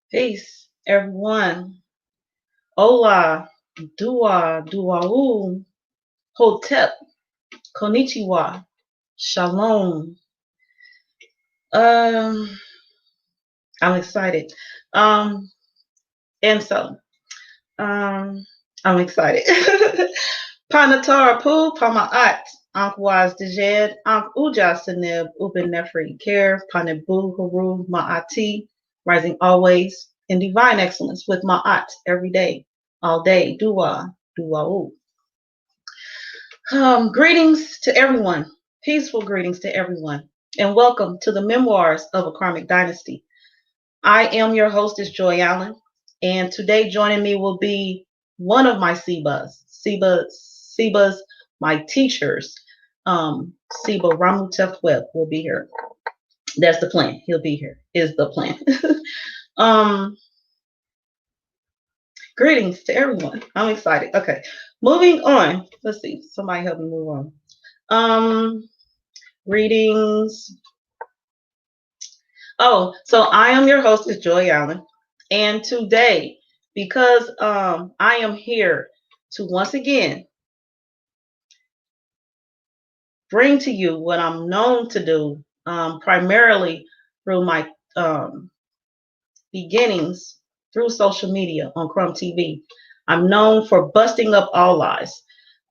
Peace, everyone. Hola, dua, duau, hotep, konnichiwa, shalom. Um, I'm excited. Um, and so, um, I'm excited. Panatara pu pamaat, ankwaz dejed, ank uja seneb, uben nefri care, panebu haru ma'ati, rising always in divine excellence with ma'at every day, all day, dua, duau. Greetings to everyone, peaceful greetings to everyone, and welcome to the Memoirs of a Karmic Dynasty. I am your hostess, Joy Allen, and today joining me will be one of my Sebas, my teachers. Seba Ramutef Qeb will be here. That's the plan. He'll be here. Is the plan. um, Greetings to everyone. I'm excited. Okay, moving on. Let's see. Somebody help me move on. Greetings. Oh, so I am your hostess, Joy Allen, and today, because I am here to once again bring to you what I'm known to do, primarily through my beginnings through social media on Crumb TV. I'm known for busting up all lies.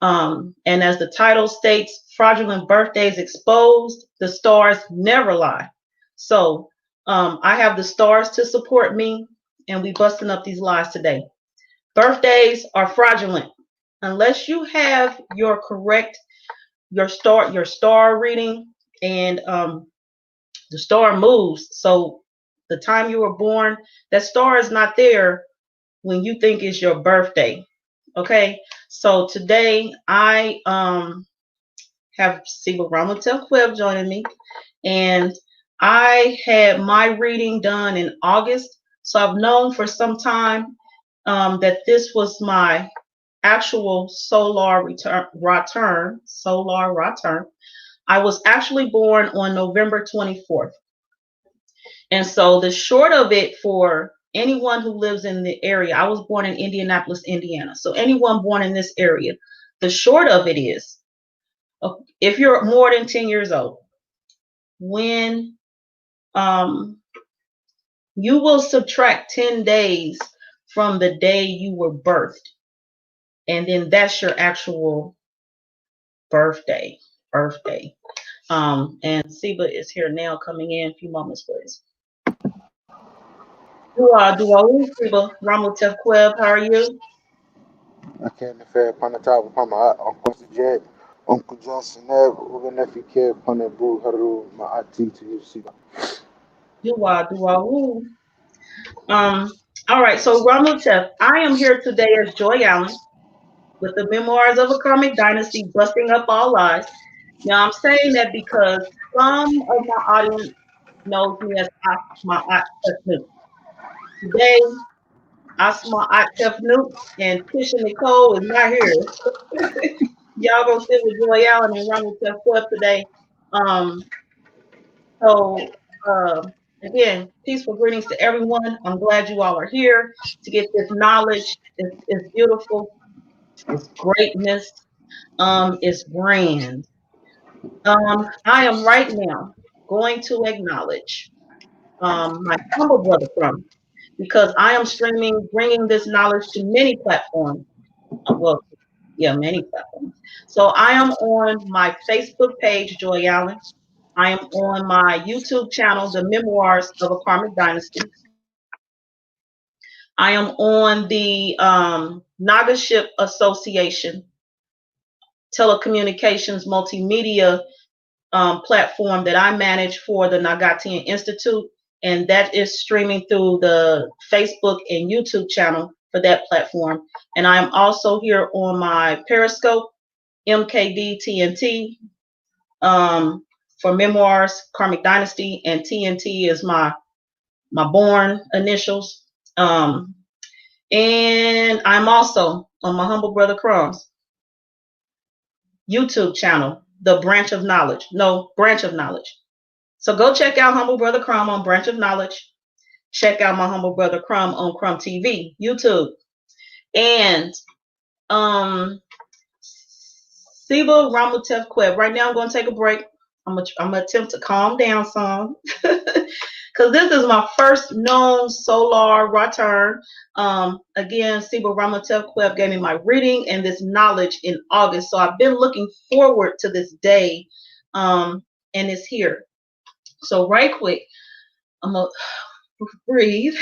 And as the title states, fraudulent birthdays exposed, the stars never lie. So I have the stars to support me, and we busting up these lies today. Birthdays are fraudulent. Unless you have your correct, your star reading, and the star moves. So the time you were born, that star is not there when you think it's your birthday. Okay, so today I have Seba Ramutef Qeb joining me, and I had my reading done in August. So I've known for some time that this was my actual solar return. I was actually born on November 24th. And so the short of it for anyone who lives in the area, I was born in Indianapolis, Indiana. So anyone born in this area, the short of it is, if you're more than 10 years old, when um, you will subtract 10 days from the day you were birthed, and then that's your actual birthday. And Seba is here now, coming in. A few moments, please. Dua Seba Ramutef Qeb, how are you? I came to fair upon the top upon my Uncle Jet, Uncle Johnson, over nephew kid upon the boo, Haru, my auntie to you, see. Dua. Um, all right, so Ramutef, I am here today as Joy Allen with the Memoirs of a Karmic Dynasty, busting up all lies. Now I'm saying that because some of my audience knows me as my Aunt Tef. Today, Asma Atef Newt and Tisha Nicole is not here. Y'all gonna sit with Joy Allen and Ramutef Qeb today. Um, so again, peaceful greetings to everyone. I'm glad you all are here to get this knowledge. It's beautiful. It's greatness. It's grand. I am right now going to acknowledge my humble brother from, because I am streaming, bringing this knowledge to many platforms. Well, yeah, many platforms. So I am on my Facebook page, Joy Allen. I am on my YouTube channel, The Memoirs of a Karmic Dynasty. I am on the Nagaship Association telecommunications multimedia platform that I manage for the Nagatian Institute, and that is streaming through the Facebook and YouTube channel for that platform. And I am also here on my Periscope, MKD TNT, for Memoirs, Karmic Dynasty, and TNT is my born initials. And I'm also on my humble brother Crumb's YouTube channel, the Branch of Knowledge. No, Branch of Knowledge. So go check out Humble Brother Crumb on Branch of Knowledge. check out my humble brother Crumb on Crumb TV, YouTube. And Siba Ramutef Qeb. Right now I'm going to take a break. I'm gonna attempt to calm down some. Because this is my first known solar return. Again, Siba Ramutef Qeb gave me my reading and this knowledge in August. So I've been looking forward to this day. And it's here. So right quick, I'm going to breathe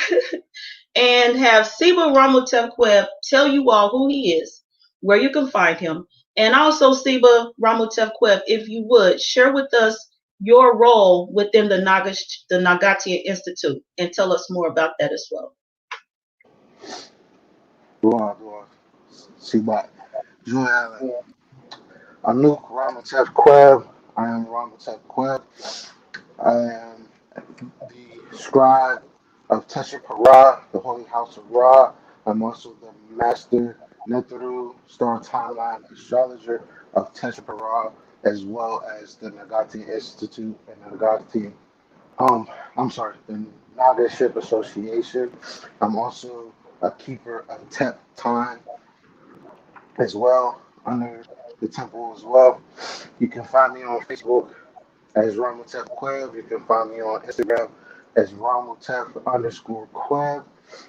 and have Siba Ramutef Qeb tell you all who he is, where you can find him. And also, Siba Ramutef Qeb, if you would, share with us your role within the Nagatia Institute and tell us more about that as well. Dua. See that. Joy Allen. Anouk Ramutef Qeb. I am Ramutef Qeb. I am the scribe of Tesha Para, the Holy House of Ra. I'm also the master Netheru Star Timeline astrologer of Tesha Para, as well as the Nagati Institute and the Nagati, the Naga Ship Association. I'm also a keeper of Tep Time as well, under the temple as well. You can find me on Facebook as Ramutef Qeb. You can find me on Instagram as Ramutef_Qeb.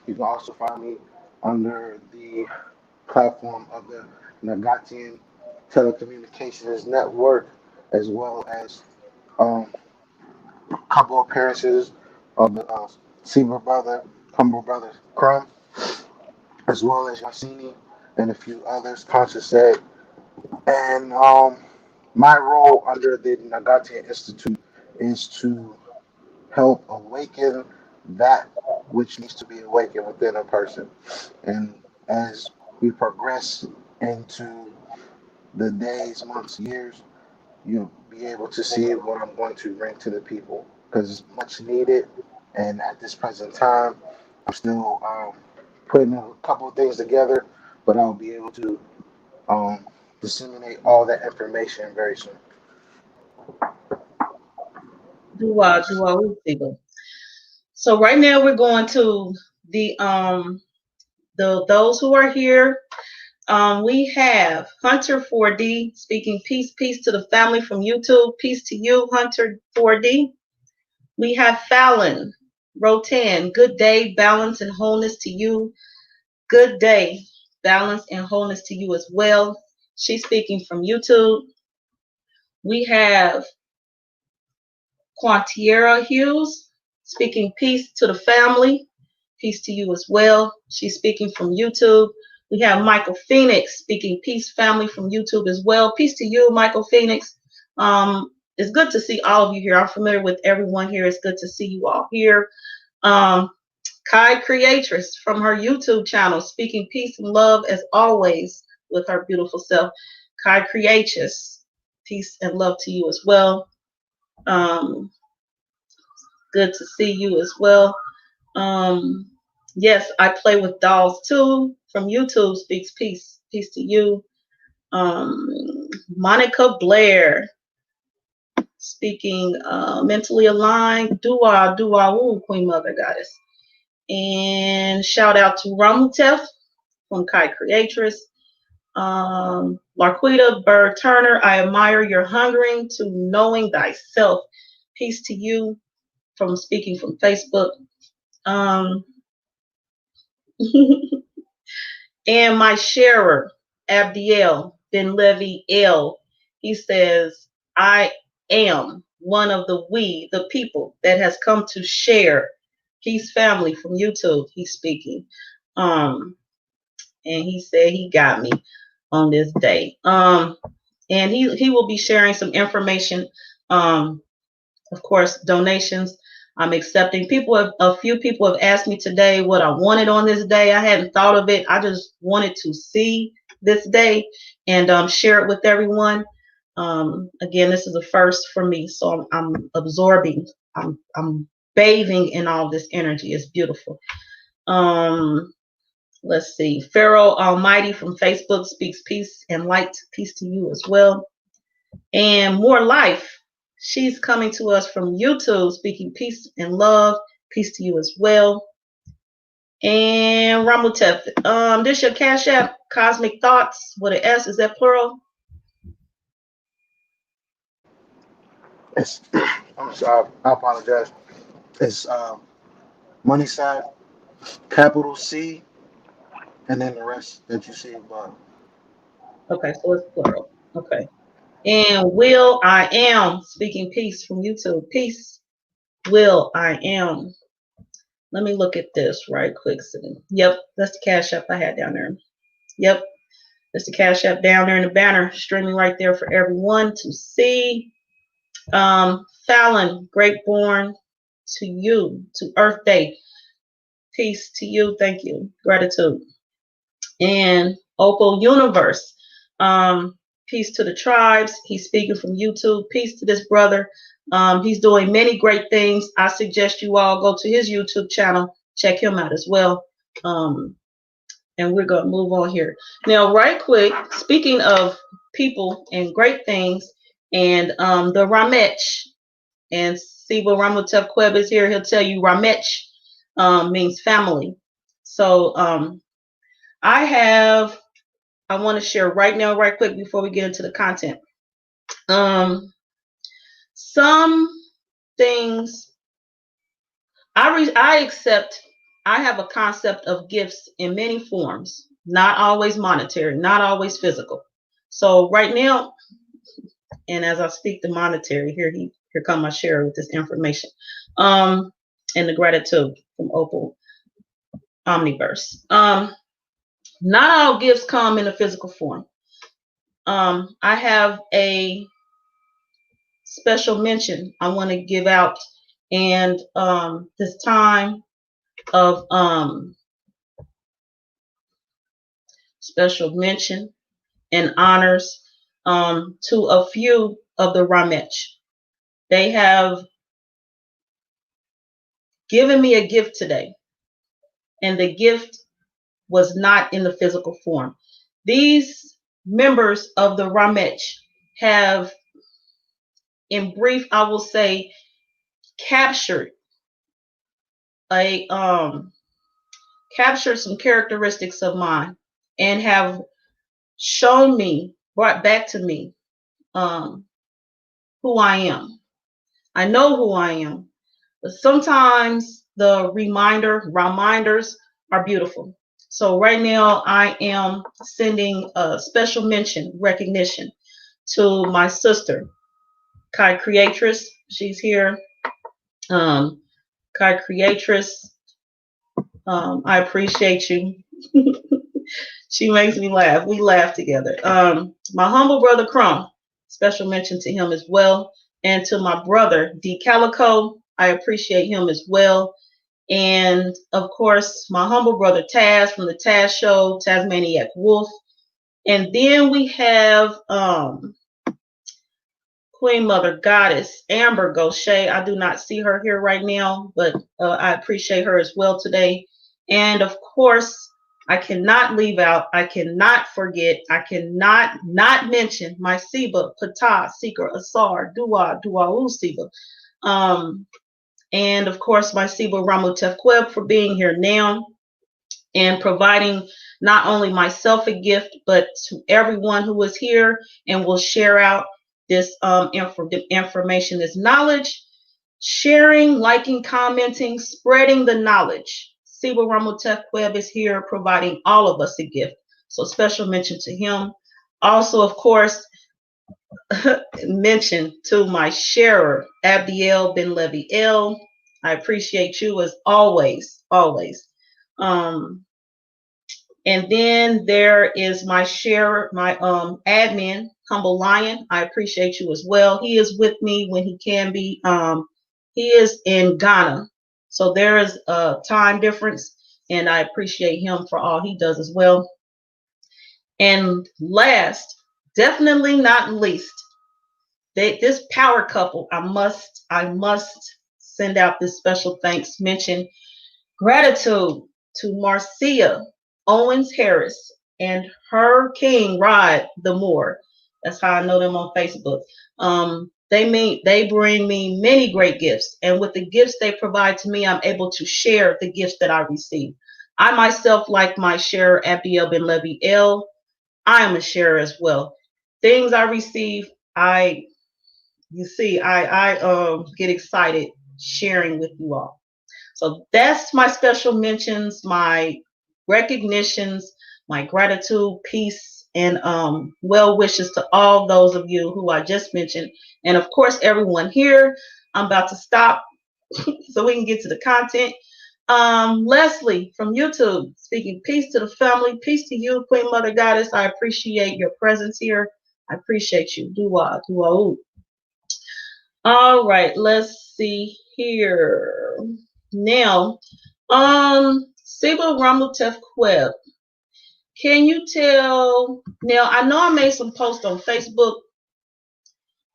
You can also find me under the platform of the Nagatian Telecommunications Network, as well as a couple appearances of the Seaver Brother, Humble Brother Crumb, as well as Yasini and a few others, Conscious Ed. And my role under the Nagatian Institute is to help awaken that which needs to be awakened within a person. And as we progress into the days, months, years, you'll be able to see what I'm going to bring to the people because it's much needed. And at this present time, I'm still putting a couple of things together, but I'll be able to um, disseminate all that information very soon. Dua, Siba. So right now we're going to the those who are here. We have Hunter 4D speaking peace to the family from YouTube. Peace to you, Hunter 4D. We have Fallon Rotan. Good day, balance and wholeness to you. Good day, balance and wholeness to you as well. She's speaking from YouTube. We have Quantiera Hughes speaking peace to the family. Peace to you as well. She's speaking from YouTube. We have Michael Phoenix speaking peace family from YouTube as well. Peace to you, Michael Phoenix. It's good to see all of you here. I'm familiar with everyone here. It's good to see you all here. Kai Creatress from her YouTube channel, speaking peace and love as always with her beautiful self. Kai Creatress, peace and love to you as well. Good to see you as well. Yes, I play with dolls too. From YouTube speaks peace. Peace to you. Monica Blair speaking mentally aligned. Dua, woo, Queen Mother Goddess. And shout out to Ramutef from Kai Creatress. Larquita Bird Turner, I admire your hungering to knowing thyself. Peace to you from speaking from Facebook. And my sharer, Abdiel Ben Levy L, he says, I am one of the people that has come to share. Peace family from YouTube, he's speaking. And he said he got me on this day. And he will be sharing some information. Of course, donations. I'm accepting. A few people have asked me today what I wanted on this day. I hadn't thought of it. I just wanted to see this day and share it with everyone. Again, this is a first for me, so I'm absorbing. I'm bathing in all this energy. It's beautiful. Let's see. Pharaoh Almighty from Facebook speaks peace and light. Peace to you as well. And More Life. She's coming to us from YouTube, speaking peace and love Peace to you as well. And Ramutef, this your Cash App, Cosmic Thoughts with an S. Is that plural? It's, I'm sorry, I apologize. It's money sign, capital C, and then the rest that you see above. Okay, so it's plural. Okay. And Will I Am speaking peace from YouTube. Peace. Will I Am. Let me look at this right quick. Yep, that's the Cash App I had down there. Yep, that's the Cash App down there in the banner, streaming right there for everyone to see. Fallon, great born to you, to Earth Day. Peace to you. Thank you. Gratitude. And Opal Universe. Peace to the tribes. He's speaking from YouTube. Peace to this brother. He's doing many great things. I suggest you all go to his YouTube channel, check him out as well. And we're going to move on here. Now, right quick, speaking of people and great things, and the Ramech, and Siba Ramutef Qeb is here. He'll tell you Ramech means family. So I want to share right now, right quick, before we get into the content. Some things I accept. I have a concept of gifts in many forms, not always monetary, not always physical. So right now, and as I speak the monetary, here come my share with this information. And the gratitude from Opal Omniverse. Not all gifts come in a physical form. I have a special mention I want to give out, and this time of special mention and honors to a few of the Ramech. They have given me a gift today, and the gift was not in the physical form. These members of the Ramech have, in brief, I will say, captured some characteristics of mine and have shown me, brought back to me who I am. I know who I am, but sometimes the reminders are beautiful. So right now I am sending a special mention, recognition to my sister, Kai Creatress. She's here. Kai Creatress, I appreciate you. She makes me laugh. We laugh together. My humble brother Crumb, special mention to him as well. And to my brother D Calico, I appreciate him as well. And of course, my humble brother Taz from the Taz Show, Tasmaniac Wolf. And then we have Queen Mother Goddess Amber Gaucher. I do not see her here right now, but I appreciate her as well today. And of course, I cannot leave out, I cannot forget, I cannot not mention my Siba, Ptah, Seeker, Asar, Dua, Duau Siba. And of course, my Siba Ramutef Qeb for being here now and providing not only myself a gift, but to everyone who is here and will share out this information, this knowledge, sharing, liking, commenting, spreading the knowledge. Siba Ramutef Qeb is here providing all of us a gift. So special mention to him. Also, of course, mention to my sharer, Abdiel Ben Levi El. I appreciate you as always, always. And then there is my sharer, my admin, Humble Lion. I appreciate you as well. He is with me when he can be. He is in Ghana, so there is a time difference, and I appreciate him for all he does as well. And last, definitely not least, this power couple, I must send out this special thanks mention, gratitude to Marcia Owens Harris and her king Rod the Moor. That's how I know them on Facebook. They bring me many great gifts, and with the gifts they provide to me, I'm able to share the gifts that I receive. I myself, like my share, Abiel Ben Levi El, I am a sharer as well. Things I receive, I you see, I get excited sharing with you all. So that's my special mentions, my recognitions, my gratitude, peace, and well wishes to all those of you who I just mentioned, and of course everyone here. I'm about to stop so we can get to the content. Leslie from YouTube speaking peace to the family, peace to you, Queen Mother Goddess. I appreciate your presence here. I appreciate you. Do. All right, let's see here. Now, Sibyl Ramutef Qeb, can you tell? Now, I know I made some posts on Facebook,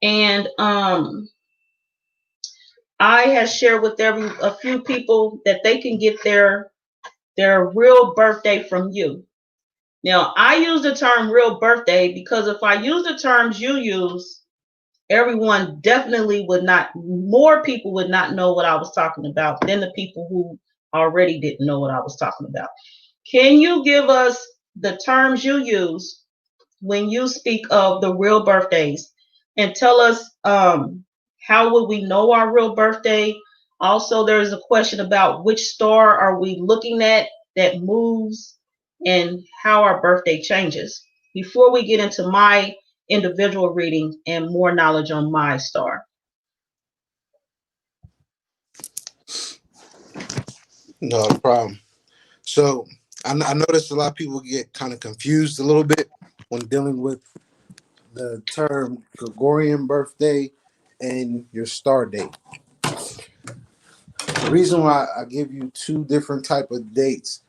and I have shared with a few people that they can get their real birthday from you. Now, I use the term real birthday because if I use the terms you use, everyone definitely would not, more people would not know what I was talking about than the people who already didn't know what I was talking about. Can you give us the terms you use when you speak of the real birthdays and tell us how would we know our real birthday? Also, there's a question about which star are we looking at that moves and how our birthday changes. Before we get into my individual reading and more knowledge on my star. No problem. So I noticed a lot of people get kind of confused a little bit when dealing with the term Gregorian birthday and your star date. The reason why I give you two different type of dates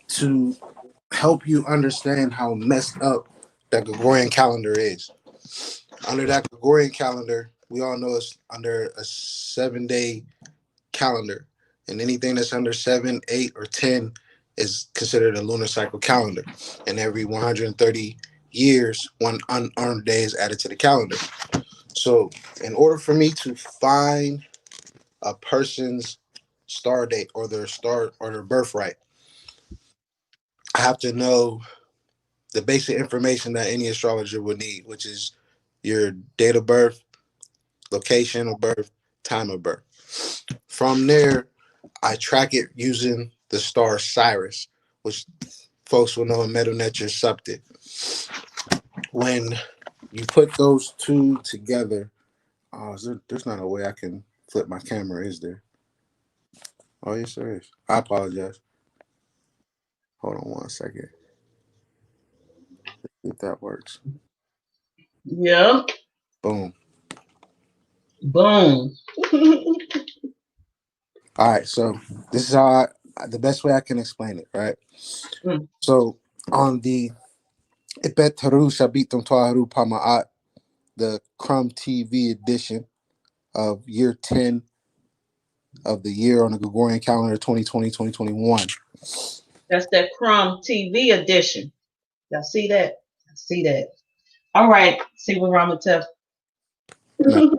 to help you understand how messed up that Gregorian calendar is. Under that Gregorian calendar, we all know it's under a 7-day calendar, and anything that's under 7, 8, or 10 is considered a lunar cycle calendar. And every 130 years, one unearned day is added to the calendar. So, in order for me to find a person's star date or their star or their birthright, I have to know the basic information that any astrologer would need, which is your date of birth, location of birth, time of birth. From there, I track it using the star Cyrus, which folks will know in Metal Nature Subtit. When you put those two together, there's not a way I can flip my camera, is there? Oh, yes, there is. I apologize. Hold on one second. If that works. Yeah. Boom. Boom. All right, so this is how the best way I can explain it, right? So on the Ipet Haru Shabitum Twaharu Pama'at, the Crumb TV edition of year 10 of the year on the Gregorian calendar 2020-2021. That's that Crumb TV edition. Y'all see that? I see that. All right. See what Ramutef. No.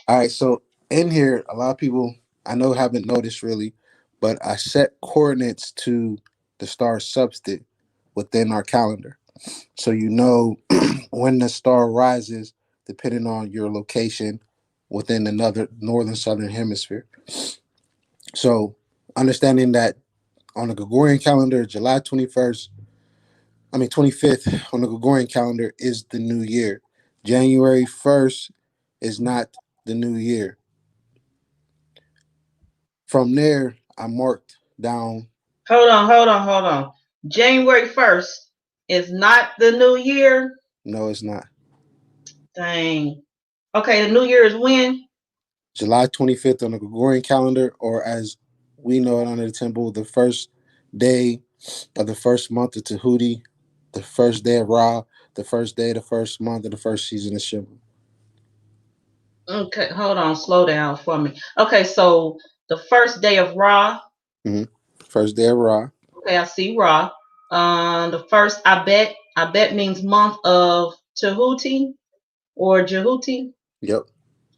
All right, so in here, a lot of people I know haven't noticed really, but I set coordinates to the star substit within our calendar. So you know when the star rises, depending on your location within another northern southern hemisphere. So understanding that on the Gregorian calendar, July 25th on the Gregorian calendar is the new year. January 1st is not the new year. From there, I marked down. Hold on. January 1st is not the new year. No, it's not. Dang. Okay, the new year is when? July 25th on the Gregorian calendar, or as we know it under the temple, the first day of the first month of Tahuti, the first day of Ra, the first day of the first month of the first season of Shiva. Okay, hold on, slow down for me. Okay, so the first day of Ra. Mm-hmm. First day of Ra. Okay, I see Ra. The first I bet means month of Tahuti or Jehuti. Yep.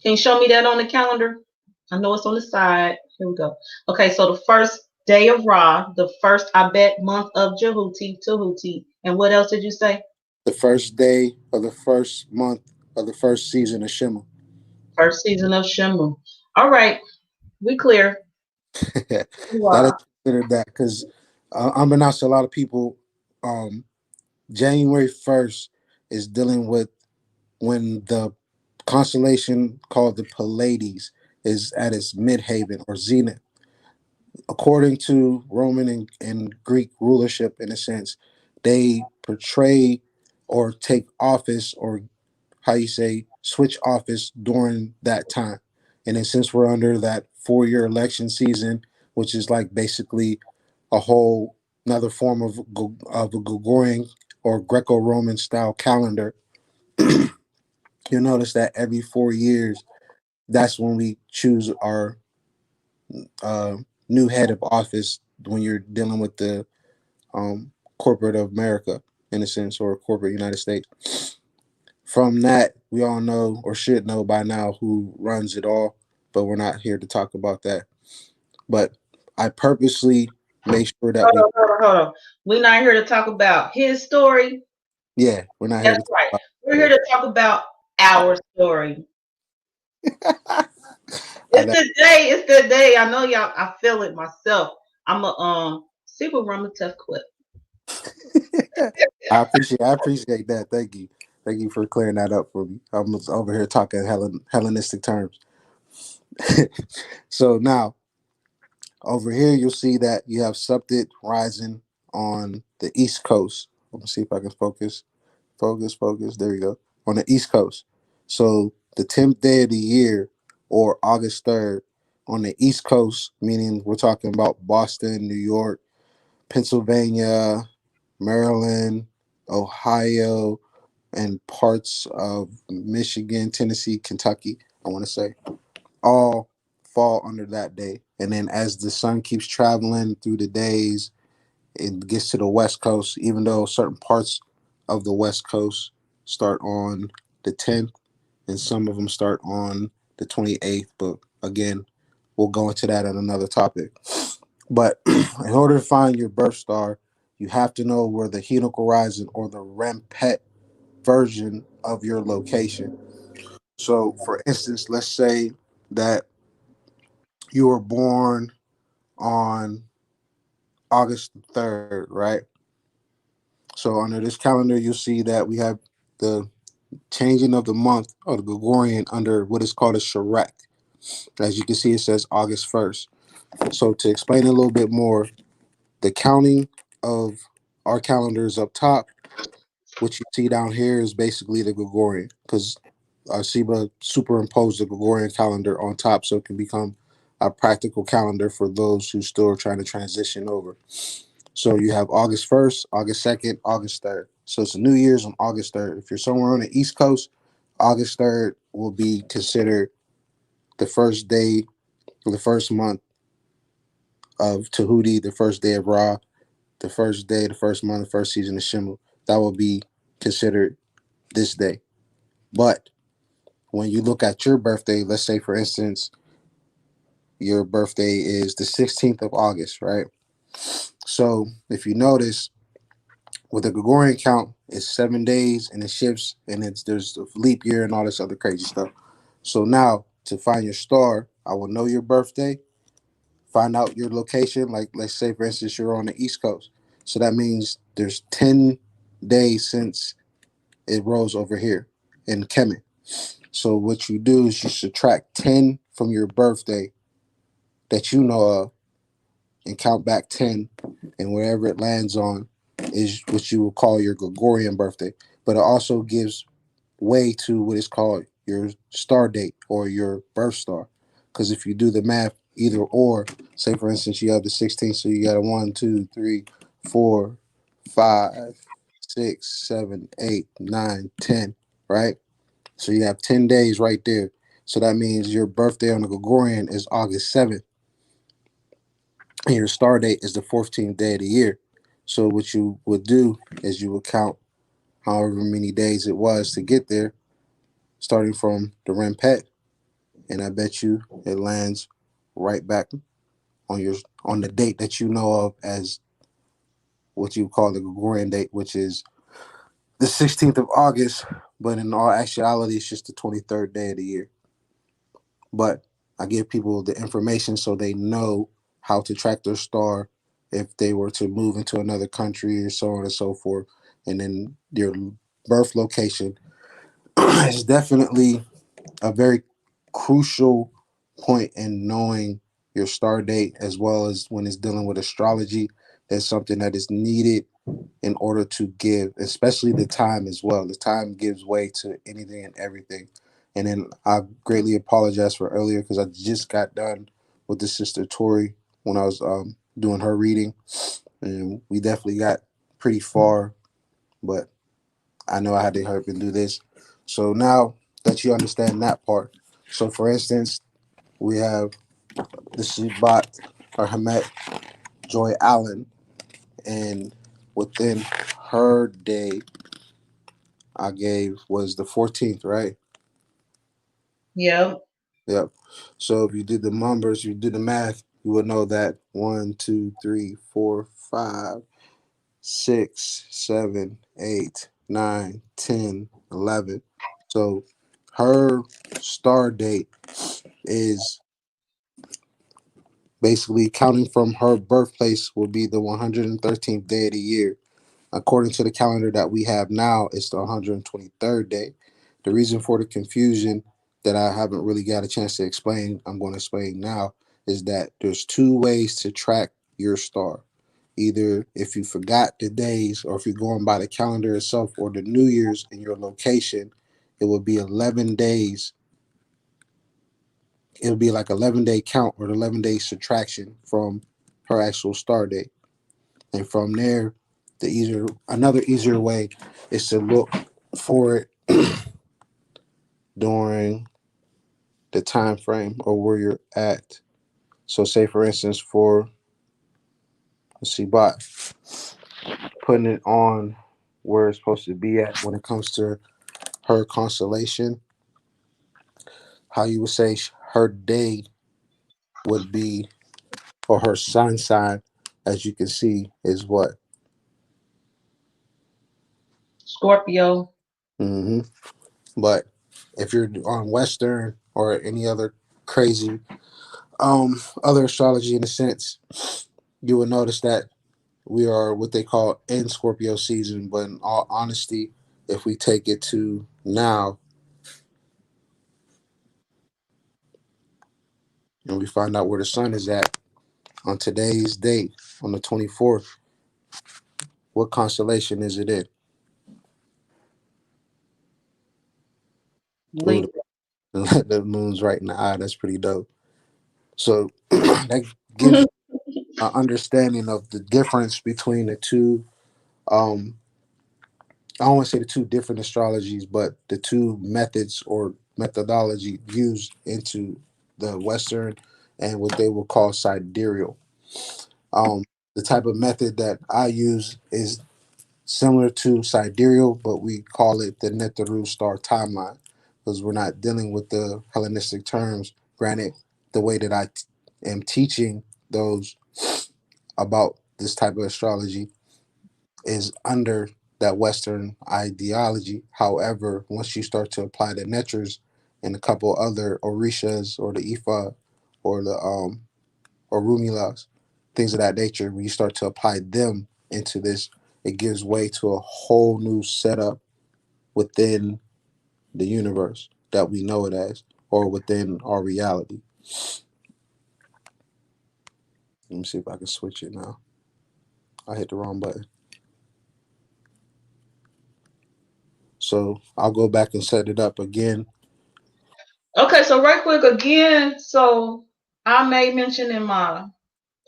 Can you show me that on the calendar? I know it's on the side. Here we go. Okay, so the first day of Ra, the first I bet month of Tahuti, and what else did you say? The first day of the first month of the first season of Shimmer. First season of Shemu. All right, we clear. That is Ra. considered that because unbeknownst to a lot of people, um, January 1st is dealing with when the constellation called the Pleiades is at its midhaven or zenith. According to Roman and Greek rulership, in a sense, they portray or take office or how you say switch office during that time. And then since we're under that 4 year election season, which is like basically a whole another form of a Gregorian or Greco-Roman style calendar, you'll notice that every 4 years, that's when we choose our uh, new head of office when you're dealing with the corporate of America, in a sense, or corporate United States. From that, we all know or should know by now who runs it all, but we're not here to talk about that. But I purposely make sure that Hold we, on, hold on, hold on. We're not here to talk about his story. yeah, we're not here That's to talk right. about We're here story. to talk about our story. I It's know. the day. It's the day. I know y'all. I feel it myself. I'm a see what Ramutef Qeb. I appreciate that. Thank you. Thank you for clearing that up for me. I'm over here talking Hellenistic terms. So now over here, you'll see that you have Subtit rising on the East Coast. Let me see if I can focus. Focus. There we go. On the East Coast. So the 10th day of the year, or August 3rd, on the East Coast, meaning we're talking about Boston, New York, Pennsylvania, Maryland, Ohio, and parts of Michigan, Tennessee, Kentucky, I want to say, all fall under that day. And then as the sun keeps traveling through the days, it gets to the West Coast, even though certain parts of the West Coast start on the 10th and some of them start on the 28th. But again, we'll go into that at another topic. But in order to find your birth star, you have to know where the helical horizon or the Rempet version of your location. So, for instance, let's say that you were born on August 3rd, right? So, under this calendar, you'll see that we have the changing of the month of the Gregorian under what is called a Shrek. As you can see, it says August 1st. So, to explain a little bit more, the counting of our calendars up top, what you see down here is basically the Gregorian because Siba superimposed the Gregorian calendar on top so it can become a practical calendar for those who still are trying to transition over. So you have August 1st, August 2nd, August 3rd. So it's New Year's on August 3rd. If you're somewhere on the East Coast, August 3rd will be considered the first day, the first month of Tahuti, the first day of Ra, the first day, the first month, the first season of Shimu. That will be considered this day. But when you look at your birthday, let's say for instance, your birthday is the 16th of August, right? So if you notice, with the Gregorian count, it's 7 days and it shifts and there's a leap year and all this other crazy stuff. So now to find your star, I will know your birthday, find out your location. Like let's say for instance you're on the East Coast. So that means there's 10 days since it rose over here in Kemet. So what you do is you subtract 10 from your birthday that you know of and count back 10, and wherever it lands on is what you would call your Gregorian birthday. But it also gives way to what is called your star date or your birth star. Because if you do the math, either or, say for instance, you have the 16th, so you got a 1, 2, 3, 4, 5, 6, 7, 8, 9, 10, right? So you have 10 days right there. So that means your birthday on the Gregorian is August 7th and your star date is the 14th day of the year. So what you would do is you would count however many days it was to get there, starting from the Rempet, and I bet you it lands right back on your on the date that you know of as what you call the Gregorian date, which is the 16th of August, but in all actuality, it's just the 23rd day of the year. But I give people the information so they know how to track their star if they were to move into another country or so on and so forth. And then your birth location is definitely a very crucial point in knowing your star date, as well as when it's dealing with astrology. That's something that is needed in order to give, especially the time as well. The time gives way to anything and everything. And then I greatly apologize for earlier because I just got done with the sister Tori when I was doing her reading, and we definitely got pretty far. But I know I had to help and do this. So now that you understand that part, so for instance, we have the Shibat or Hamet Joy Allen, and within her day I gave was the 14th, right? Yeah. Yep. So if you did the numbers, you did the math, you would know that 1, 2, 3, 4, 5, 6, 7, 8, 9, 10, 11. So her star date is basically counting from her birthplace will be the 113th day of the year. According to the calendar that we have now, it's the 123rd day. The reason for the confusion that I haven't really got a chance to explain, I'm going to explain now, is that there's two ways to track your star. Either if you forgot the days, or if you're going by the calendar itself, or the New Year's in your location, it would be 11 days. It would be like 11-day count or 11-day subtraction from her actual star date. And from there, another easier way is to look for it during the time frame or where you're at. So say for instance for let's see bot, putting it on where it's supposed to be at when it comes to her constellation, how you would say her day would be, or her sun sign, as you can see, is what? Scorpio. hmm But if you're on Western or any other crazy other astrology in a sense, you will notice that we are what they call in Scorpio season. But in all honesty, if we take it to now and we find out where the sun is at on today's date, on the 24th, what constellation is it in? Ooh, Libra. the moon's right in the eye. That's pretty dope. So that gives you an understanding of the difference between the two. Um, I don't want to say the two different astrologies, but the two methods or methodology used into the Western and what they will call sidereal. Um, the type of method that I use is similar to sidereal, but we call it the Neteru star timeline because we're not dealing with the Hellenistic terms. Granted, the way that am teaching those about this type of astrology is under that Western ideology. However, once you start to apply the Netras and a couple other Orishas or the Ifa or the or Rumilas, things of that nature, when you start to apply them into this, it gives way to a whole new setup within the universe that we know it as, or within our reality. Let me see if I can switch it now. I hit the wrong button. So I'll go back and set it up again. Okay, so right quick again, so I made mention in my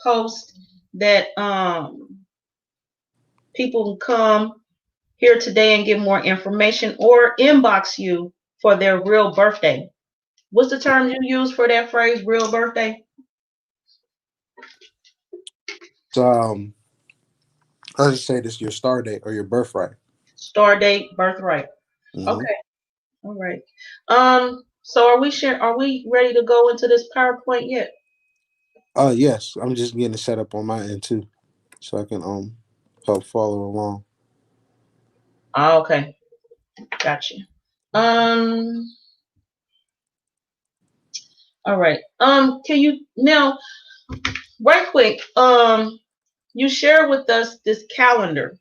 post that people can come here today and get more information or inbox you for their real birthday. What's the term you use for that phrase, real birthday? So let's just say this your star date or your birthright. Star date, birthright. hmm Okay. All right. So are we ready to go into this PowerPoint yet? Yes, I'm just getting it set up on my end too, so I can help follow along. Okay. Gotcha. Um, all right. Can you now, right quick, you share with us this calendar.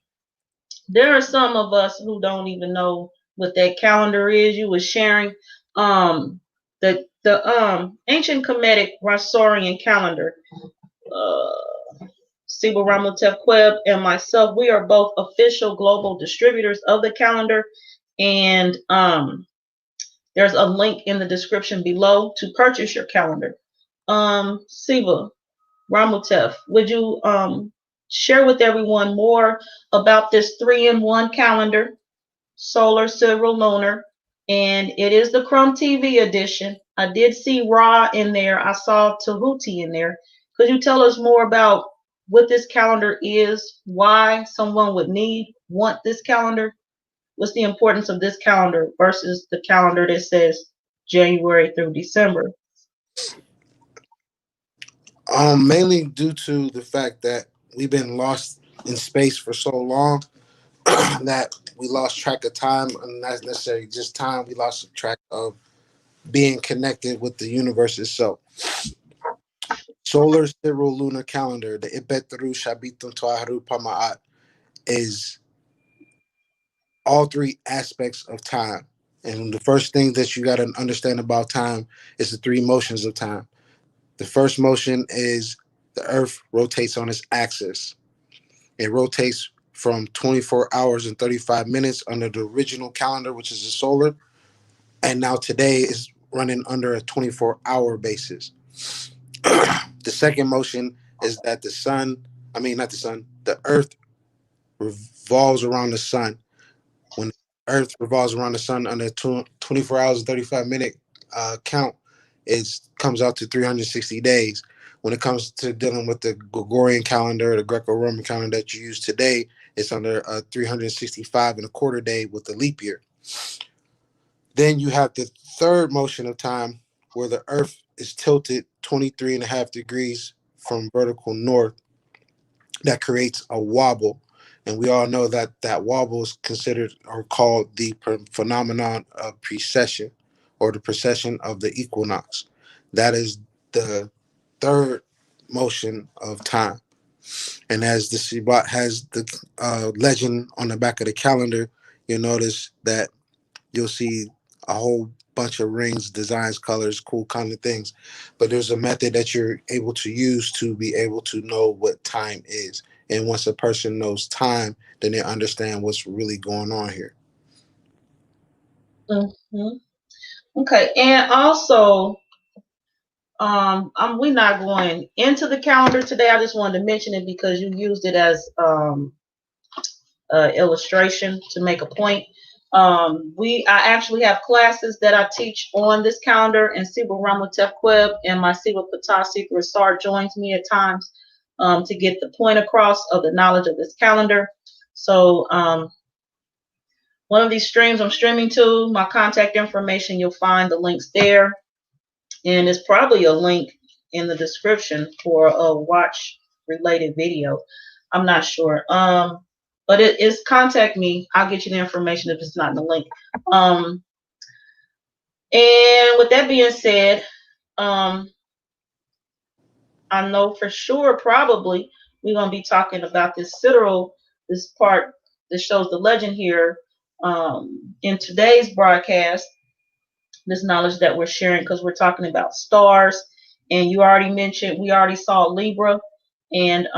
There are some of us who don't even know what that calendar is. You were sharing the ancient Khemetic Rasaurian calendar. Siba Ramutef Qeb and myself, we are both official global distributors of the calendar, and there's a link in the description below to purchase your calendar. Siva Ramutef, would you share with everyone more about this 3-in-1 calendar, solar, civil, lunar, and it is the Crumb TV edition. I did see Ra in there. I saw Tahuti in there. Could you tell us more about what this calendar is, why someone would want this calendar? What's the importance of this calendar versus the calendar that says January through December? Mainly due to the fact that we've been lost in space for so long that we lost track of time, and not necessarily just time. We lost track of being connected with the universe itself. Solar Cyril lunar calendar, the Ibetru Shabitum Tuaharu Pamaat, is all three aspects of time. And the first thing that you got to understand about time is the three motions of time. The first motion is the Earth rotates on its axis. It rotates from 24 hours and 35 minutes under the original calendar, which is the solar. And now today is running under a 24-hour basis. The second motion is that not the sun, the Earth revolves around the sun. When the Earth revolves around the sun under 24 hours and 35-minute count, it comes out to 360 days. When it comes to dealing with the Gregorian calendar, the Greco-Roman calendar that you use today, it's under 365 and a quarter day with the leap year. Then you have the third motion of time where the Earth is tilted 23 and a half degrees from vertical north. That creates a wobble. And we all know that that wobble is considered or called the phenomenon of precession, or the precession of the equinox. That is the third motion of time. And as the Sibat has the legend on the back of the calendar, you'll notice that you'll see a whole bunch of rings, designs, colors, cool kind of things. But there's a method that you're able to use to be able to know what time is. And once a person knows time, then they understand what's really going on here. Mm-hmm. Okay, and also, we're not going into the calendar today. I just wanted to mention it because you used it as illustration to make a point. I actually have classes that I teach on this calendar, and Siba Ramutef Qeb and my Siba Patah Secret Star joins me at times to get the point across of the knowledge of this calendar. So one of these streams I'm streaming to, my contact information, you'll find the links there, and it's probably a link in the description for a watch related video. I'm not sure. But it is contact me. I'll get you the information if it's not in the link. And with that being said, I know for sure probably we're gonna be talking about this sidereal, this part that shows the legend here in today's broadcast. This knowledge that we're sharing because we're talking about stars, and you already mentioned we already saw Libra, and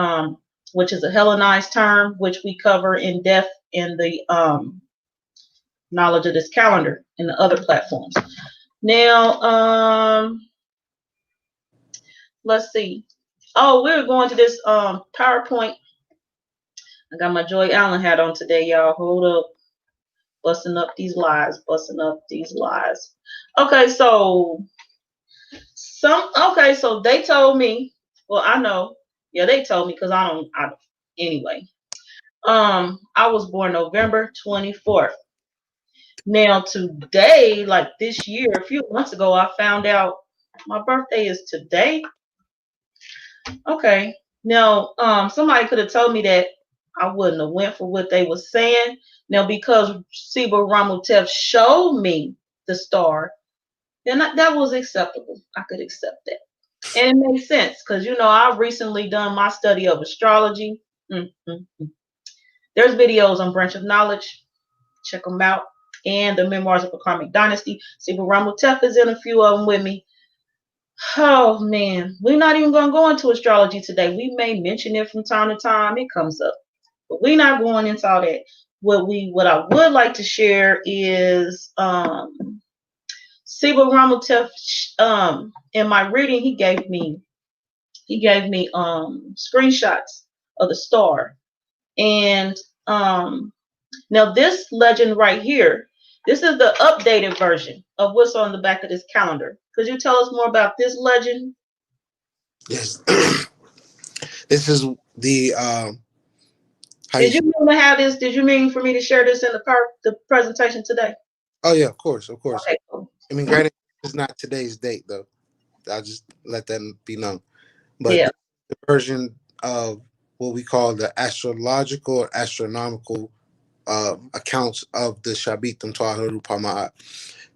which is a Hellenized term, which we cover in depth in the knowledge of this calendar and the other platforms. Now, let's see. Oh, we're going to this PowerPoint. I got my Joy Allen hat on today, y'all. Hold up. Busting up these lies, busting up these lies. Okay, so so they told me, well, I know, yeah, they told me because I don't anyway. I was born November 24th. Now today, like this year, a few months ago, I found out my birthday is today. Okay. Now, somebody could have told me that I wouldn't have went for what they were saying. Now, because Siba Ramutef showed me the star, then that was acceptable. I could accept that. And it makes sense because, I've recently done my study of astrology. Mm-hmm. There's videos on Branch of Knowledge. Check them out. And the Memoirs of a Karmic Dynasty. Siba Ramutef is in a few of them with me. Oh man, we're not even going to go into astrology today. We may mention it from time to time. It comes up, but we're not going into all that. What I would like to share is Siba Ramutef. In my reading, he gave me screenshots of the star, and now this legend right here. This is the updated version of what's on the back of this calendar. Could you tell us more about this legend? Yes. This is the how you Did say, you mean to have this? Did you mean for me to share this in the presentation today? oh yeah, of course, of course. Okay, cool. I mean, granted, it's not today's date though. I'll just let that be known. But Yeah. this is the version of what we call the astrological or astronomical accounts of the Shabitam Taharu Pama'at.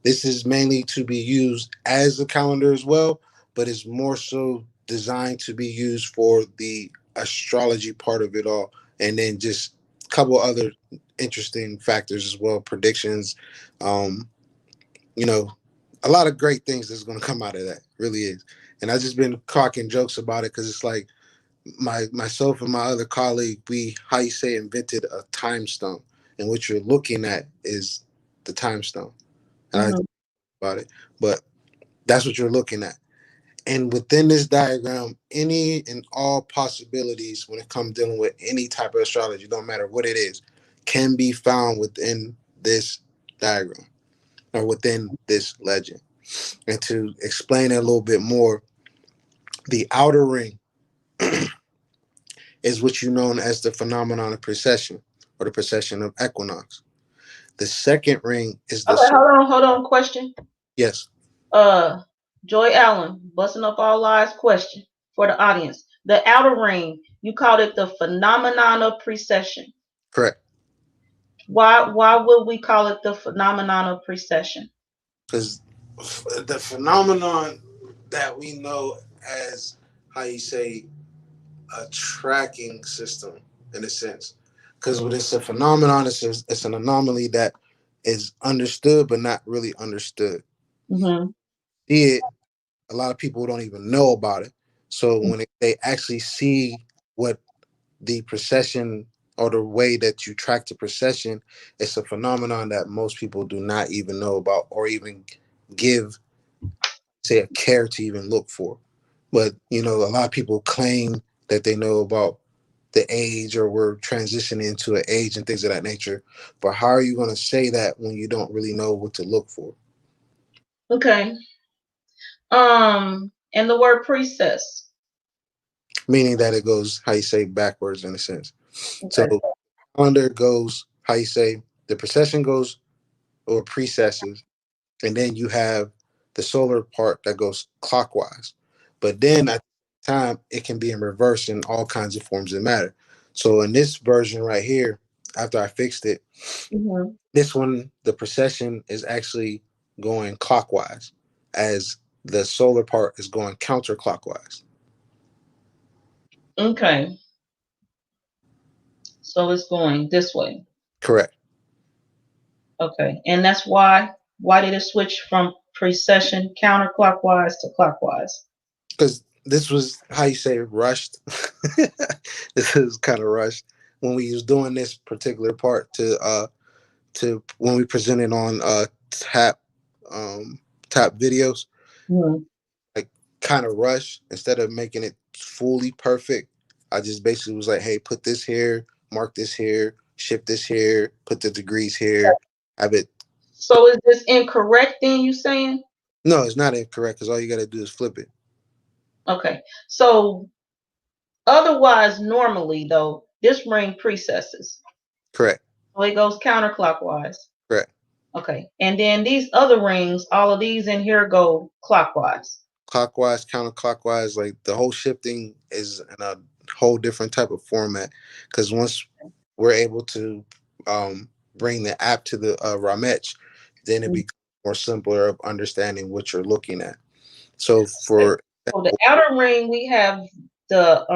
This is mainly to be used as a calendar as well, but it's more so designed to be used for the astrology part of it all. And then just a couple other interesting factors as well, predictions, um, you know, a lot of great things that's going to come out of that. Really is. And I've just been cracking jokes about it because it's like myself and my other colleague, we how you say invented a time stone, and what you're looking at is the time stone. And I talk Hmm. about it, but that's what you're looking at. And within this diagram, any and all possibilities when it comes dealing with any type of astrology, don't matter what it is, can be found within this diagram or within this legend. And to explain it a little bit more, the outer ring is what you know as the phenomenon of precession or the precession of equinox. The second ring is the Okay, hold on. Question. yes, Uh, Joy Allen, busting up all lies. Question for the audience. The outer ring. You called it the phenomenon of precession. correct. Why would we call it the phenomenon of precession? Because the phenomenon that we know as how you say a tracking system in a sense, because when it's a phenomenon, it's an anomaly that is understood but not really understood. Hmm. See it, a lot of people don't even know about it. So when they actually see what the procession or the way that you track the procession, it's a phenomenon that most people do not even know about or even give, say, a care to even look for. But a lot of people claim that they know about the age or we're transitioning into an age and things of that nature. But how are you going to say that when you don't really know what to look for? Okay. And the word priestess. Meaning that it goes, how you say, backwards in a sense. So Okay. calendar goes, how you say, the procession goes or precesses, and then you have the solar part that goes clockwise. But then at the time, it can be in reverse in all kinds of forms of matter. So in this version right here, after I fixed it, Hmm. this one, the procession is actually going clockwise as the solar part is going counterclockwise. Okay. So it's going this way. Correct. Okay. And that's why did it switch from precession counterclockwise to clockwise? Because this was, how you say, rushed. This is kind of rushed when we was doing this particular part to when we presented on um tap videos, Hmm. like kind of rush instead of making it fully perfect. I just basically was like, hey, put this here, mark this here, shift this here, put the degrees here, have it. So is this incorrect then you saying? No, it's not incorrect because all you got to do is flip it. Okay. So otherwise, normally though, this ring precesses. Correct. So it goes counterclockwise. Correct. Okay. And then these other rings, all of these in here go clockwise. Clockwise, counterclockwise, like the whole shifting is in a whole different type of format. Because once we're able to bring the app to the Ramech, then it becomes more simpler of understanding what you're looking at. So Okay. for So the outer ring, we have the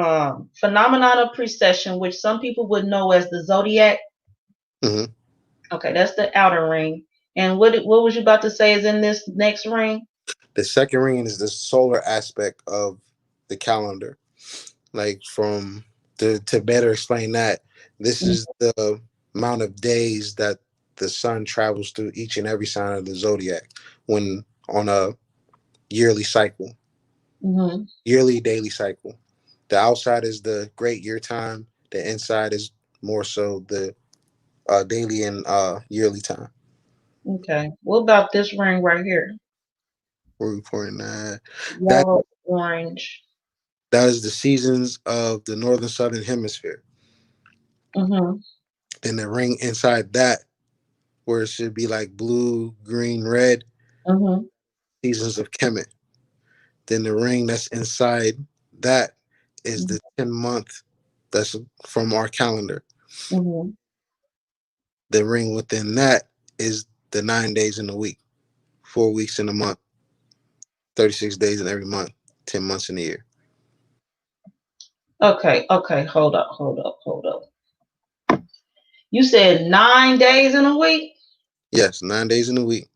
phenomenon of precession, which some people would know as the Zodiac. Mhm. Okay, that's the outer ring. And what was you about to say is in this next ring? The second ring is the solar aspect of the calendar. Like from to better explain that, this is the amount of days that the sun travels through each and every sign of the zodiac when on a yearly cycle, Mm-hmm. yearly daily cycle. The outside is the great year time. The inside is more so the daily and yearly time. Okay. What about this ring right here? We're reporting that that Yellow, orange. that is the seasons of the northern southern hemisphere. Mm-hmm. Then the ring inside that, where it should be like blue, green, red, Mm-hmm. seasons of Kemet. Then the ring that's inside that is the 10 month that's from our calendar. Mm-hmm. The ring within that is the 9 days in a week, 4 weeks in a month, 36 days in every month, 10 months in a year. Okay, okay, hold up, hold up, hold up. You said 9 days in a week, Yes, 9 days in a week,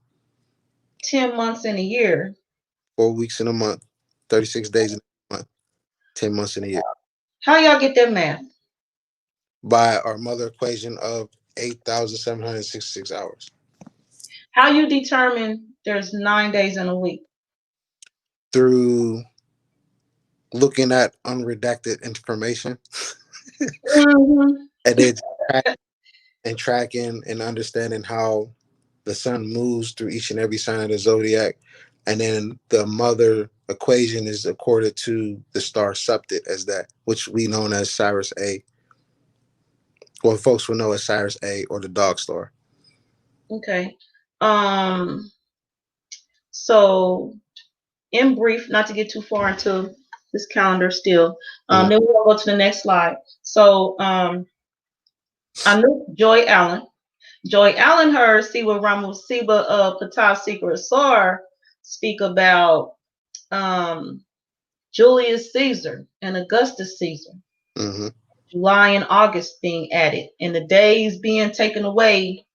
10 months in a year. 4 weeks in a month, 36 days in a month, 10 months in a year. How y'all get that math? By our mother equation of 8,766 hours. How you determine there's 9 days in a week? Through looking at unredacted information Mm-hmm. and then tracking and understanding how the sun moves through each and every sign of the zodiac. And then the mother equation is accorded to the star Septet as that, which we know as Cyrus A. Well, folks will know as Cyrus A or the dog star. Okay. Um, so in brief, not to get too far into this calendar still, Mhm. then we'll go to the next slide. So I knew Joy Allen. Joy Allen heard Siba Ramos, Siba Patah Secret Sar speak about um, Julius Caesar and Augustus Caesar, Mhm. July and August being added, and the days being taken away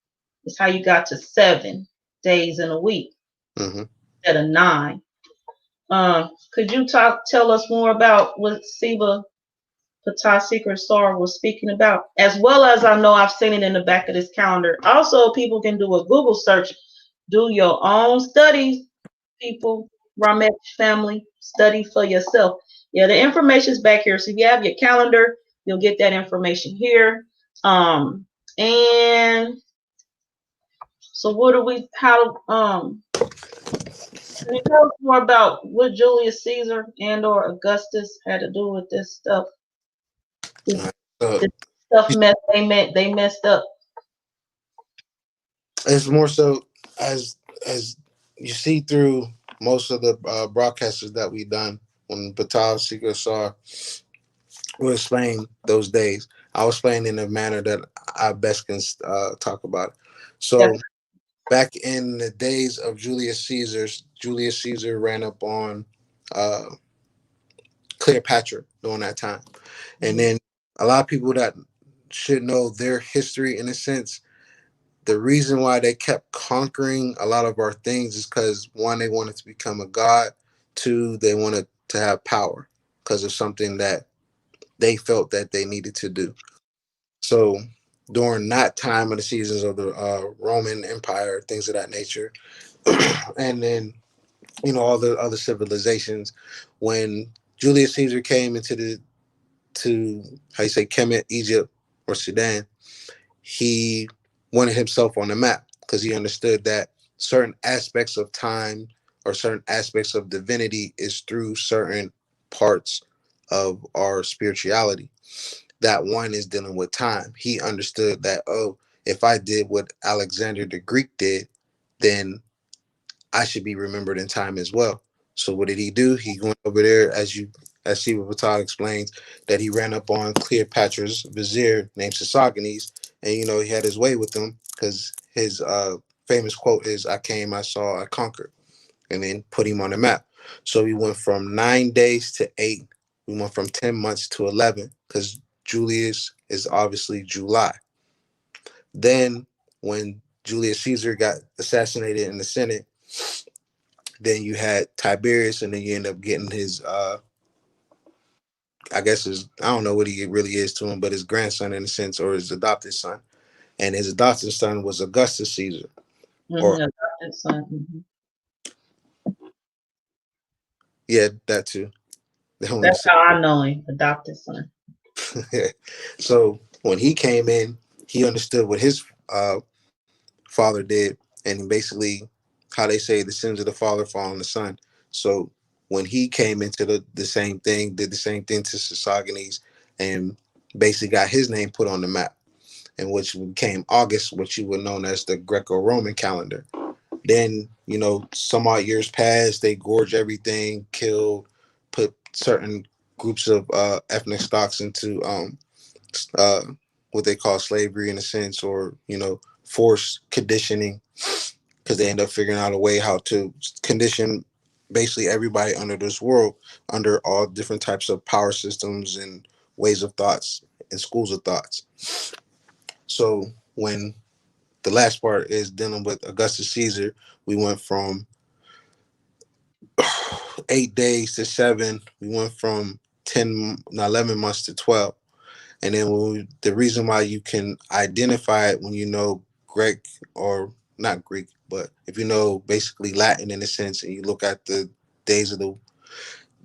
is how you got to 7 days in a week Mhm. instead of 9. Could you tell us more about what Siba Patah Secret Star was speaking about? As well as I know I've seen it in the back of this calendar. Also, people can do a Google search, do your own studies, people, Ramesh family, study for yourself. Yeah, the information's back here. So if you have your calendar, you'll get that information here. And so what do we how can you tell us more about what Julius Caesar and or Augustus had to do with this stuff? This, So this stuff they messed up. it's more so as you see through most of the broadcasters that we done when Batal Secret Sar will explain those days. I'll explain in a manner that I best can talk about it. Yes. So back in the days of Julius Caesar ran up on uh, Cleopatra during that time. And Mhm. then a lot of people that should know their history in a sense, the reason why they kept conquering a lot of our things is because one, they wanted to become a god. Two, they wanted to have power because of something that they felt that they needed to do. So during that time of the seasons of the Roman Empire, things of that nature, and then all the other civilizations, when Julius Caesar came into the to how you say Kemet, Egypt, or Sudan, he wanted himself on the map because he understood that certain aspects of time or certain aspects of divinity is through certain parts of our spirituality. That one is dealing with time. He understood that, oh, if I did what Alexander the Greek did, then I should be remembered in time as well. So what did he do? He went over there, as Shiva Patel explains, that he ran up on Cleopatra's vizier named Sisagines, and he had his way with him because his famous quote is, "I came, I saw, I conquered," and then put him on the map. So we went from 9 days to 8. We went from 10 months to 11 because Julius is obviously July. Then when Julius Caesar got assassinated in the Senate, then you had Tiberius, and then you end up getting his, I guess I don't know what he really is to him, but his grandson in a sense, or his adopted son. And his adopted son was Augustus Caesar, or Adopted son. yeah, that too. That's how I know him, adopted son. So when he came in, he understood what his father did, and basically how they say the sins of the father fall on the son. So when he came into the same thing, did the same thing to Sisagines, and basically got his name put on the map, and which became August, which you would know as the Greco-Roman calendar. Then, some odd years passed, they gorged everything, killed, put certain groups of ethnic stocks into uh, what they call slavery in a sense, or forced conditioning, because they end up figuring out a way how to condition basically everybody under this world, under all different types of power systems and ways of thoughts and schools of thoughts. So when the last part is dealing with Augustus Caesar, we went from 8 days to 7. We went from 11 months to 12. And then the reason why you can identify it when you know Greek, or not Greek, but if you know basically Latin in a sense, and you look at the days of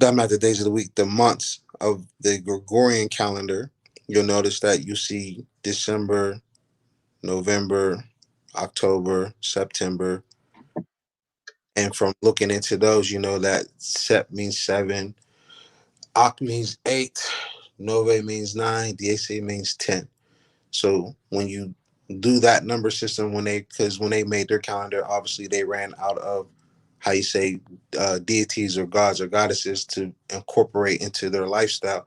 not the days of the week, the months of the Gregorian calendar, you'll notice that you see December, November, October, September. And from looking into those, you know that Sep means 7, Oct means 8, Nove means 9, DAC means 10. So when you do that number system, because when they made their calendar, obviously they ran out of how you say deities or gods or goddesses to incorporate into their lifestyle.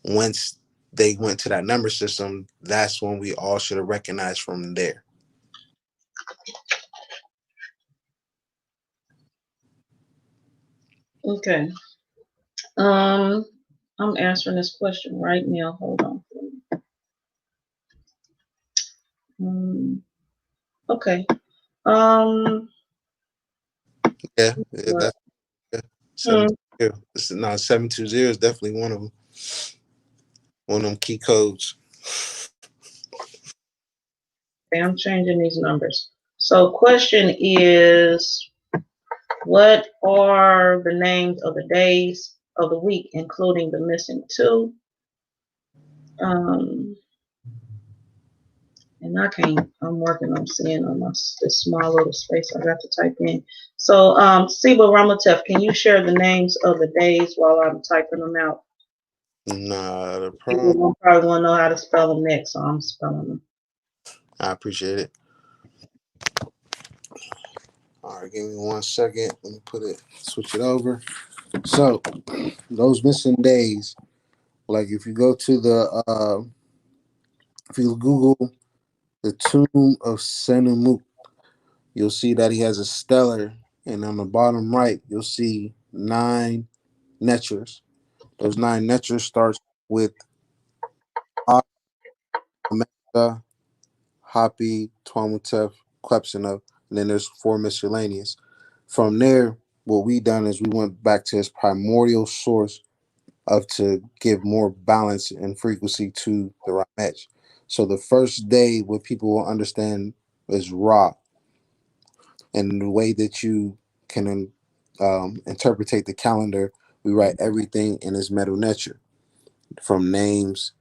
Once they went to that number system, that's when we all should have recognized from there. Okay. Um, I'm answering this question right now. Hold on. Okay. Um, Yeah, that's yeah, hmm, 720. No, 720 is definitely one of them. One of them key codes. okay, I'm changing these numbers. So, question is, what are the names of the days of the week, including the missing two? Um, and I can't. I'm working on seeing on this small little space I got to type in. So, Siba Ramutef, can you share the names of the days while I'm typing them out? Not a People problem. will probably want to know how to spell them next, so I'm spelling them. I appreciate it. All right, give me 1 second. Let me switch it over. So, those missing days, like if you go to if you Google the tomb of Senumut, you'll see that he has a stellar, and on the bottom right, you'll see 9 netures. Those 9 netures starts with Amenta, Hapi, Tuamutef, Klepsina, and then there's 4 miscellaneous. From there, what we done is we went back to his primordial source of to give more balance and frequency to the Ramesh. So the first day, what people will understand is Ra, and the way that you can interpretate the calendar, we write everything in his metal nature, from names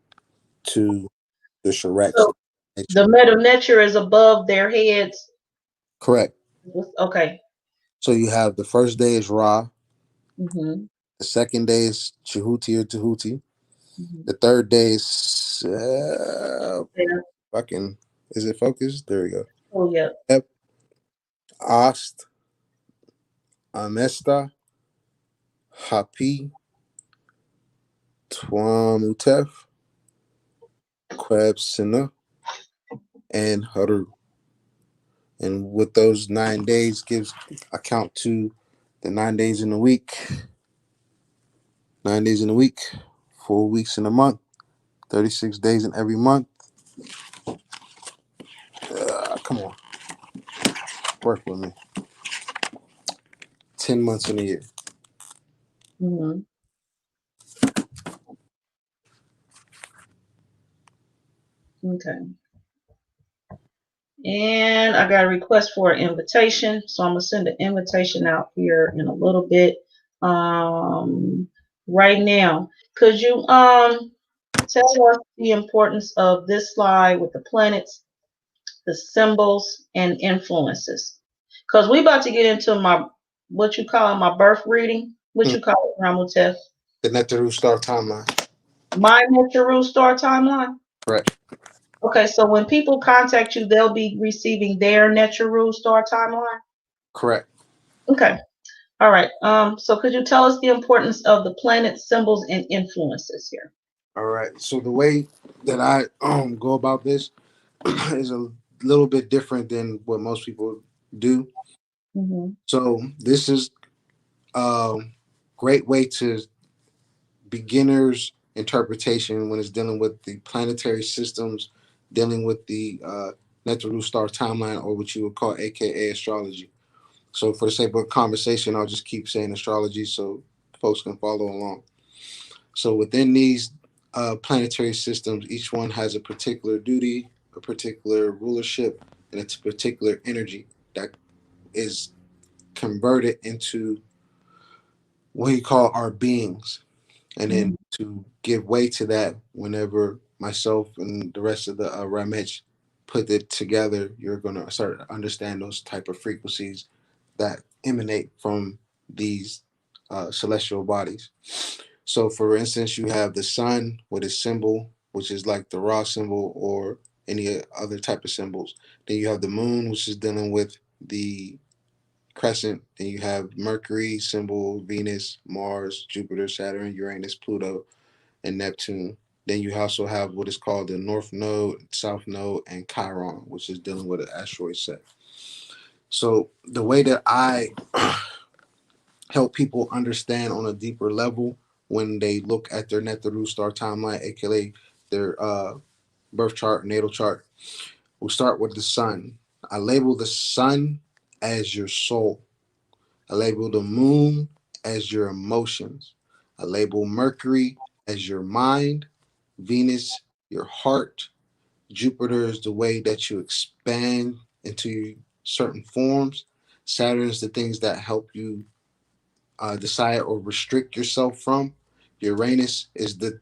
to the Shareks. So the meta nature is above their heads. Correct. Okay. So you have the first day is Ra, Mm-hmm. the second day is Chehuti or Tehuti, Mm-hmm. the third day is Yeah. fucking, is it focused? There we go. Oh, yeah. Yep. Ast, Amesta, Hapi, Ramutef Qeb, and Haru. And with those 9 days gives account to the 9 days in a week, 9 days in a week, 4 weeks in a month, 36 days in every month. Come on, work with me. 10 months in a year. Mm-hmm. Okay. And I got a request for an invitation, so I'm gonna send an invitation out here in a little bit. Right now, could you tell us the importance of this slide with the planets, the symbols, and influences? Because we about to get into my what you call my birth reading. What Hmm. you call it, Ramutef? The Netaru star timeline. My Natural Star timeline. Correct. Okay, so when people contact you, they'll be receiving their Natural Star timeline. Correct. Okay. All right. So could you tell us the importance of the planet symbols and influences here? All right. So the way that I go about this is a little bit different than what most people do. Mm-hmm. So this is a great way to beginners interpretation when it's dealing with the planetary systems, dealing with the Netaru star timeline, or what you would call AKA astrology. So for the sake of conversation, I'll just keep saying astrology so folks can follow along. So within these planetary systems, each one has a particular duty, a particular rulership, and a particular energy that is converted into what you call our beings. And then to give way to that, whenever myself and the rest of the Ramech put it together, you're going to start to understand those type of frequencies that emanate from these celestial bodies. So, for instance, you have the sun with its symbol, which is like the Ra symbol or any other type of symbols. Then you have the moon, which is dealing with the crescent. Then you have Mercury symbol, Venus, Mars, Jupiter, Saturn, Uranus, Pluto, and Neptune. Then you also have what is called the North Node, South Node, and Chiron, which is dealing with an asteroid set. So the way that I help people understand on a deeper level when they look at their Netaru star timeline, aka their birth chart, natal chart, we'll start with the sun. I label the sun as your soul. I label the moon as your emotions. I label Mercury as your mind, Venus, your heart, Jupiter is the way that you expand into certain forms. Saturn is the things that help you decide or restrict yourself from. Uranus is the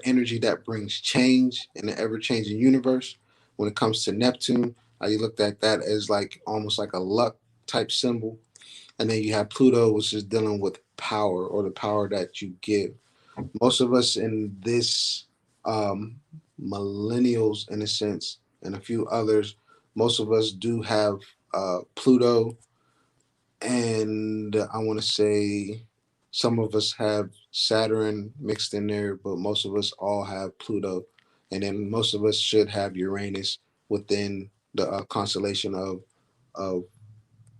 energy that brings change in the ever-changing universe. When it comes to Neptune, you looked at that as like almost like a luck type symbol. And then you have Pluto, which is dealing with power or the power that you give. Most of us in this um, millennials, in a sense, and a few others, most of us do have Pluto, and I want to say some of us have Saturn mixed in there, but most of us all have Pluto, and then most of us should have Uranus within the constellation of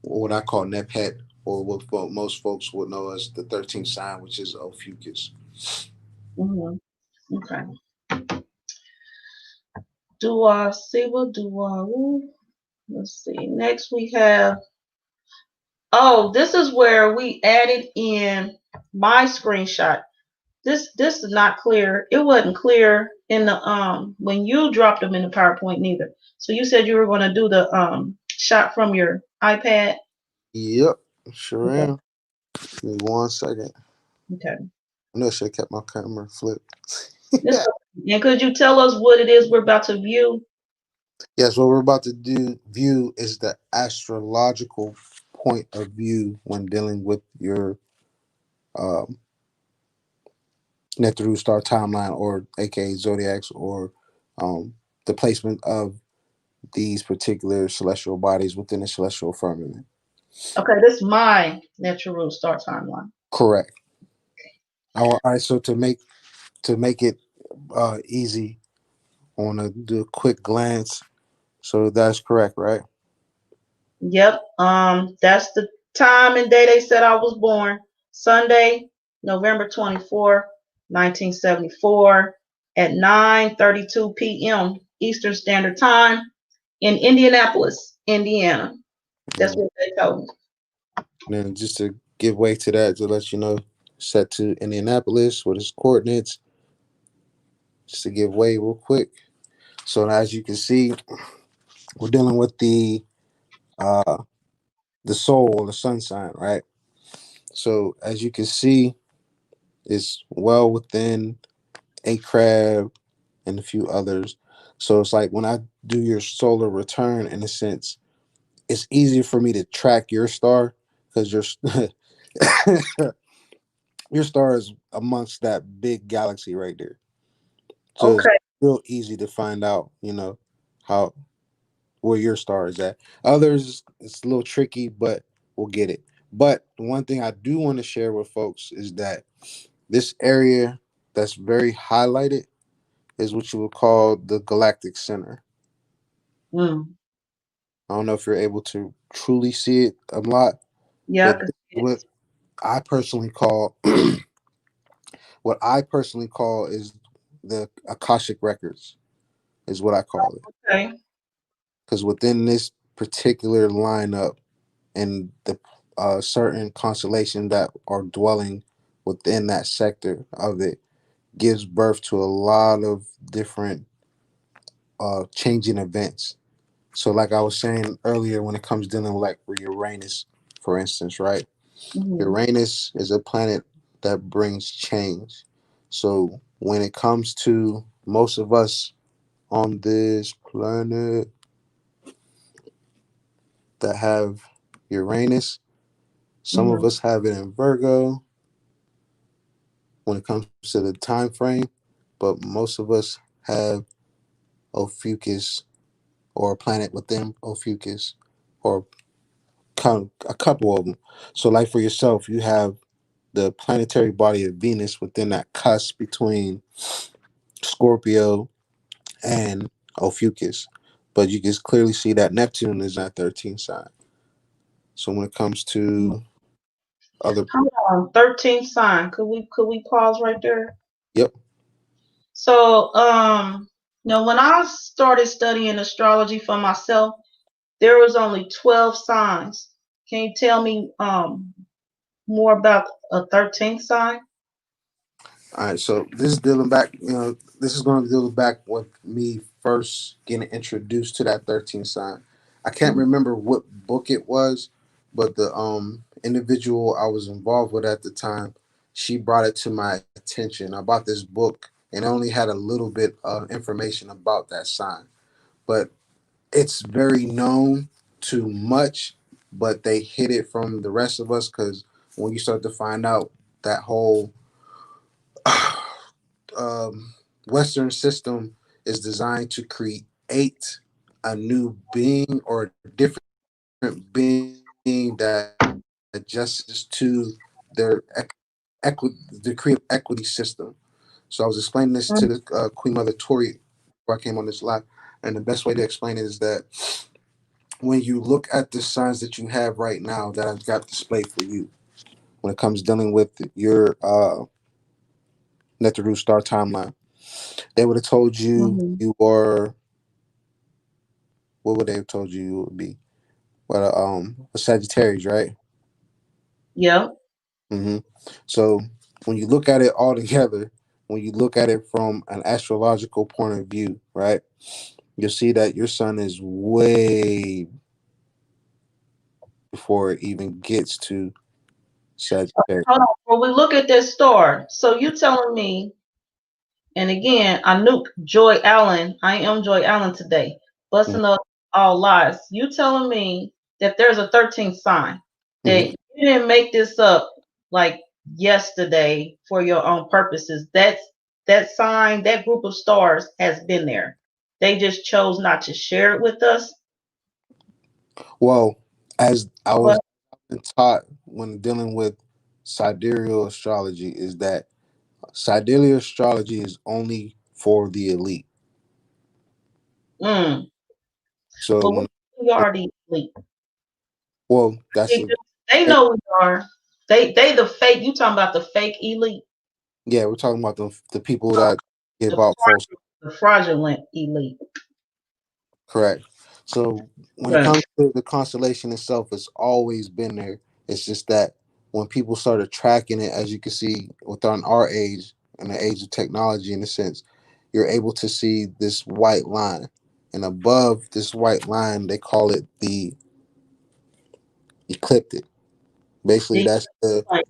what I call Nephet, or what most folks would know as the 13th sign, which is Ophiuchus. Mm-hmm. Okay. Dua Siva, Dua Wu. Let's see. Next we have, oh, this is where we added in my screenshot. This is not clear. It wasn't clear in the when you dropped them in the PowerPoint neither. So you said you were going to do the shot from your iPad. Yep, sure Okay. am. Give me 1 second. Okay. I know I should have kept my camera flipped. This, and could you tell us what it is we're about to view? Yes, what we're about to view is the astrological point of view when dealing with your um, Netheru star timeline, or aka zodiacs, or the placement of these particular celestial bodies within the celestial firmament. Okay, this is my natural star timeline. Correct. All right. So to make it easy, I want to do a quick glance. So that's correct, right? Yep. That's the time and day they said I was born. Sunday, November 24, 1974, at 9:32 p.m. Eastern Standard Time in Indianapolis, Indiana. That's Mm. what they told me. And then just to give way to that, to let you know, set to Indianapolis with its coordinates, just to give way real quick. So as you can see, we're dealing with uh the soul or the sun sign, right? So as you can see, it's well within a crab and a few others. So it's like when I do your solar return, in a sense, it's easier for me to track your star because your star is amongst that big galaxy right there. So it's Okay. real easy to find out, how where your star is at. Others, it's a little tricky, but we'll get it. But the one thing I do want to share with folks is that this area that's very highlighted is what you would call the galactic center. Mm. I don't know if you're able to truly see it a lot, Yeah, I but could see it. what I personally call what I personally call is the Akashic records is what I call it. Okay. Because within this particular lineup and the certain constellation that are dwelling within that sector of it gives birth to a lot of different changing events. So, like I was saying earlier, when it comes dealing with like Uranus, for instance, right? Hmm. Uranus is a planet that brings change. So, when it comes to most of us on this planet that have Uranus, some of Hmm. us have it in Virgo when it comes to the time frame, but most of us have Ophiuchus or a planet within Ophiuchus or a couple of them. So, like for yourself, you have the planetary body of Venus within that cusp between Scorpio and Ophiuchus. But you can clearly see that Neptune is that 13th sign. So when it comes to other, Hold on. 13th sign. Could we pause right there? yep. So, when I started studying astrology for myself, there was only 12 signs. Can you tell me more about a 13th sign? All right, so this is dealing back. This is going to deal back with me first getting introduced to that 13th sign. I can't Mhm. remember what book it was, but the individual I was involved with at the time, she brought it to my attention. I bought this book and it only had a little bit of information about that sign, but it's very known to much. But they hid it from the rest of us because when you start to find out that whole Western system is designed to create a new being or a different being that adjusts to their the create equity system. So I was explaining this to the Queen Mother Tori before I came on this live, and the best way to explain it is that when you look at the signs that you have right now that I've got displayed for you, when it comes dealing with your Netheru star timeline, they would have told you Mhm. you are, what would they have told you you would be? Well, a Sagittarius, right? Yep. hmm So when you look at it all together, when you look at it from an astrological point of view, right, you'll see that your sun is way before it even gets to Sagittarius. Hold on. Well, we look at this star. So you telling me, and again, Anouk Joy Allen, I am Joy Allen today, hmm busting up all lies. You telling me that there's a 13th sign, that hmm you didn't make this up like yesterday for your own purposes. That sign, that group of stars has been there. They just chose not to share it with us. Well, as I What? was taught when dealing with sidereal astrology, is that sidereal astrology is only for the elite. Mm. So Well, when we are the elite. well, that's They, a, do- they know we are. They the fake. You talking about the fake elite? yeah, we're talking about the people Uh, that give The out false. fraudulent elite. Correct. So when it Right. comes to the constellation itself, it's always been there. It's just that when people started tracking it, as you can see within our age and the age of technology, in a sense, you're able to see this white line, and above this white line, they call it the ecliptic. Basically, The that's the like,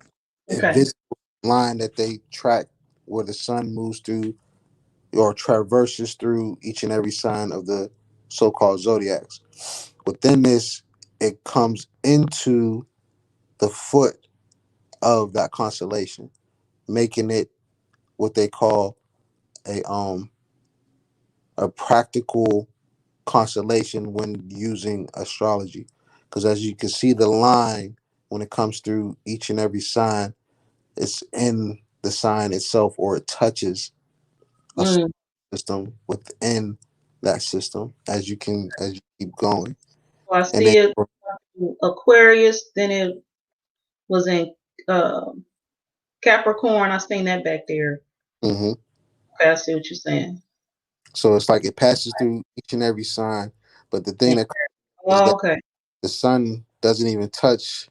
okay. invisible line that they track where the sun moves through or traverses through each and every sign of the so-called zodiacs. Within this, it comes into the foot of that constellation, making it what they call a um a practical constellation when using astrology. Because as you can see, the line when it comes through each and every sign, it's in the sign itself, or it touches a Mm. system within that system. As you keep going, So I and then see it Aquarius. Then it was in uh, Capricorn. I seen that back there. mhm. Okay, I see what you're saying. So it's like it passes through each and every sign. But the thing And, that is oh, that okay. the sun doesn't even touch,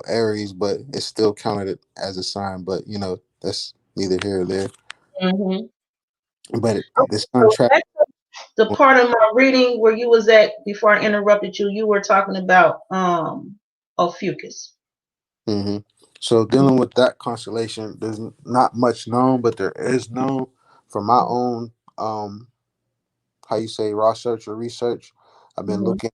Aries, but it's still counted as a sign. But that's neither here or there. Mm-hmm. But Okay, the sun so track. that's the part of my reading where you was at before I interrupted you. You were talking about Ophiuchus. Hmm. So dealing with that constellation, there's not much known, but there is known from my own how you say raw search or research. I've been Mm-hmm. looking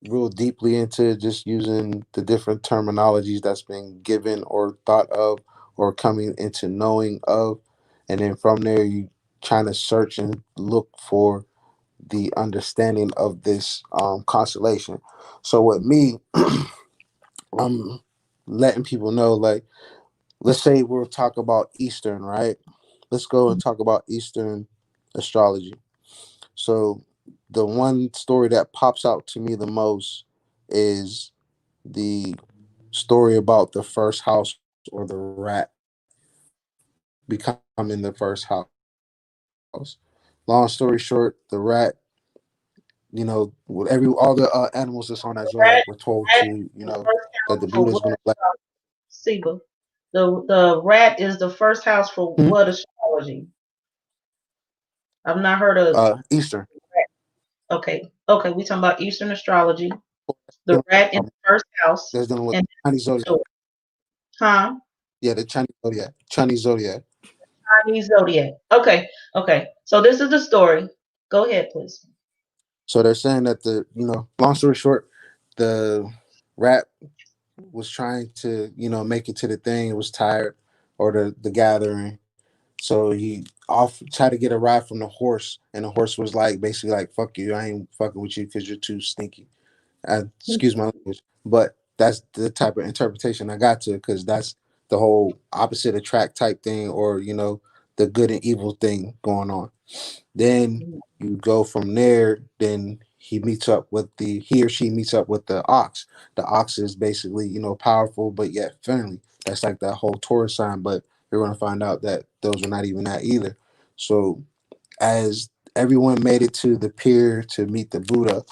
real deeply into just using the different terminologies that's been given or thought of or coming into knowing of, and then from there you trying to search and look for the understanding of this constellation. So with me, I'm letting people know, like, let's say we'll talk about Eastern, right? Let's go and talk about Eastern astrology. So the one story that pops out to me the most is the story about the first house or the rat becoming the first house. Long story short, the rat, with every all the animals that's on that zodiac were told Rat, to, rat is the that the first Buddha is house going to for bless. what? Seba. The rat is the first house for Hmm? what astrology? I've not heard of. Eastern. Okay, okay, we talking about Eastern astrology. The Dealing rat in with, the first house, that's dealing with and Chinese zodiac. huh? Yeah, the Chinese zodiac. Chinese zodiac. Chinese zodiac. Okay, okay. So this is the story. Go ahead, please. So they're saying that long story short, the rat was trying to, make it to the thing. It was tired, or the gathering. So he off tried to get a ride from the horse, and the horse was like basically like, "Fuck you, I ain't fucking with you because you're too stinky." Excuse my language, but that's the type of interpretation I got to, because that's the whole opposite attract type thing, or the good and evil thing going on. Then you go from there. Then he or she meets up with the ox. The ox is basically powerful but yet friendly. That's like that whole Taurus sign, but you're going to find out that those are not even that either. So as everyone made it to the pier to meet the Buddha,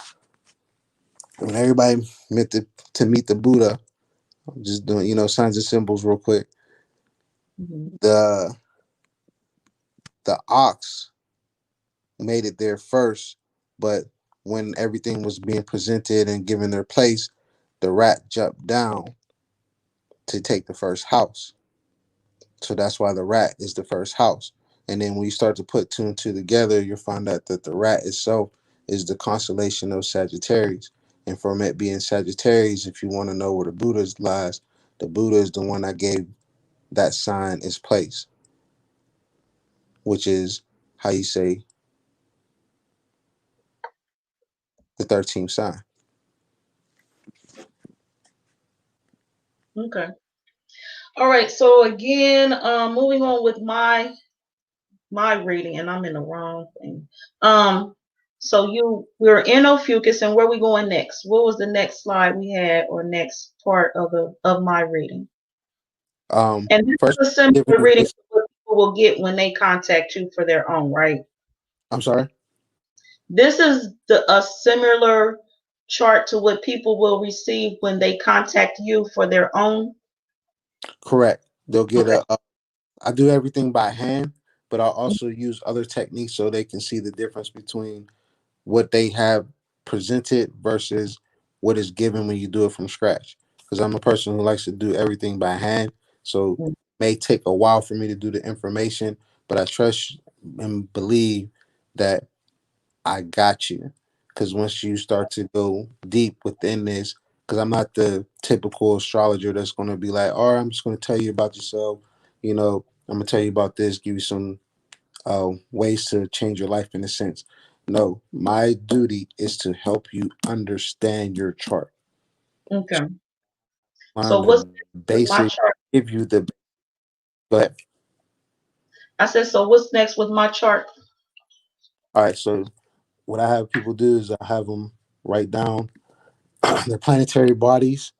when everybody met to meet the Buddha, just doing signs and symbols real quick. Mhm. The the ox made it there first, but when everything was being presented and given their place, the rat jumped down to take the first house. So that's why the rat is the first house. And then when you start to put two and two together, you'll find out that the rat itself is the constellation of Sagittarius. And from it being Sagittarius, if you want to know where the Buddha lies, the Buddha is the one that gave that sign its place, which is how you say the 13th sign. Okay. All right. So again, moving on with my reading, and I'm in the wrong thing. So we're in Ophiuchus, and where we going next? What was the next slide we had, or next part of my reading? And this First is a similar giving reading this, to what people will get when they contact you for their own, right? I'm sorry. This is a similar chart to what people will receive when they contact you for their own. Correct. They'll get Okay. I do everything by hand, but I'll also use other techniques so they can see the difference between what they have presented versus what is given when you do it from scratch. Because I'm a person who likes to do everything by hand, so it may take a while for me to do the information, but I trust and believe that I got you. Because once you start to go deep within this, because I'm not the typical astrologer that's going to be like, all right, I'm just going to tell you about yourself. I'm going to tell you about this, give you some ways to change your life in a sense. No, my duty is to help you understand your chart. Okay. So Learn what's the next with my basic, chart? give you the. Go ahead. I said, so what's next with my chart? All right. So what I have people do is I have them write down their planetary bodies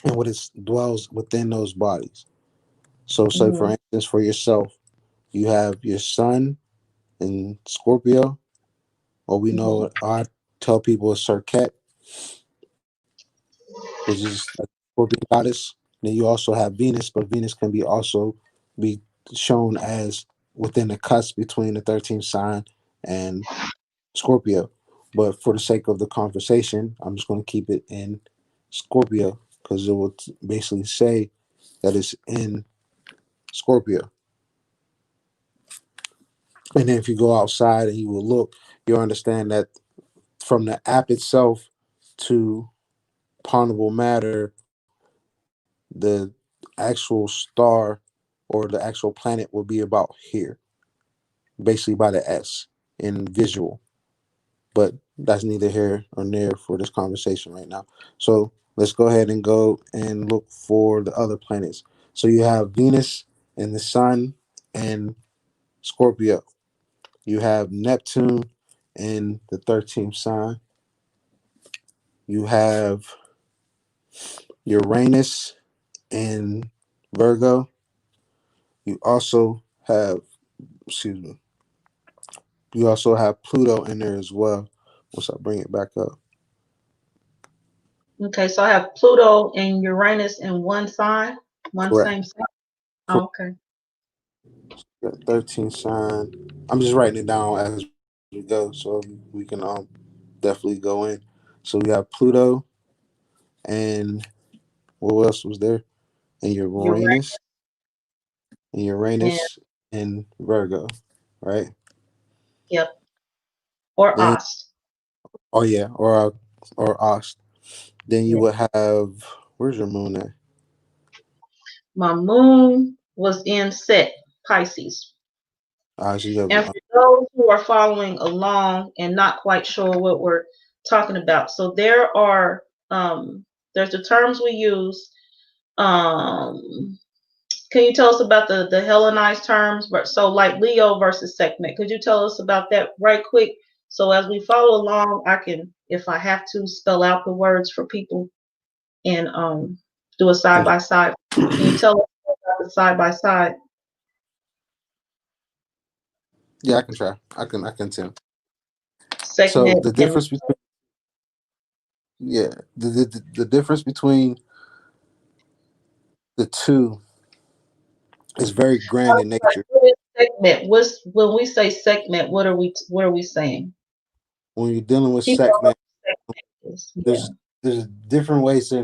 and what it dwells within those bodies. So, say for Hmm. instance, for yourself, you have your sun in Scorpio, or we Hmm. know I tell people it's Serket, which is a Scorpion goddess. Then you also have Venus, but Venus can be also be shown as within the cusp between the 13th sign and Scorpio. But for the sake of the conversation, I'm just going to keep it in Scorpio because it will basically say that it's in Scorpio. And then if you go outside and you will look, you'll understand that from the app itself to pondable matter, the actual star or the actual planet will be about here, basically by the S in visual. But that's neither here or there for this conversation right now. So let's go ahead and go and look for the other planets. So you have Venus and the Sun and Scorpio. You have Neptune in the 13th sign. You have Uranus in Virgo. You also have, excuse me, you also have Pluto in there as well. Once I bring it back up. Okay, so I have Pluto and Uranus in one sign, one Correct. same sign. Correct. Oh, okay. 13 sign. I'm just writing it down as we go so we can definitely go in. So we have Pluto and what else was there? And Uranus Uranus and and Uranus and Virgo, right? yep, or Then Ost. oh yeah, or Ost. Then you Yeah. would have where's your moon at? My moon was in Set, Pisces. So you have And for those who are following along and not quite sure what we're talking about, so there's the terms we use. Um, can you tell us about the Hellenized terms? So like Leo versus Sekhmet. Could you tell us about that right quick? So as we follow along, I can, if I have to, spell out the words for people and do a side by side. Can you tell us about the side by side? yeah, I can try. I can tell. So Sekhmet the and difference between yeah, the difference between the two is very grand in nature. what is Sekhmet? What's when we say Sekhmet? What are we saying? When you're dealing with People don't know Sekhmet, what Sekhmet is. Yeah. there's different ways to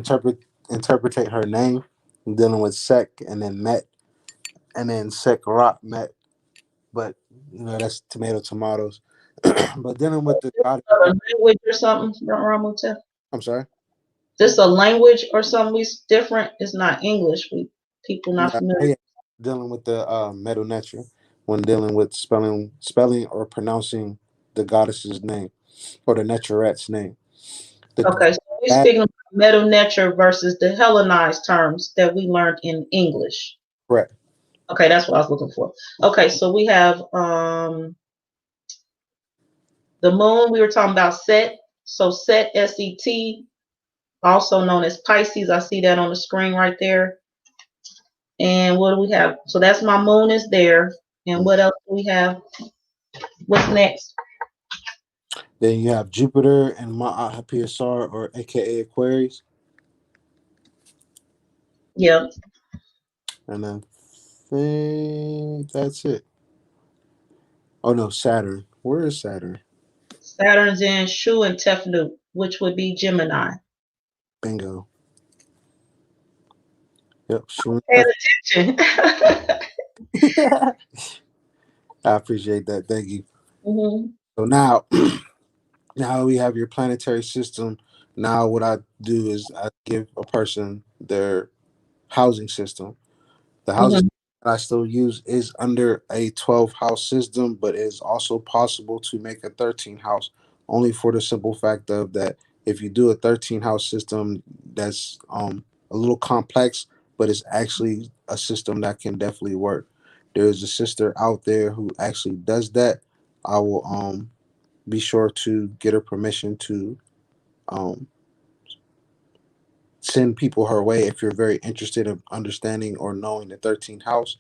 interpretate her name. I'm dealing with Sek and then Met and then Sekrat Met, but that's tomatoes. But dealing with the goddess, A language or something, Ramutef? I'm sorry. This a language or something different? It's not English. We people not No, familiar. yeah, dealing with the metal nature when dealing with spelling or pronouncing the goddess's name. or the Neteret's name. The Okay, so we're that speaking about Metal Nature versus the Hellenized terms that we learned in English. correct. Okay, that's what I was looking for. Okay, so we have the moon. We were talking about Set. So Set, SET, also known as Pisces. I see that on the screen right there. And what do we have? So that's my moon is there. And what else do we have? What's next? Then you have Jupiter and Ma'at PSR, or AKA Aquarius, Yeah, and I think that's it. Oh no, Saturn. Where is Saturn? Saturn's in Shu and Tefnut, which would be Gemini. Bingo. Yep, sure Pay enough. attention. I appreciate that. Thank you. hmm So now, now we have your planetary system. Now, what I do is I give a person their housing system. The housing hmm that I still use is under a 12 house system, but it is also possible to make a 13 house, only for the simple fact of that if you do a 13 house system, that's a little complex, but it's actually a system that can definitely work. There's a sister out there who actually does that. I will be sure to get her permission to um send people her way if you're very interested in understanding or knowing the 13th house.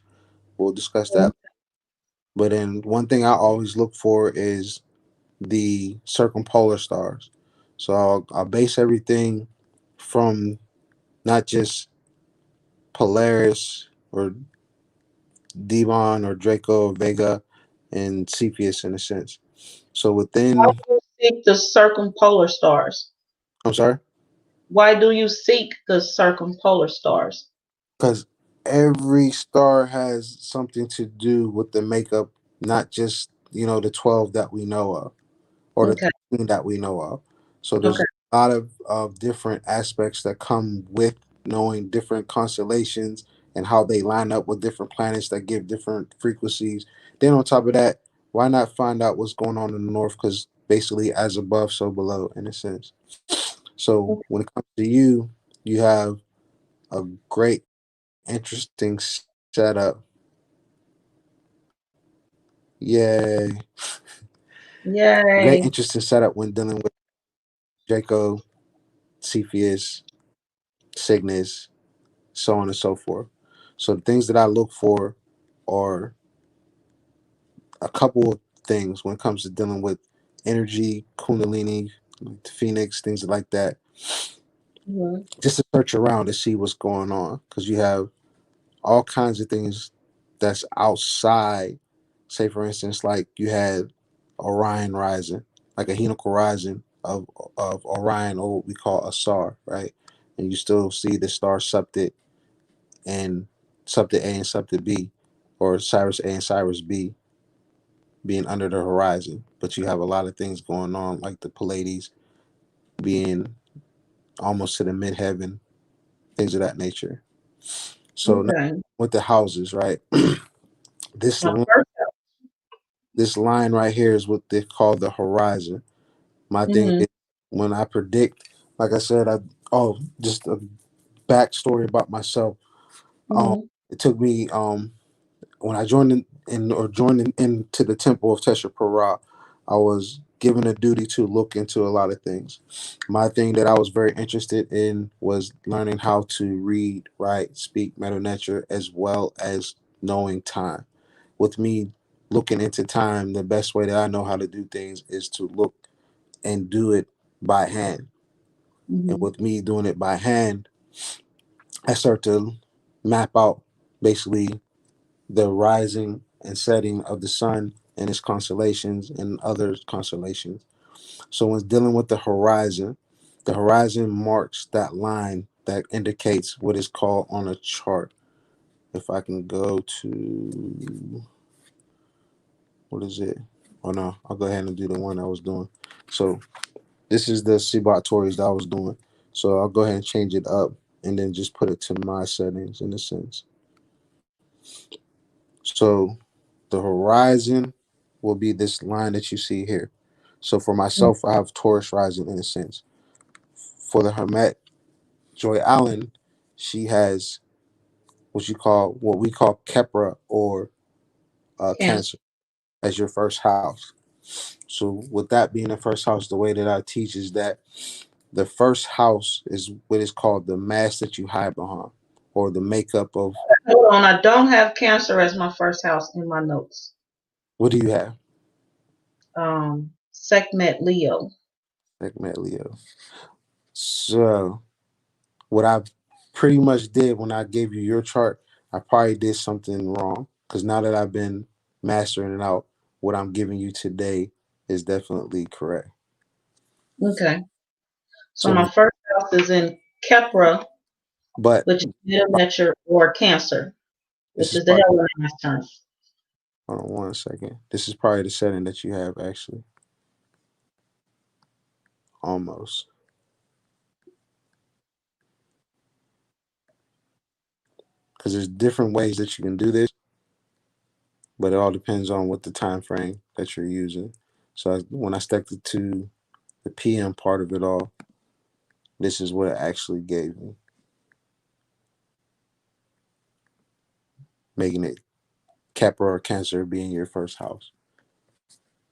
We'll discuss that. But then one thing I always look for is the circumpolar stars. So I'll base everything from not just Polaris or Devon or Draco or Vega and Cepheus in a sense. So Why within, do you seek the circumpolar stars? I'm sorry, Why do you seek the circumpolar stars? because every star has something to do with the makeup, not just, the 12 that we know of, or the Okay. 13 that we know of. So there's Okay. a lot of different aspects that come with knowing different constellations and how they line up with different planets that give different frequencies. Then on top of that, why not find out what's going on in the north? Because basically, as above, so below, in a sense. So when it comes to you, you have a great, interesting setup. Yay! Great, Yay. interesting setup when dealing with Draco, Cepheus, Cygnus, so on and so forth. So the things that I look for are a couple of things when it comes to dealing with energy, kundalini, phoenix, things like that. hmm Just to search around to see what's going on, because you have all kinds of things that's outside. Say for instance, like you had Orion rising, like a helical rising of Orion, or what we call a star, right? And you still see the star Septet and Septet A and Septet B, or Cyrus A and Cyrus B being under the horizon. But you have a lot of things going on, like the Pleiades being almost to the midheaven, things of that nature. So now Okay. with the houses, right? this My line, first. this line right here is what they call the horizon. My thing hmm is when I predict, like I said, just a backstory about myself. Um, hmm it took me when I joined into the temple of Tesha Para, I was given a duty to look into a lot of things. My thing that I was very interested in was learning how to read, write, speak Medu Neter, as well as knowing time. With me looking into time, the best way that I know how to do things is to look and do it by hand. And hmm with me doing it by hand, I start to map out basically the rising and setting of the sun and its constellations and other constellations. So when dealing with the horizon marks that line that indicates what is called on a chart. If I can go to, what is it? Oh no, I'll go ahead and do the one I was doing. So this is the Sibat Tories that I was doing. So I'll go ahead and change it up and then just put it to my settings in a sense. So the horizon will be this line that you see here. So for myself, I have Taurus rising in a sense. For the Hermet, Joy Allen, she has what we call Kepra or Cancer. Cancer as your first house. So with that being the first house, the way that I teach is that the first house is what is called the mask that you hide behind, or the makeup of Hold on, I don't have Cancer as my first house in my notes. what do you have? Sekhmet Leo. Like Matt Leo. So what I pretty much did when I gave you your chart, I probably did something wrong because now that I've been mastering it out, what I'm giving you today is definitely correct. Okay. So So, my first house is in Kepra, but which is Midnature or Cancer, this which is is the probably Hellenized term. hold on one second. This is probably the setting that you have actually, almost because there's different ways that you can do this, but it all depends on what the time frame that you're using. So when I stuck it to the PM part of it all, this is what it actually gave me, making it Capra or Cancer being your first house.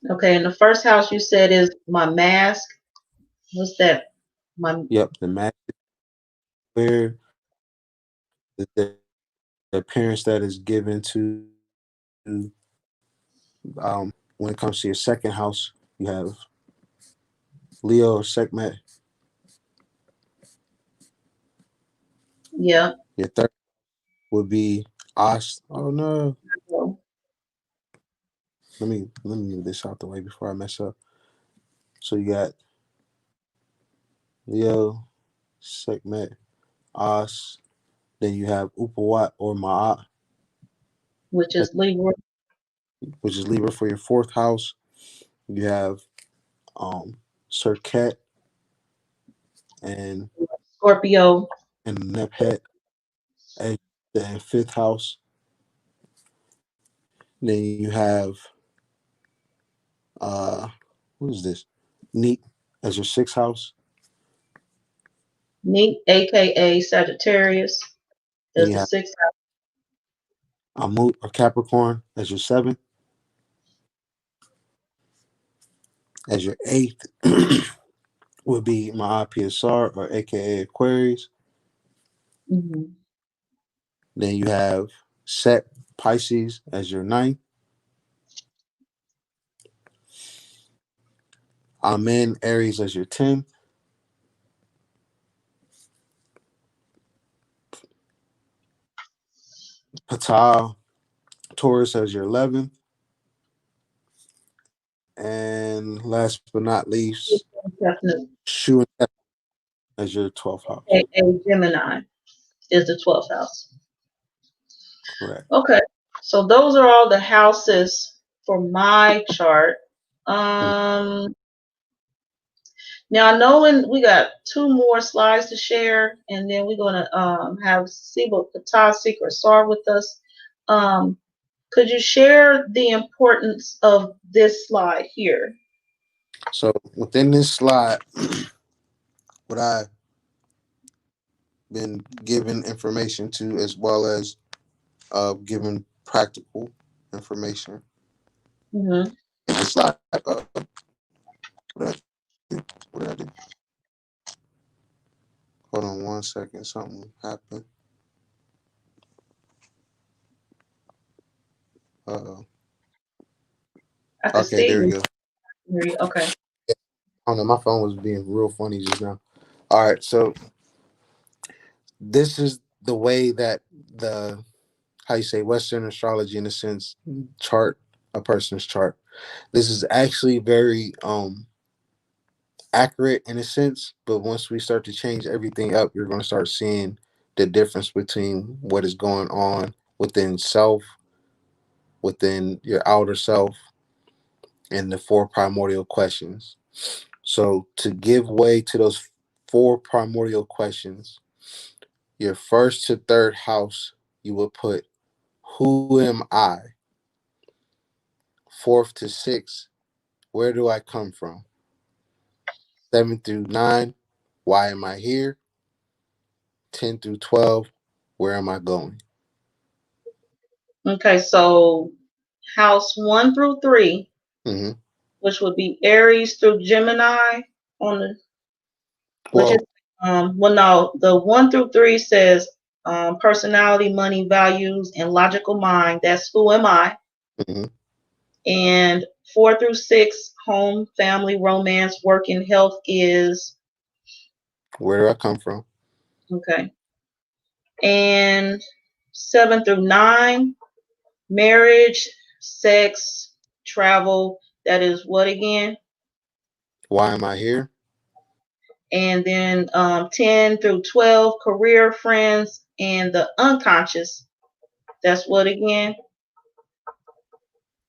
Okay, and the first house you said is my mask. What's that? My Yep, the magic where the appearance that is given to when it comes to your second house, you have Leo or Sekhmet. yeah. Your third would be Ast. Oh no, let me move this out the way before I mess up. So you got Leo, Sekhmet, As. Then you have Upawat or Ma'at, Which is Libra, which is Libra for your fourth house. You have Serket and Scorpio, Nephet as the fifth house. Then you have uh what is this? Neat as your sixth house. Neat, aka Sagittarius, Then is you the have sixth Amut or Capricorn as your seventh. As your eighth would be Ma'at PSR or aka Aquarius. house. Hmm. Then you have Set Pisces as your ninth. Amen Aries as your 10th. Patal Taurus as your 11th. And last but not least, Definitely. Shu as your 12th house. AKA Gemini is the 12th house. Correct. Okay, so those are all the houses for my chart. Mm. Um, Now I know we got two more slides to share, and then we're gonna have Siba Patah Secret Sar with us. Um, could you share the importance of this slide here? So within this slide, what I've been given information to, as well as given practical information. Hmm. This slide, what did what did I do? Hold on one second. Something happened. Uh I can Okay, see there we you. go. Hear you. Okay. I don't know. My phone was being real funny just now. All right, so this is the way that the how you say Western astrology, in a sense, chart a person's chart. This is actually very accurate in a sense, but once we start to change everything up, you're going to start seeing the difference between what is going on within self, within your outer self, and the four primordial questions. So to give way to those four primordial questions, your first to third house, you will put who am I? Fourth to sixth where do I come from? 7 through 9, why am I here? 10 through 12, where am I going? Okay, so house 1 through 3, Hmm. which would be Aries through Gemini on the, which is Well, well, no, the 1 through 3 says personality, money, values, and logical mind. That's who am I. hmm, And 4 through 6, home, family, romance, work, and health is where do I come from? okay. And 7 through 9, marriage, sex, travel. That is what again? Why am I here? And then 10 through 12, career, friends, and the unconscious. That's what again?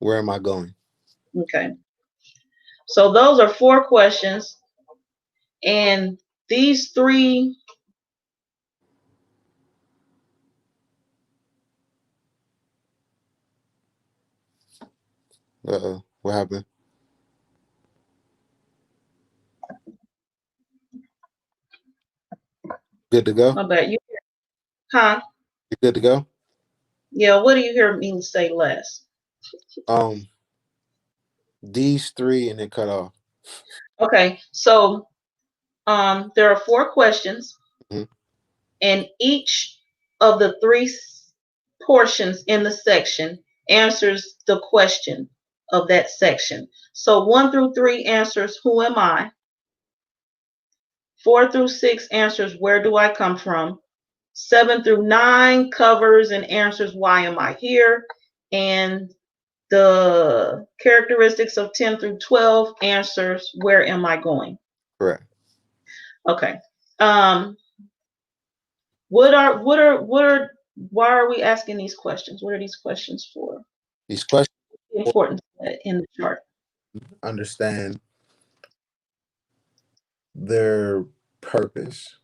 Where am I going? Okay. So those are 4 questions. And these three, What happened? Good to go? I bet you, huh? You good to go? Yeah, what do you hear me say last? Um, these three and then cut off. Okay, so there are 4 questions, Hmm. and each of the three portions in the section answers the question of that section. So 1 through 3 answers who am I? 4 through 6 answers where do I come from? 7 through 9 covers and answers why am I here? And the characteristics of 10 through 12 answers where am I going? Correct. Okay. Um, what are why are we asking these questions? What are these questions for? These questions The importance in the chart. understand their purpose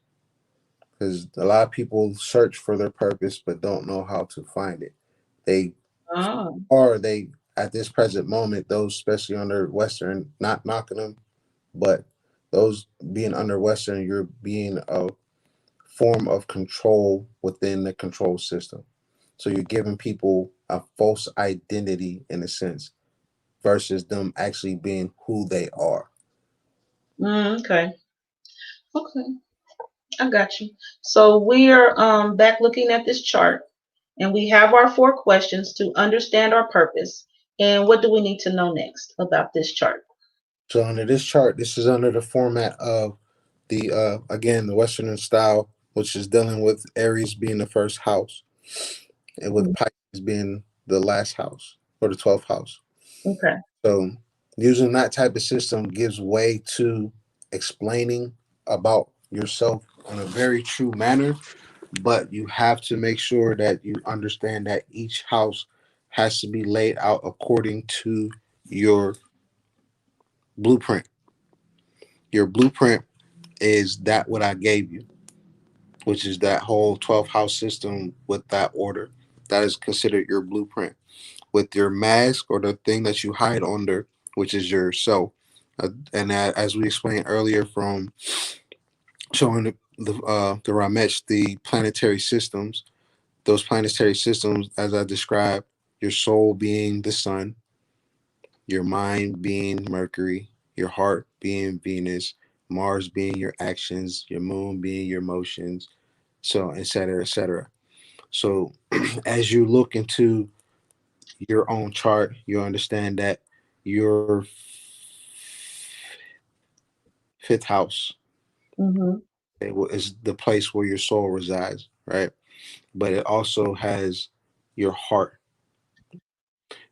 because a lot of people search for their purpose but don't know how to find it. They Oh. are they at this present moment, those especially under Western, not knocking them, but those being under Western, you're being a form of control within the control system. So you're giving people a false identity in a sense versus them actually being who they are. Okay. Okay. I got you. So we are back looking at this chart, and we have our 4 questions to understand our purpose. And what do we need to know next about this chart? So under this chart, this is under the format of the again the Western style, which is dealing with Aries being the first house and with Pisces being the last house or the 12th house. Okay. So using that type of system gives way to explaining about yourself in a very true manner, but you have to make sure that you understand that each house has to be laid out according to your blueprint. Your blueprint is that what I gave you, which is that whole 12 house system with that order. That is considered your blueprint. With your mask or the thing that you hide under, which is your self. And as we explained earlier, from showing the Ramesh, the planetary systems, those planetary systems, as I described, your soul being the sun, your mind being Mercury, your heart being Venus, Mars being your actions, your moon being your emotions, so et cetera, et cetera. So as you look into your own chart, you understand that your fifth house Mm-hmm. is the place where your soul resides, right? But it also has your heart.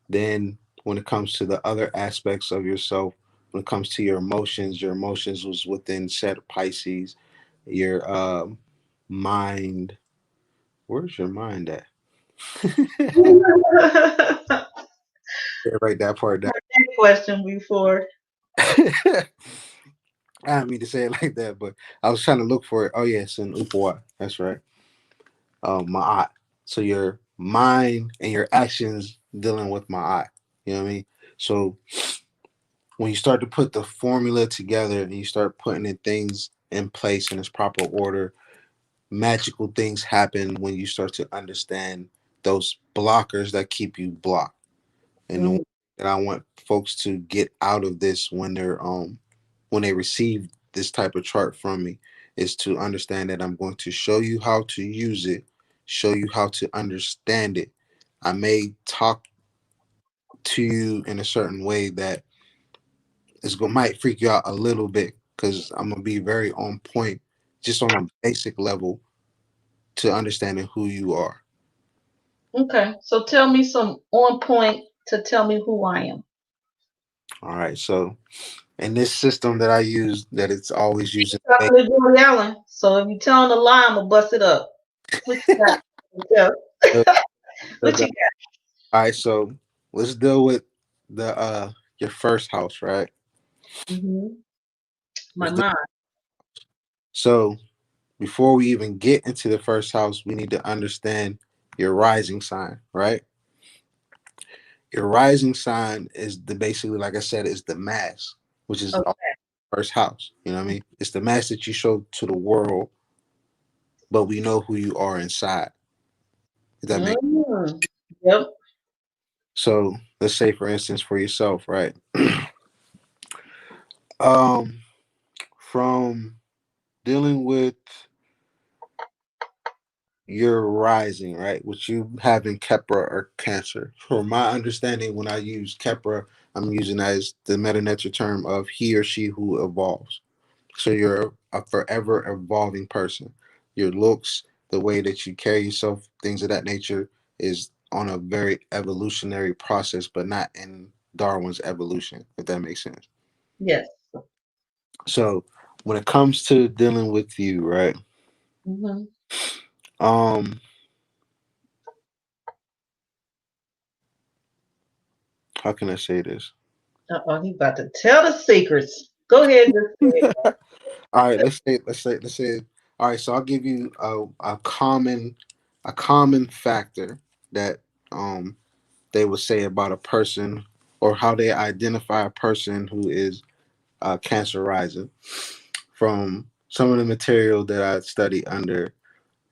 Then, when it comes to the other aspects of yourself, when it comes to your emotions was within said Pisces. Your mind, where's your mind at? Yeah, write that part down. Question before. I didn't mean to say it like that, but I was trying to look for it. Oh yeah, it's in Upawat. That's right. Ma'at. So your mind and your actions dealing with Ma'at. You know what I mean? So when you start to put the formula together and you start putting in things in place in its proper order, magical things happen when you start to understand those blockers that keep you blocked. And the one Mm, that I want folks to get out of this when they receive this type of chart from me is to understand that I'm going to show you how to use it, show you how to understand it. I may talk to you in a certain way that might freak you out a little bit because I'm gonna be very on point, just on a basic level to understanding who you are. okay. So tell me some on point to tell me who I am. All right. So in this system that I use, that it's always using. Talking to Joey Allen. So if you telling a lie, I'm gonna bust it up. What you got? Yeah. What you got? All right. So let's deal with the your first house, right? Hmm. My Let's do- mind. So before we even get into the first house, we need to understand your rising sign, right? Your rising sign is the basically, like I said, is the mass, which is Okay. our first house. You know what I mean? It's the mass that you show to the world, but we know who you are inside. If that makes Mm. Yep. so. Let's say, for instance, for yourself, right? um, from dealing with your rising, right? Which you have in Kepra or Cancer. From my understanding, when I use Kepra, I'm using as the meta nature term of he or she who evolves. So you're a forever evolving person. Your looks, the way that you carry yourself, things of that nature is on a very evolutionary process, but not in Darwin's evolution, if that makes sense. Yes. So when it comes to dealing with you, right? Hmm. Um, how can I say this? Uh-oh, he about to tell the secrets. Go ahead. Just say it. All right, let's say. All right, so I'll give you a common factor that um they would say about a person or how they identify a person who is cancer rising. From some of the material that I study under,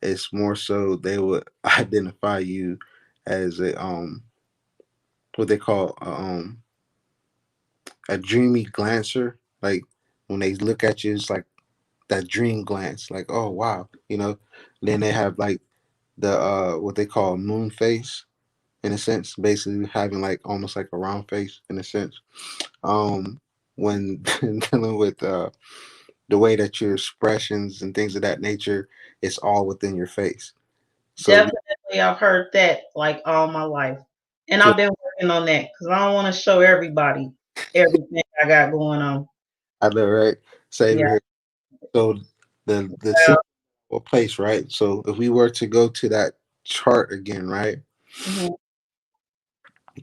it's more so they would identify you as a what they call a dreamy glancer. Like when they look at you, it's like that dream glance, like, oh wow, you know. Then they have like the what they call moon face, in a sense, basically having like almost like a round face in a sense. Um, when dealing with the way that your expressions and things of that nature, it's all within your face. So, Definitely, I've heard that like all my life, and so I've been working on that because I don't want to show everybody everything I got going on. I know, right? Same Yeah. here. So the Well, system will place, right? So if we were to go to that chart again, right, mhm.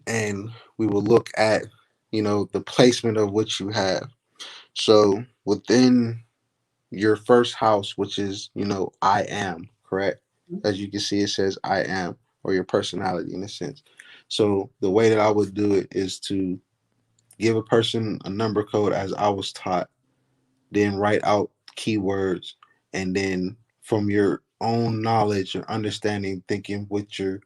and we will look at, the placement of what you have. So within your first house, which is, I am, correct? As you can see, it says I am, or your personality in a sense. So the way that I would do it is to give a person a number code as I was taught, then write out keywords, and then from your own knowledge and understanding, thinking with your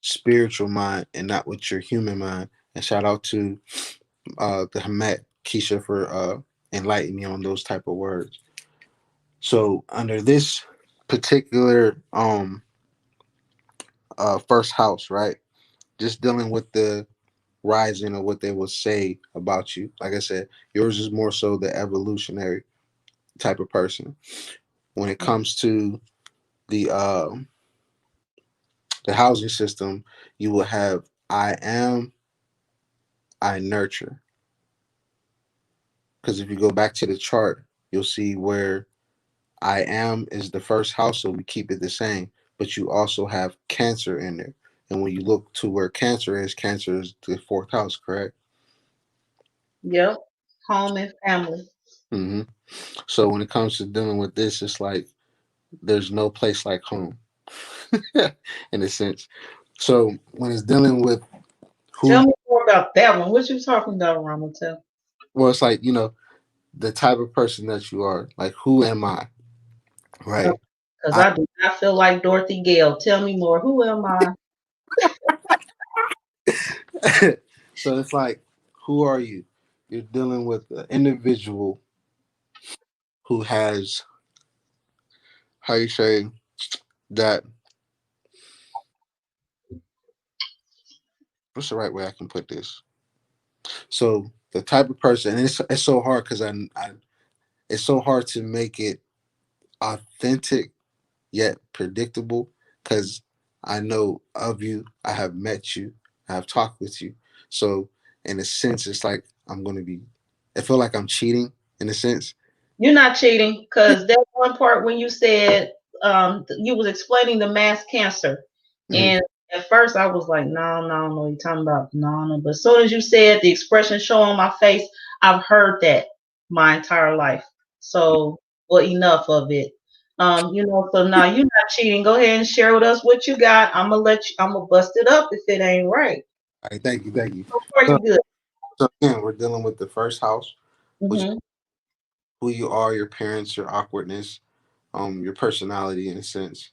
spiritual mind and not with your human mind. And shout out to the Hamet Keisha for enlightening me on those type of words. So under this particular first house, right? Just dealing with the rising of what they will say about you. Like I said, yours is more so the evolutionary type of person. When it comes to the the housing system, you will have I am, I nurture. Because if you go back to the chart, you'll see where I am is the first house, so we keep it the same. But you also have Cancer in there. And when you look to where Cancer is the fourth house, correct? Yep. Home and family. hmm So when it comes to dealing with this, it's like there's no place like home, in a sense. So when it's dealing with Tell who, me more about that one. What you talking about, Ramutef? Well, it's like, the type of person that you are. Like, who am I? Right. Because I I do not feel like Dorothy Gale. Tell me more. Who am I? so it's like, who are you? You're dealing with an individual who has, how you say that, what's the right way I can put this? So the type of person, and it's so hard because I it's so hard to make it authentic yet predictable because I know of you, I have met you, I have talked with you. So in a sense, it's like I'm gonna be. I feel like I'm cheating in a sense. You're not cheating because that one part when you said you was explaining the mass cancer, Mhm. and at first I was like, no, no, no, you're talking about no, no. But as soon as you said the expression show on my face, I've heard that my entire life. So, well, enough of it. So now you're not cheating. Go ahead and share with us what you got. I'm gonna let you. I'm gonna bust it up if it ain't right. All right, thank you, thank you. So far, So, you good. so again, we're dealing with the first house, which is Hmm. who you are, your parents, your awkwardness, your personality in a sense,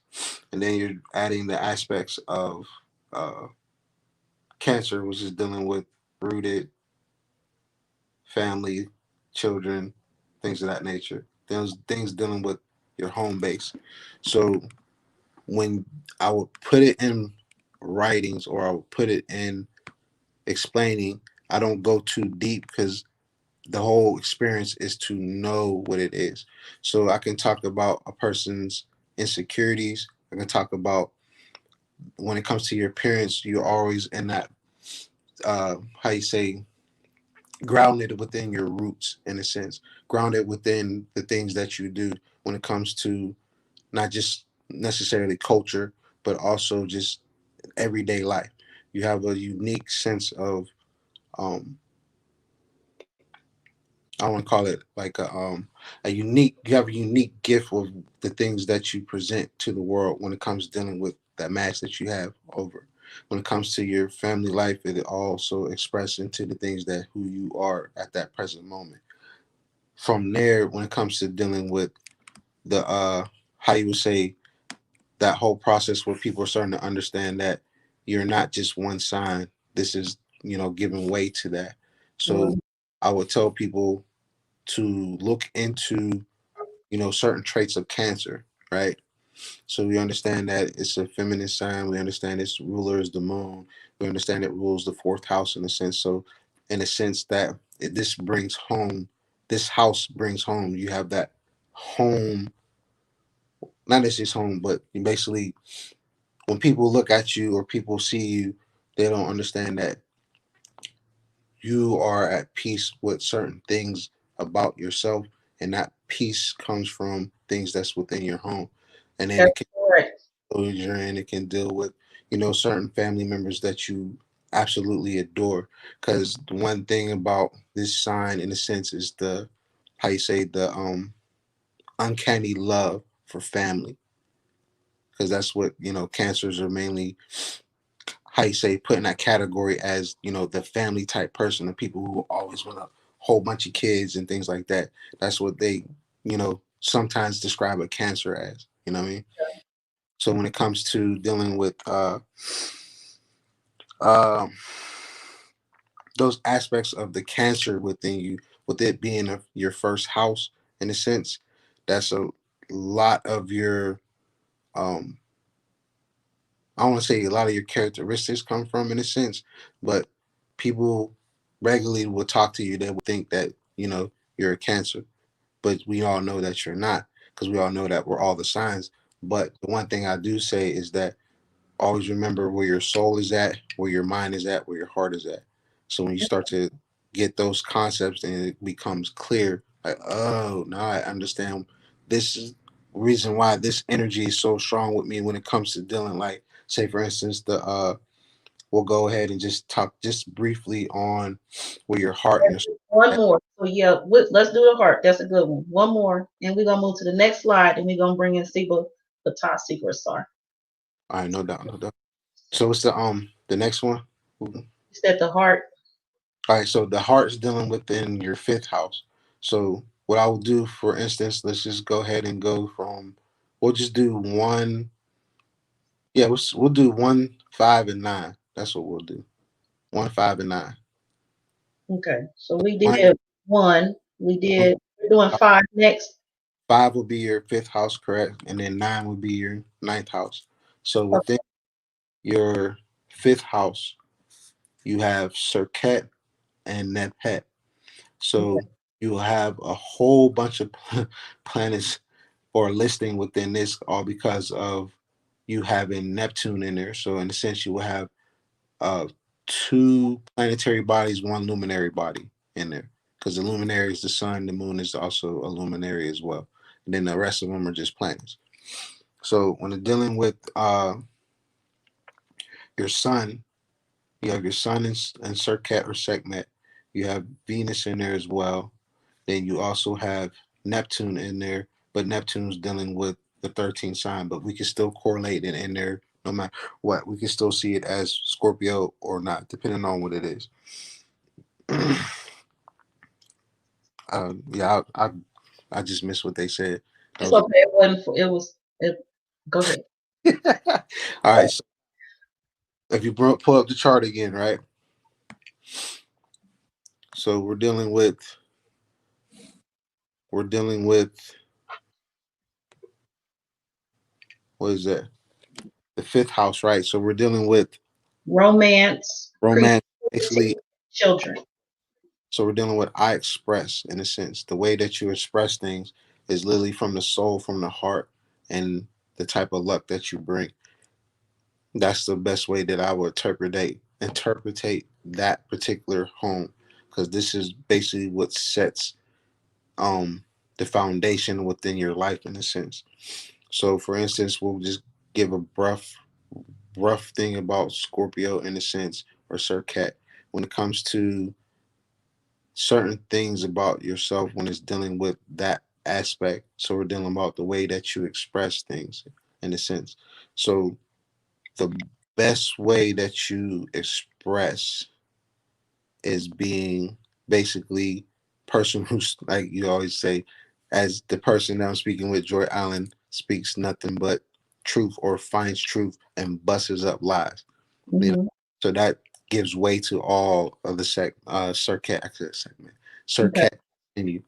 and then you're adding the aspects of uh, cancer, which is dealing with rooted family, children, things of that nature. Those things dealing with your home base. So when I would put it in writings or I would put it in explaining, I don't go too deep because the whole experience is to know what it is. So I can talk about a person's insecurities. I can talk about when it comes to your parents, you're always in that how you say grounded within your roots in a sense, grounded within the things that you do when it comes to not just necessarily culture, but also just everyday life. You have a unique sense of um I want to call it like a unique you have a unique gift of the things that you present to the world when it comes to dealing with that match that you have over. When it comes to your family life, it also expresses into the things that who you are at that present moment. From there, when it comes to dealing with the how you would say that whole process where people are starting to understand that you're not just one sign. This is, giving way to that. So I would tell people to look into, certain traits of cancer, right? So we understand that it's a feminine sign. We understand its ruler is the moon. We understand it rules the fourth house in a sense. So in a sense that this brings home, this house brings home. You have that home, not as just home, but you basically when people look at you or people see you, they don't understand that you are at peace with certain things about yourself, and that peace comes from things that's within your home, and then That's it can correct. exposure and it can deal with certain family members that you absolutely adore. Because the one thing about this sign, in a sense, is the how you say the uncanny love for family, because that's what cancers are mainly how you say put in that category as the family type person, the people who always want a whole bunch of kids and things like that. That's what they sometimes describe a cancer as. You know what I mean? So when it comes to dealing with um those aspects of the cancer within you, with it being your first house in a sense, that's a lot of your um I don't want to say a lot of your characteristics come from in a sense, but people regularly will talk to you. They will think that you're a Cancer, but we all know that you're not because we all know that we're all the signs. But the one thing I do say is that always remember where your soul is at, where your mind is at, where your heart is at. So when you start to get those concepts and it becomes clear, like, oh, now I understand this is the reason why this energy is so strong with me when it comes to dealing, like, say for instance, the we'll go ahead and just talk just briefly on where your heart and your soul One is at. more. So yeah, let's do the heart. That's a good one. One more, and we're gonna move to the next slide, and we're gonna bring in Siba Patah Secret Star. All right, no doubt, no doubt. So what's the next one? You said the heart. All right, so the heart's dealing within your fifth house. So what I will do, for instance, let's just go ahead and go from. We'll just do one. Yeah, we'll do 1, 5, and 9. That's what we'll do. 1, 5, and 9. Okay. So we One, did one. one We're doing five next. 5 will be your fifth house, correct? And then 9 will be your ninth house. So within Okay. your fifth house, you have Serket and Nepet. Okay. So you will have a whole bunch of planets or listing within this, all because of you having Neptune in there. So in a sense, you will have uh, two planetary bodies, one luminary body in there, because the luminary is the sun, the moon is also a luminary as well, and then the rest of them are just planets. So when you're dealing with your sun, you have your sun and Serket or Sekhmet. You have Venus in there as well. Then you also have Neptune in there, but Neptune's dealing with the 13th sign, but we can still correlate it in there no matter what. We can still see it as Scorpio or not, depending on what it is. Yeah, I just missed what they said. That It's was okay. It wasn't. It was. It. Go ahead. all right. So if you pull up the chart again, right? So we're dealing with what is that? The fifth house, right? So we're dealing with Romance, romance, creativity, basically. children. So we're dealing with I express, in a sense. The way that you express things is literally from the soul, from the heart, and the type of luck that you bring. That's the best way that I would interpretate that particular home, because this is basically what sets the foundation within your life, in a sense. So for instance, we'll just give a rough thing about Scorpio, in a sense, or Sir Cat, when it comes to certain things about yourself, when it's dealing with that aspect. So we're dealing about the way that you express things, in a sense. So the best way that you express is being basically person who's, like you always say, as the person that I'm speaking with, Joy Allen, speaks nothing but truth, or finds truth and busts up lies. You know, Hmm. so that gives way to all of the circuit segment, Okay. circuit in you.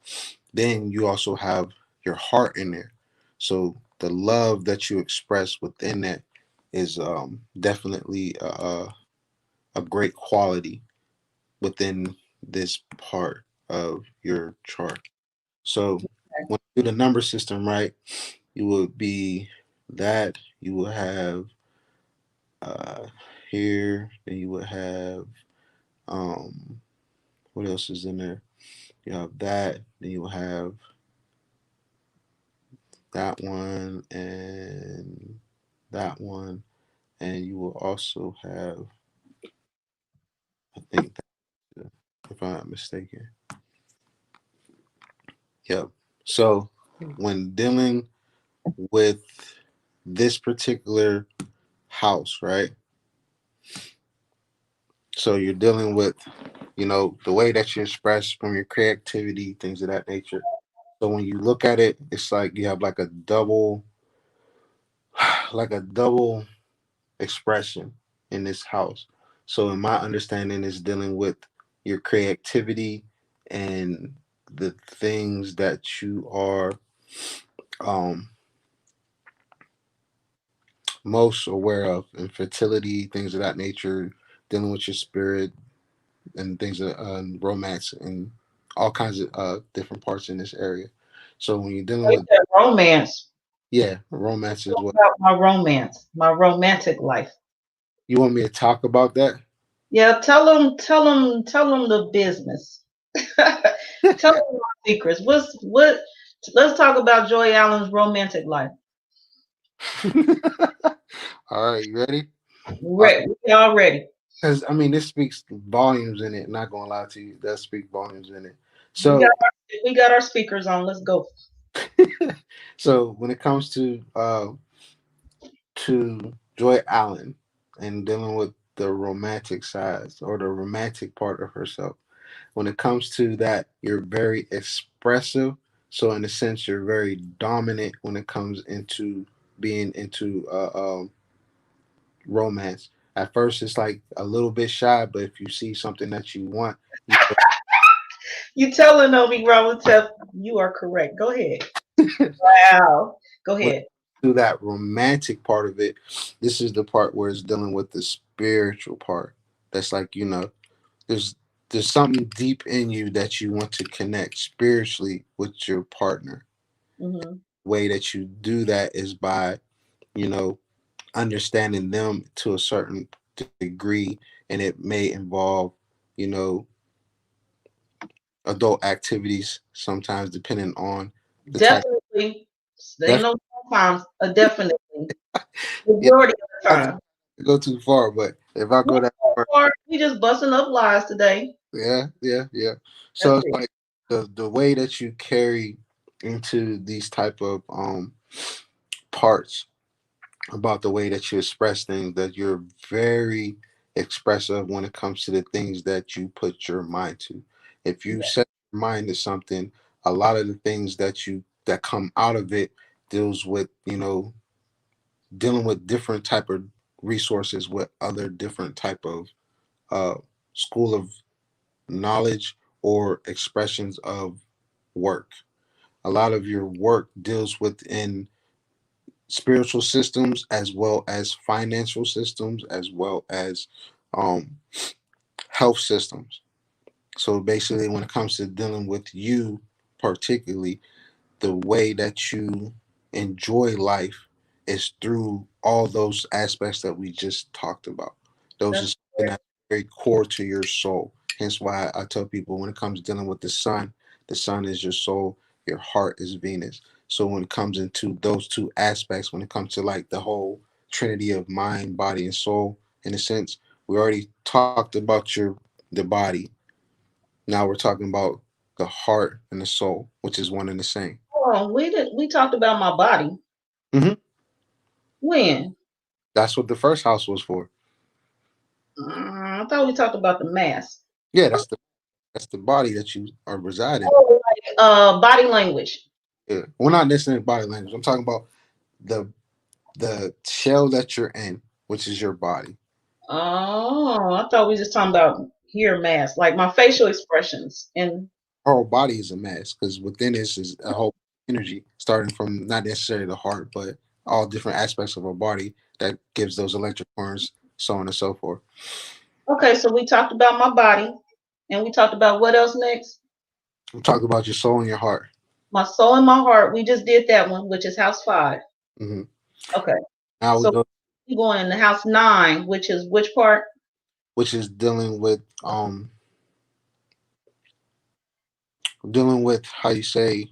Then you also have your heart in there. So the love that you express within that is definitely a great quality within this part of your chart. So when you do the number system, right, you would be that, you will have uh here, then you would have um what else is in there? You have that, then you will have that one and that one, and you will also have, I think that, if I'm not mistaken. Yep. So when dealing with this particular house, right? So you're dealing with, the way that you express from your creativity, things of that nature. So when you look at it, it's like you have like a double expression in this house. So in my understanding, is dealing with your creativity and the things that you are um, most aware of, infertility, things of that nature, dealing with your spirit and things of romance and all kinds of different parts in this area. So when you're dealing You with, said romance. yeah, romance as well. About my romance, my romantic life. You want me to talk about that? Yeah, tell them the business. Tell them my secrets. What? Let's talk about Joy Allen's romantic life. All right, you ready? We all ready. Because I mean, this speaks volumes in it. Not gonna lie to you, it does speak volumes in it. We got So, we got our speakers on. Let's go. so when it comes to Joy Allen and dealing with the romantic sides or the romantic part of herself, When it comes to that, you're very expressive. So in a sense, you're very dominant when it comes into being into romance. At first, it's like a little bit shy, but if you see something that you want, you You telling on me, Ramutef. You are correct. Go ahead. Wow. Go when ahead. to that romantic part of it, this is the part where it's dealing with the spiritual part. That's like, there's there's something deep in you that you want to connect spiritually with your partner. Hmm. Way that you do that is by, you know, understanding them to a certain degree, and it may involve, you know, adult activities sometimes depending on the type. Definitely. There ain't Definitely, no sometimes. Definitely. yeah, Majority of the not to time. go too far, but if I go that far, We just busting up lies today. yeah, yeah, yeah. So That's it's it. like the way that you carry into these type of parts about the way that you express things, that you're very expressive when it comes to the things that you put your mind to. If you set your mind to something, a lot of the things that come out of it deals with, dealing with different type of resources with other different type of uh school of knowledge or expressions of work. A lot of your work deals within spiritual systems as well as financial systems as well as um, health systems. So basically, when it comes to dealing with you, particularly, the way that you enjoy life is through all those aspects that we just talked about. Those are That's something that's very core to your soul. Hence why I tell people when it comes to dealing with the sun is your soul, your heart is Venus. So when it comes into those two aspects, when it comes to like the whole trinity of mind, body, and soul, in a sense, we already talked about the body. Now we're talking about the heart and the soul, which is one and the same. oh, we talked about my body. Hmm. When? That's what the first house was for. I thought we talked about the mask. Yeah, that's the body that you are residing. Oh, like body language. Yeah. Well, not necessarily body language. I'm talking about the the shell that you're in, which is your body. Oh, I thought we just talking about hair mask, like my facial expressions. And Our whole body is a mass because within this is a whole energy, starting from not necessarily the heart, but all different aspects of our body that gives those electric currents, so on and so forth. okay, so we talked about my body, and we talked about what else next? I'm talking about your soul and your heart. My soul and my heart. We just did that one, which is house 5. Hmm. Okay, Now we so go, we going in the house 9, which is which part? which is dealing with how you say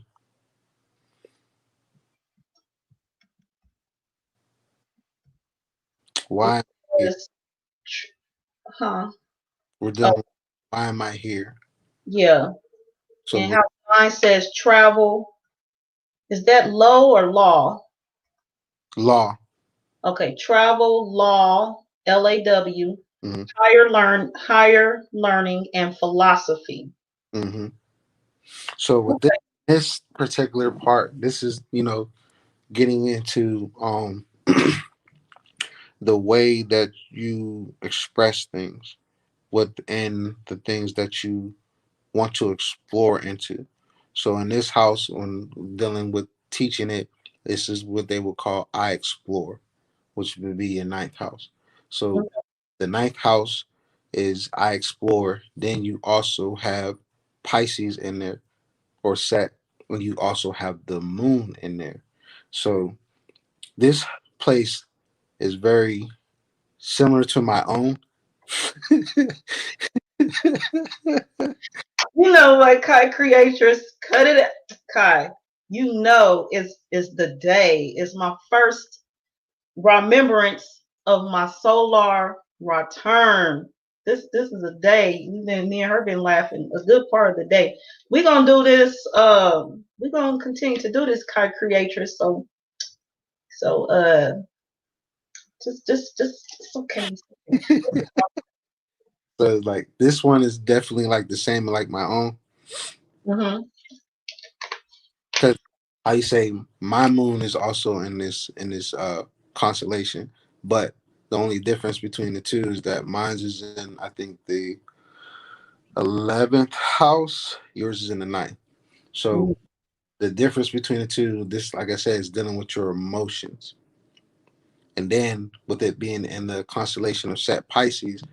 why here. Yes. Huh? We're Oh, dealing with why am I here? yeah. So And with house 9 says travel. Is that low or law? law. Okay, travel, law, LAW, Hmm. higher learning, and philosophy. Hmm. So with this particular part, this is getting into the way that you express things within the things that you want to explore into. So in this house, when dealing with teaching it, this is what they would call I explore, which would be your ninth house. So the ninth house is I explore. Then you also have Pisces in there or set, and you also have the moon in there. So this place is very similar to my own. You know what, Kai Creatress, cut it. Kai, you know it's the day. It's my first remembrance of my solar return. This is a day. Me and her been laughing a good part of the day. We're gonna do this. We're gonna continue to do this, Kai Creatress. So just it's okay. It's okay. So like this one is definitely like the same like my own. Mm-hmm. Because how you say my moon is also in this constellation, but the only difference between the two is that mine is in I think the 11th house, yours is in the ninth. So the difference between the two, this like I said, is dealing with your emotions. And then with it being in the constellation of Set Pisces,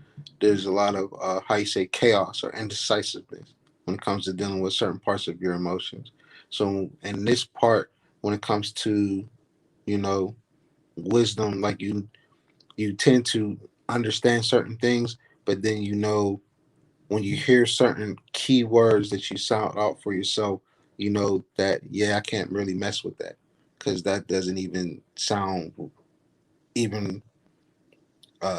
there's a lot of how you say chaos or indecisiveness when it comes to dealing with certain parts of your emotions. So in this part, when it comes to you know wisdom, like you tend to understand certain things, but then when you hear certain key words that you sound out for yourself, you know that yeah, I can't really mess with that because that doesn't even sound even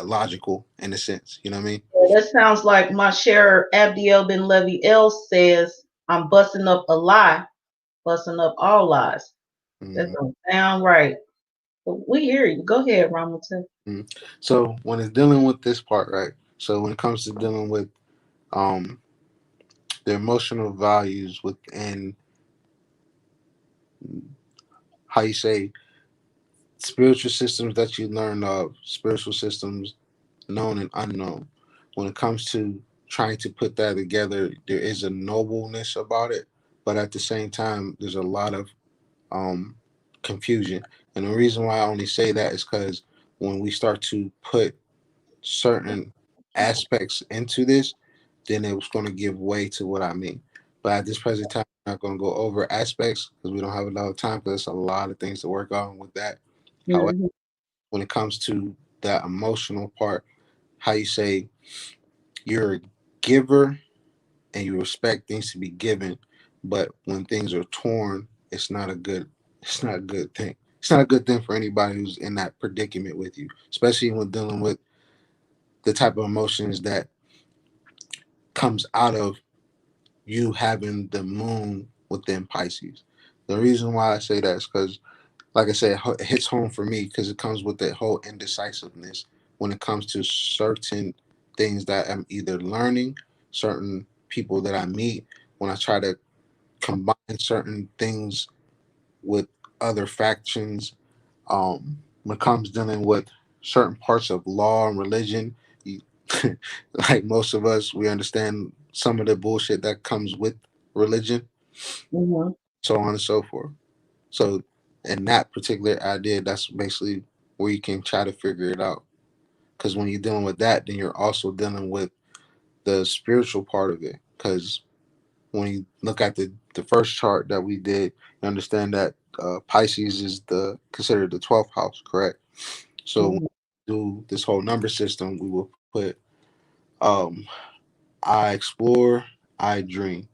logical in a sense. You know what I mean? That sounds like my share Abdiel bin Levi El says, I'm busting up a lie, busting up all lies. That Mhm. don't sound right. But we hear you. Go ahead, Ramutef. Mhm. So when it's dealing with this part, right? So when it comes to dealing with um, the emotional values within how you say spiritual systems that you learn of, spiritual systems known and unknown. When it comes to trying to put that together, there is a nobleness about it, but at the same time, there's a lot of um, confusion. And the reason why I only say that is because when we start to put certain aspects into this, then it was going to give way to what I mean. But at this present time, I'm not going to go over aspects because we don't have a lot of time because there's a lot of things to work on with that. However, Mm-hmm. when it comes to that emotional part, how you say you're a giver and you expect things to be given, but when things are torn, it's not a good thing. It's not a good thing for anybody who's in that predicament with you, especially when dealing with the type of emotions that comes out of you having the moon within Pisces. The reason why I say that is because, like I said, it hits home for me because it comes with that whole indecisiveness when it comes to certain things that I'm either learning, certain people that I meet, when I try to combine certain things with other factions. When it comes dealing with certain parts of law and religion, you, like most of us, we understand some of the bullshit that comes with religion, Mm-hmm. so on and so forth. So, in that particular idea, that's basically where you can try to figure it out. Because when you're dealing with that, then you're also dealing with the spiritual part of it. Because when you look at the first chart that we did, you understand that Pisces is the considered the 12th house, correct? So when Mm-hmm. we do this whole number system, we will put um, I explore, I dream.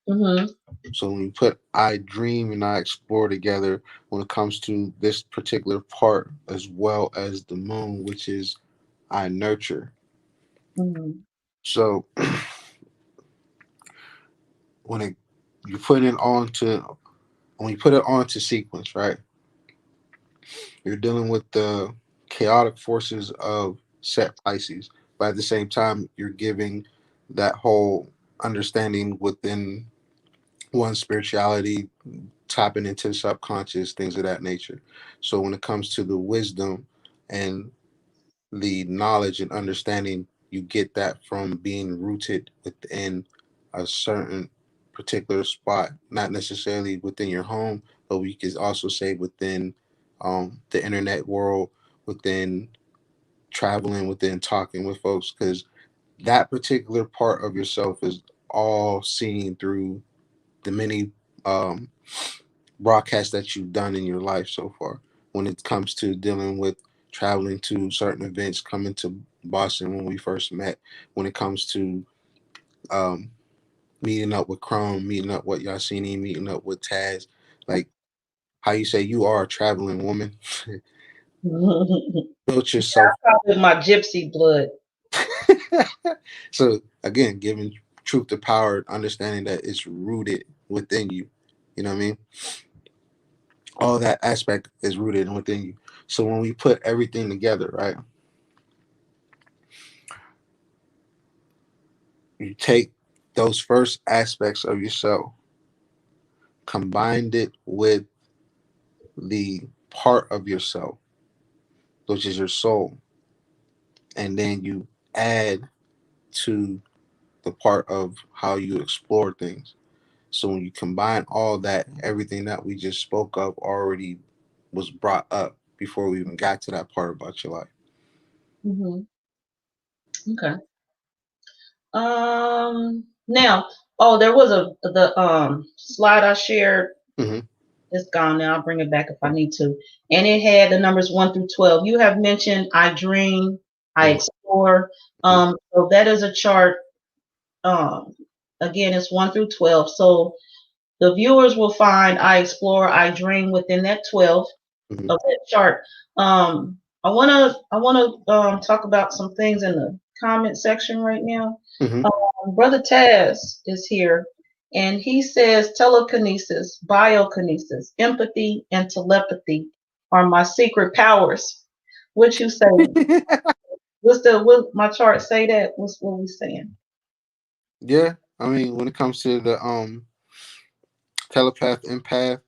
Mm-hmm. So when you put I dream and I explore together, when it comes to this particular part, as well as the moon, which is I nurture. Mm-hmm. So when it you put it onto when you put it onto sequence, right? You're dealing with the chaotic forces of set Pisces, but at the same time, you're giving that whole understanding within one spirituality, tapping into the subconscious, things of that nature. So when it comes to the wisdom and the knowledge and understanding, you get that from being rooted within a certain particular spot, not necessarily within your home, but we could also say within the internet world, within traveling, within talking with folks, because that particular part of yourself is all seen through the many um, broadcasts that you've done in your life so far when it comes to dealing with traveling to certain events, coming to Boston when we first met, when it comes to um, meeting up with Chrome, meeting up with Yasini, meeting up with Taz, like how you say you are a traveling woman, built yourself. Probably my gypsy blood. So again, giving truth to power, understanding that it's rooted within you. You know what I mean? All that aspect is rooted within you. So when we put everything together, right? you take those first aspects of yourself, combined it with the part of yourself, which is your soul, and then you add to the part of how you explore things. So when you combine all that, everything that we just spoke of already was brought up before we even got to that part about your life. Mm-hmm. Okay. Now, oh, there was the slide I shared. Mm-hmm. It's gone now. I'll bring it back if I need to. And it had the numbers 1 through 12. You have mentioned I dream, I Mm-hmm. explore. So that is a chart. Um, again, it's 1 through 12. So the viewers will find I explore, I dream within that 12 Mm-hmm. of that chart. I wanna talk about some things in the comment section right now. Mm-hmm. Brother Taz is here, and he says telekinesis, biokinesis, empathy, and telepathy are my secret powers. What you say? What my chart say that? What we saying? Yeah, I mean, when it comes to the telepath, empath,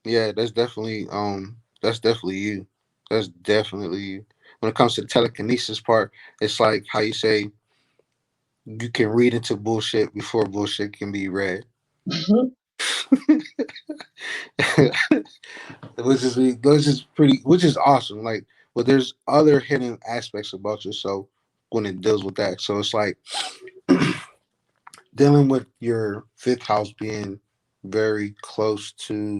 yeah, that's definitely you. That's definitely you. When it comes to the telekinesis part, it's like how you say you can read into bullshit before bullshit can be read. Which is awesome. Like, but there's other hidden aspects about yourself when it deals with that. So it's like dealing with your fifth house being very close to,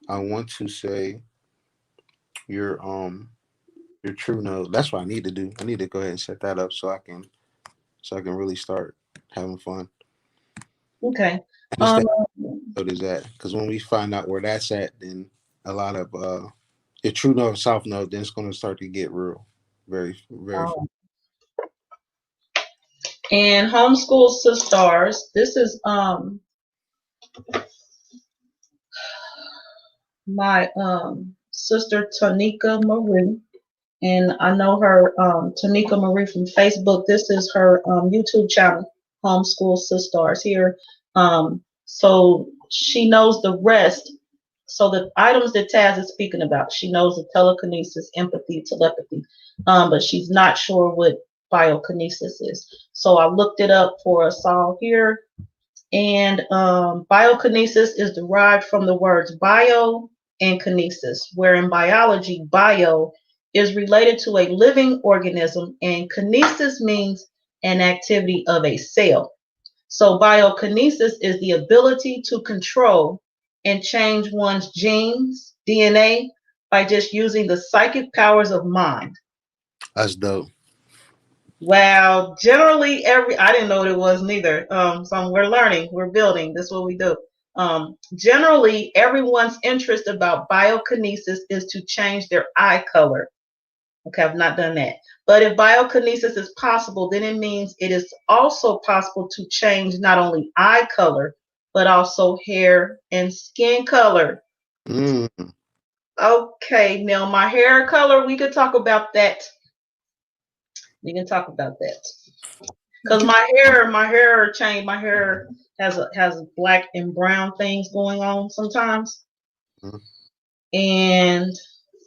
I want to say, your your true node. That's what I need to do. I need to go ahead and set that up so I can really start having fun. Okay. And it's Um, that node is at, because when we find out where that's at, then a lot of your true node, south node, then it's going to start to get real, very very. and homeschool sisters. This is my sister Tanika Marie, and I know her Tanika Marie from Facebook. This is her YouTube channel, Homeschool Sisters here. So she knows the rest. So the items that Taz is speaking about, she knows the telekinesis, empathy, telepathy, but she's not sure what biokinesis is. So I looked it up for us all here. And biokinesis is derived from the words bio and kinesis, where in biology, bio is related to a living organism, and kinesis means an activity of a cell. So, biokinesis is the ability to control and change one's genes, DNA, by just using the psychic powers of mind. That's dope. Well, generally, I didn't know what it was neither. So we're learning, we're building. This is what we do. Generally, everyone's interest about biokinesis is to change their eye color. Okay, I've not done that. But if biokinesis is possible, then it means it is also possible to change not only eye color, but also hair and skin color. Mm. Okay, now my hair color, we could talk about that. We can talk about that. Cause my hair changed. My hair has black and brown things going on sometimes, Mm. and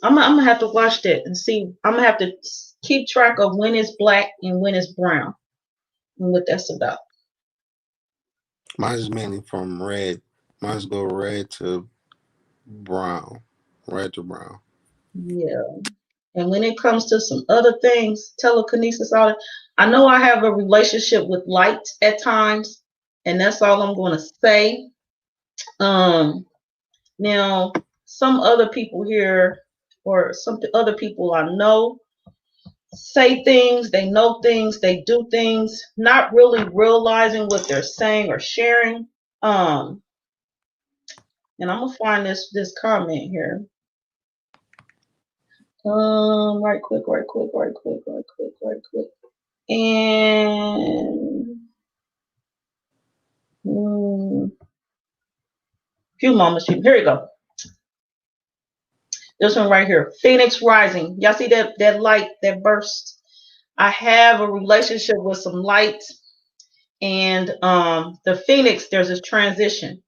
I'm gonna have to watch that and see. I'm gonna have to keep track of when it's black and when it's brown and what that's about. Mine is mainly from red. Mine's go red to brown, red to brown. Yeah, and when it comes to some other things, telekinesis, all that, I know I have a relationship with light at times, and that's all I'm gonna say. Um, Now, some other people here, or some other people I know, say things, they know things, they do things, not really realizing what they're saying or sharing. Um, and I'm gonna find this comment here. Right quick, right quick, right quick, right quick, right quick. And few moments. Here you go. This one right here, Phoenix Rising. Y'all see that light that burst? I have a relationship with some light, and the Phoenix, there's this transition.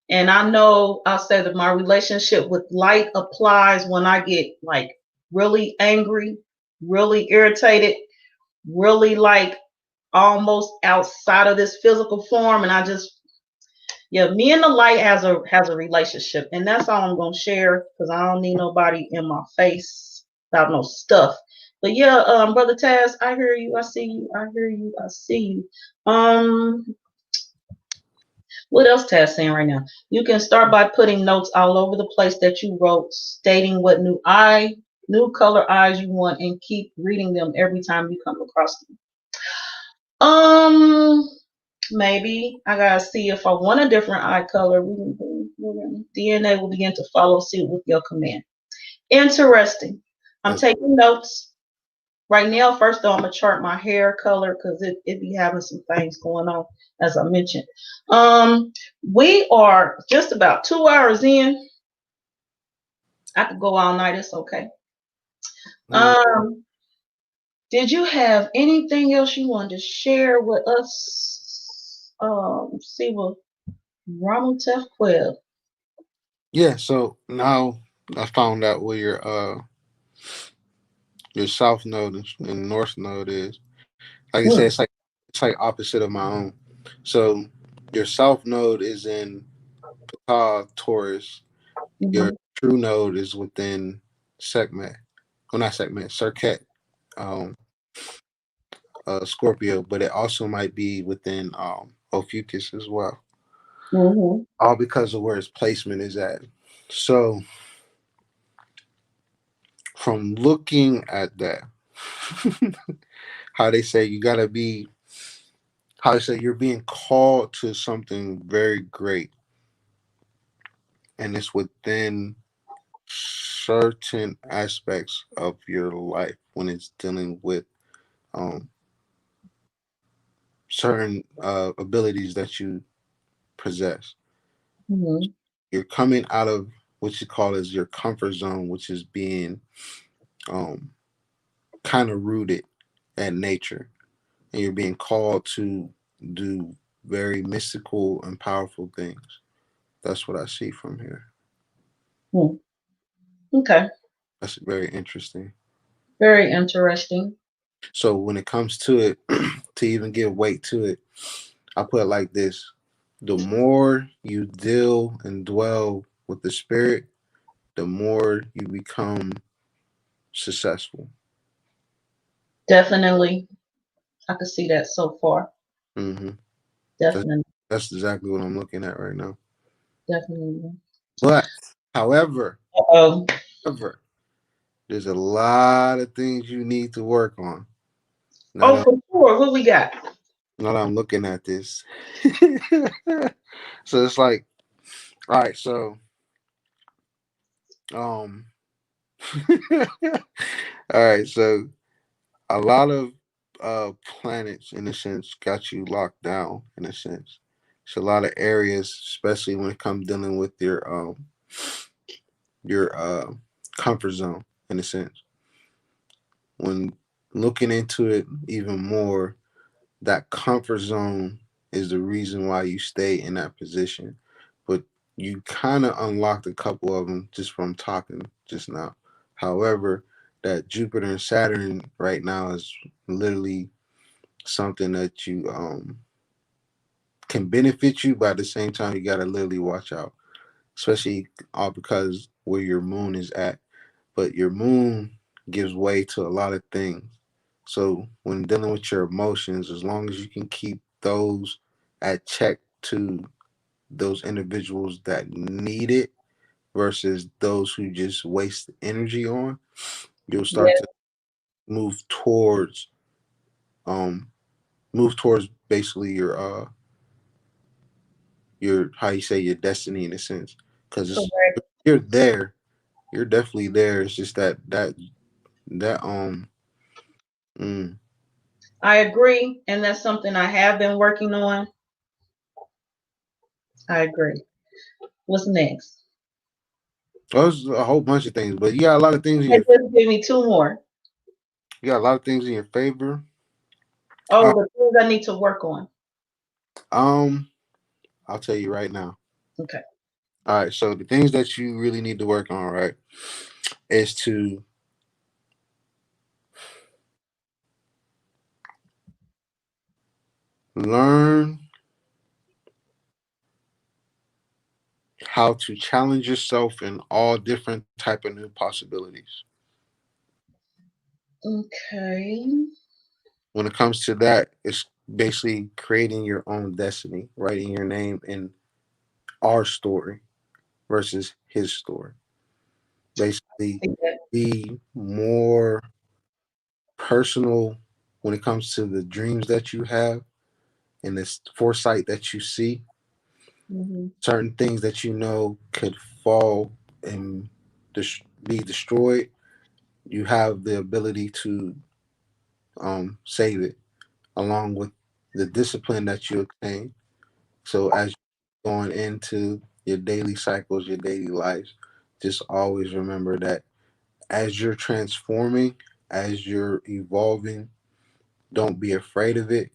And I know I'll say that my relationship with light applies when I get like really angry, really irritated, really like almost outside of this physical form. And I just, yeah, me and the light has a relationship. And that's all I'm gonna share because I don't need nobody in my face about no stuff. But yeah, Brother Taz, I hear you, I see you, I hear you, I see you. What else Taz saying right now? You can start by putting notes all over the place that you wrote, stating what new color eyes you want, and keep reading them every time you come across them. Um, Maybe I gotta see if I want a different eye color. DNA will begin to follow suit with your command. Interesting. I'm taking notes. Right now, first though, I'm gonna chart my hair color because it be having some things going on, as I mentioned. We are just about 2 hours in. I could go all night, it's okay. Um, did you have anything else you wanted to share with us? See what Ramutef Qeb. Yeah, so now I found out where your south node and north node is. Like I said, it's like opposite of my own. So your south node is in Taurus. Your Mm-hmm. true node is within Sekhmet. Well, not Sekhmet, Serket, um, Scorpio, but it also might be within Ophiuchus as well. Mm-hmm. All because of where its placement is at. So from looking at that, how they say you gotta be, how they say you're being called to something very great, and it's within certain aspects of your life when it's dealing with um, certain abilities that you possess. Mm-hmm. You're coming out of what you call as your comfort zone, which is being um, kind of rooted at nature, and you're being called to do very mystical and powerful things. That's what I see from here. Mm. Okay. That's very interesting. Very interesting. So when it comes to it, to even give weight to it, I put it like this: the more you deal and dwell with the spirit, the more you become successful. Definitely. I could see that so far. hmm That's, Definitely. that's exactly what I'm looking at right now. Definitely. But however, Uh-oh. however, there's a lot of things you need to work on. Now Oh, that, for sure. What we got? now that I'm looking at this, so it's like, all right, so um, all right, so a lot of planets in a sense got you locked down in a sense. It's a lot of areas, especially when it comes dealing with your comfort zone in a sense. When looking into it even more, that comfort zone is the reason why you stay in that position. But you kind of unlocked a couple of them just from talking just now. However, that Jupiter and Saturn right now is literally something that you can benefit you, but at the same time you gotta literally watch out, especially all because where your moon is at. But your moon gives way to a lot of things. So when dealing with your emotions, as long as you can keep those at check to those individuals that need it versus those who just waste energy on, you'll start Yeah. to move towards um move towards basically your how you say your destiny in a sense, because it's Correct. you're there, you're definitely there. It's just that mm, I agree. And that's something I have been working on. I agree. What's next? there's a whole bunch of things, but you got a lot of things in Hey, your just give me two more. you got a lot of things in your favor. Oh, Uh, the things I need to work on. Um, I'll tell you right now. Okay. All right, so the things that you really need to work on, right, is to learn how to challenge yourself in all different type of new possibilities. Okay. When it comes to that, it's basically creating your own destiny, writing your name in our story versus his story. Basically, be more personal when it comes to the dreams that you have and this foresight that you see. Mm-hmm. Certain things that you know could fall and be destroyed. You have the ability to save it, along with the discipline that you obtain. So as you're going into your daily cycles, your daily lives, just always remember that as you're transforming, as you're evolving, don't be afraid of it.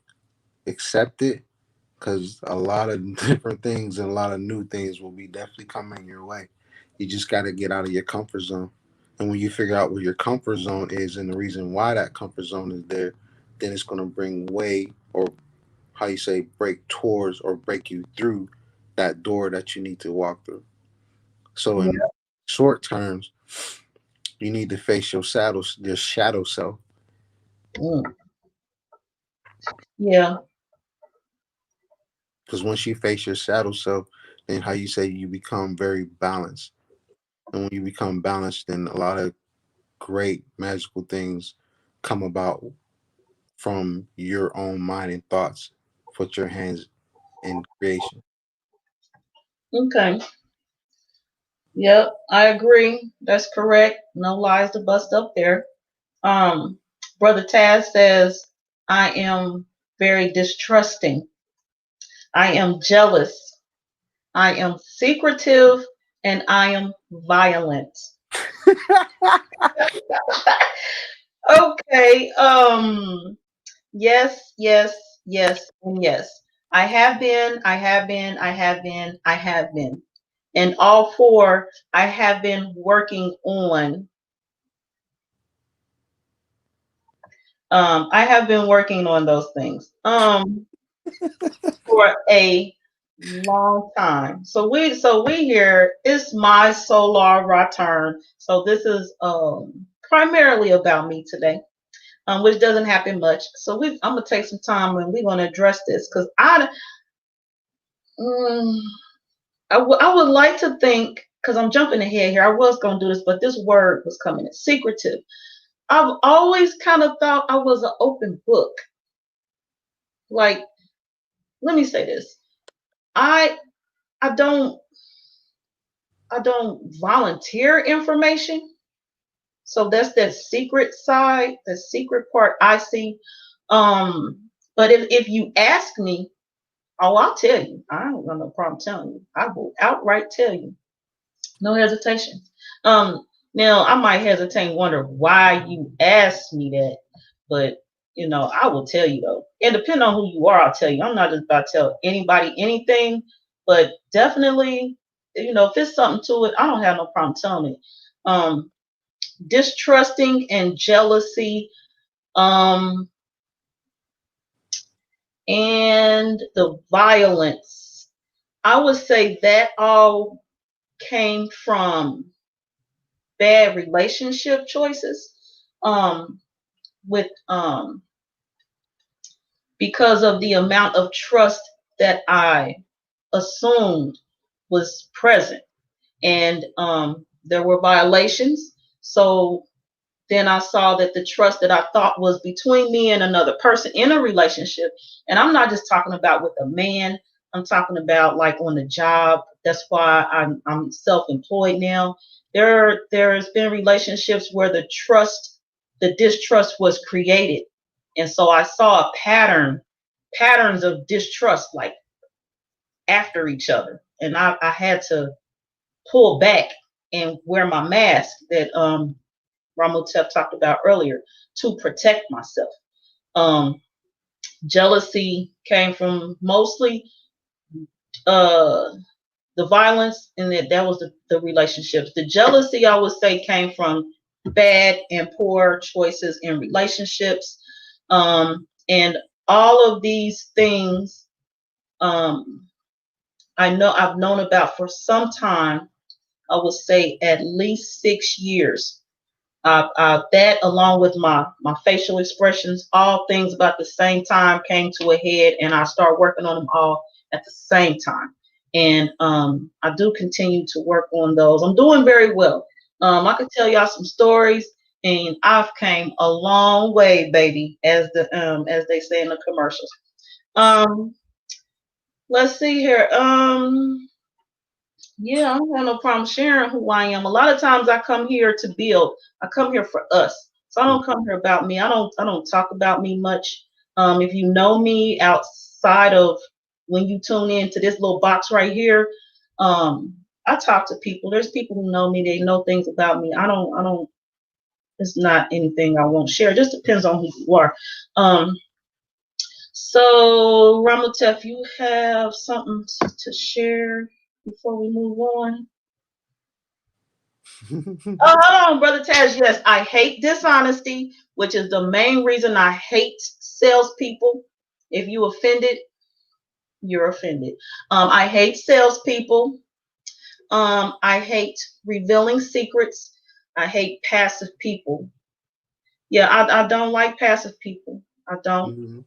Accept it, because a lot of different things and a lot of new things will be definitely coming your way. You just got to get out of your comfort zone. And when you figure out what your comfort zone is and the reason why that comfort zone is there, then it's going to bring way, or how you say, break towards or break you through that door that you need to walk through. So Yeah. in short terms, you need to face your shadow self. Mm. Yeah. Because once you face your shadow self, then how you say, you become very balanced. And when you become balanced, then a lot of great magical things come about from your own mind and thoughts. Put your hands in creation. Okay. Yep. I agree. That's correct. No lies to bust up there. Um, Brother Taz says, I am very distrusting. I am jealous. I am secretive and I am violent. Okay. Yes, yes, yes, and yes. I have been, I have been, I have been, I have been. And all four, I have been working on. I have been working on those things. For a long time. So we here is my solar return. So this is primarily about me today, which doesn't happen much. So I'm gonna take some time and we're gonna address this because mm, I would like to think, because I'm jumping ahead here. I was gonna do this, but this word was coming in secretive. I've always kind of thought I was an open book. Like, let me say this. I I don't I don't volunteer information. So that's that secret side, the secret part I see. But if you ask me, oh, I'll tell you. I don't got no problem telling you. I will outright tell you. No hesitation. Now I might hesitate and wonder why you asked me that, but I will tell you though. And depending on who you are, I'll tell you. I'm not just about to tell anybody anything, but definitely, if it's something to it, I don't have no problem telling it. Distrusting and jealousy, um, and the violence. I would say that all came from bad relationship choices. With Because of the amount of trust that I assumed was present, and there were violations. So then I saw that the trust that I thought was between me and another person in a relationship, and I'm not just talking about with a man, I'm talking about like on the job. That's why I'm self-employed now. There's been relationships where the distrust was created. And so I saw a patterns of distrust like after each other. And I had to pull back and wear my mask that Ramutef talked about earlier to protect myself. Um, Jealousy came from mostly uh the violence, and that was the relationships. The jealousy, I would say, came from bad and poor choices in relationships. And all of these things, I know I've known about for some time. I would say at least 6 years. That, along with my facial expressions, all things about the same time came to a head, and I started working on them all at the same time. And I do continue to work on those. I'm doing very well. I could tell y'all some stories, and I've came a long way, baby, as they say in the commercials. Um, let's see here. Yeah, I don't have no problem sharing who I am. A lot of times I come here to build. I come here for us. So I don't come here about me. I don't talk about me much. If you know me outside of when you tune in to this little box right here, I talk to people. There's people who know me, they know things about me. I don't it's not anything I won't share. It just depends on who you are. Um so Ramutef, you have something to share before we move on? Oh, hold on, Brother Taz. Yes, I hate dishonesty, which is the main reason I hate salespeople. If you offended, you're offended. I hate salespeople. I hate revealing secrets. I hate passive people. Yeah, I don't like passive people. I don't. Mhm.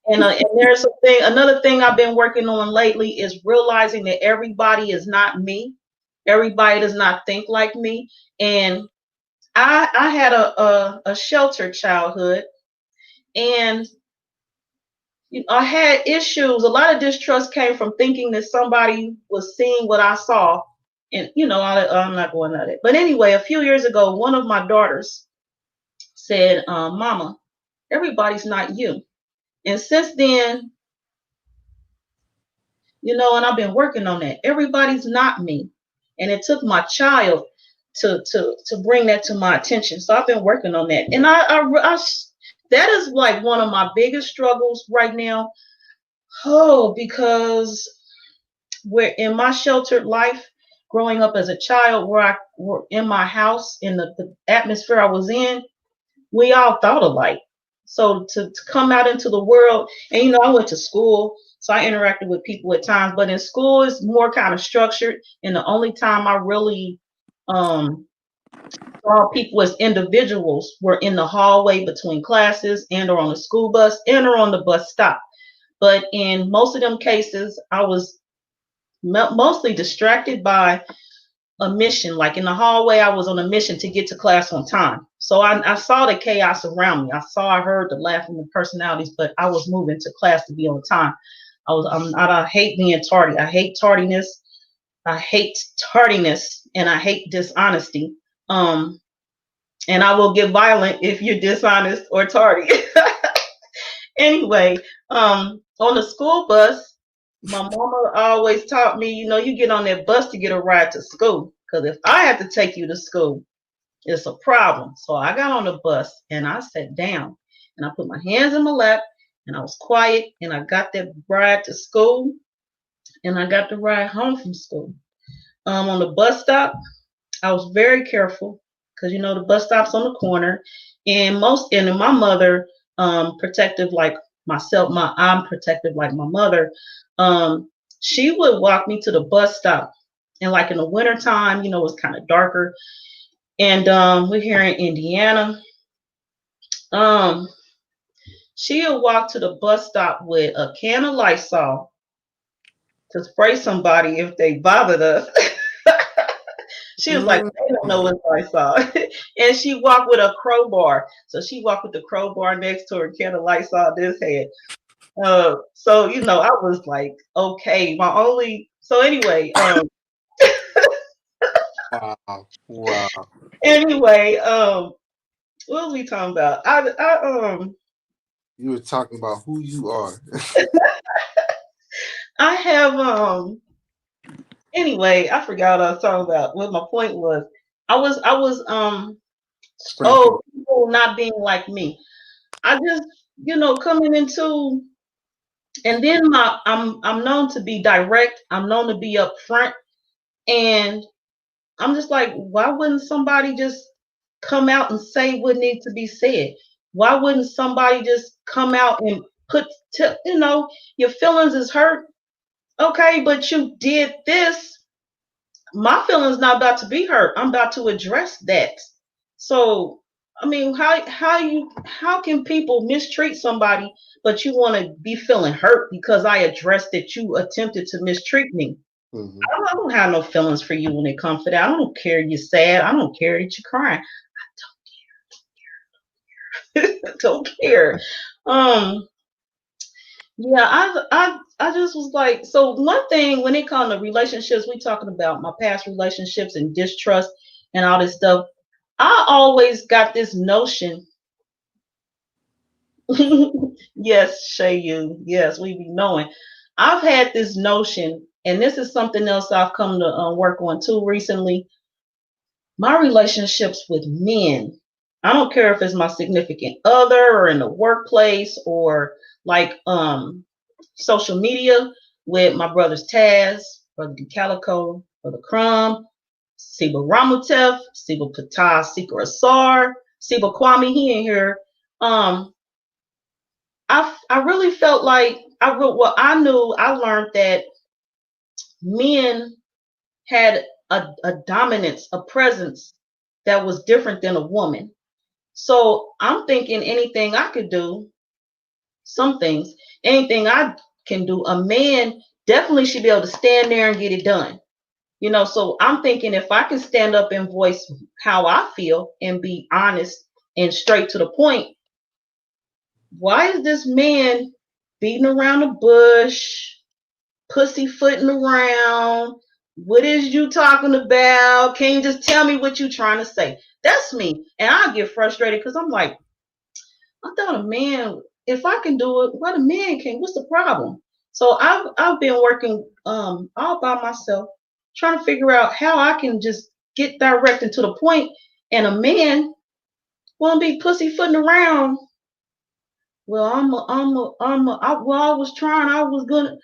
And there's a thing. Another thing I've been working on lately is realizing that everybody is not me. Everybody does not think like me, and I had a sheltered childhood, and I had issues. A lot of distrust came from thinking that somebody was seeing what I saw, and I'm not going at it. But anyway, a few years ago, one of my daughters said, "Mama, everybody's not you." And since then, and I've been working on that. Everybody's not me, and it took my child to bring that to my attention. So I've been working on that, and that is like one of my biggest struggles right now. Oh, because we're in my sheltered life, growing up as a child, where I were in my house, in the atmosphere I was in, we all thought alike. So to come out into the world, and I went to school, so I interacted with people at times, but in school it's more kind of structured. And the only time I really um, saw people as individuals were in the hallway between classes, and or on the school bus, and or on the bus stop. But in most of them cases, I was mostly distracted by a mission. Like in the hallway, I was on a mission to get to class on time. So I saw the chaos around me. I heard the laughing, the personalities, but I was moving to class to be on time. I hate being tardy. I hate tardiness. I hate tardiness, and I hate dishonesty. Um, and I will get violent if you're dishonest or tardy. Anyway, on the school bus, my mama always taught me, you get on that bus to get a ride to school. Because if I have to take you to school, it's a problem. So I got on the bus and I sat down and I put my hands in my lap and I was quiet and I got that ride to school and I got the ride home from school. On the bus stop, I was very careful because the bus stop's on the corner, and my mother, protective like myself, I'm protective like my mother. She would walk me to the bus stop, and like in the wintertime, it's kind of darker, and we're here in Indiana. Um, she would walk to the bus stop with a can of Lysol to spray somebody if they bothered us. She was like, Mm. they don't know what I saw. And she walked with a crowbar. So she walked with the crowbar next to her, can of lights on this head. So I was like, okay, so anyway, Wow. Wow. anyway, what was we talking about? You were talking about who you are. I have anyway, I forgot what I was talking about. What my point was. I was Spraying people. people not being like me. I just coming into, and then I'm known to be direct. I'm known to be upfront, and I'm just like, why wouldn't somebody just come out and say what needs to be said? Why wouldn't somebody just come out and put, your feelings is hurt, okay, but you did this. My feelings not about to be hurt. I'm about to address that. So, I mean, how can people mistreat somebody, but you want to be feeling hurt because I addressed that you attempted to mistreat me? Mm-hmm. I don't have no feelings for you when it comes to that. I don't care you're sad. I don't care that you're crying. I don't care. Um, yeah, I just was like, so one thing when it comes to relationships, we talking about my past relationships and distrust and all this stuff. I always got this notion. Yes, Shay, you. Yes, we be knowing. I've had this notion, and this is something else I've come to work on too recently. My relationships with men. I don't care if it's my significant other or in the workplace or like social media with my brothers Taz, Brother Calico, Brother Crumb, Siba Ramutef, Siba Patah, Seeker Asar, Siba Kwame, he in here. Um, I really felt like I knew I learned that men had a dominance, a presence that was different than a woman. So I'm thinking anything I could do, some things, anything I can do, a man definitely should be able to stand there and get it done. So I'm thinking if I can stand up and voice how I feel and be honest and straight to the point, why is this man beating around the bush, pussyfooting around? What is you talking about? Can you just tell me what you trying to say? That's me. And I get frustrated because I'm like, I thought a man, if I can do it, what a man can. What's the problem? So I've been working all by myself, trying to figure out how I can just get direct and to the point. And a man won't be pussyfooting around. Well, I was trying. I was gonna.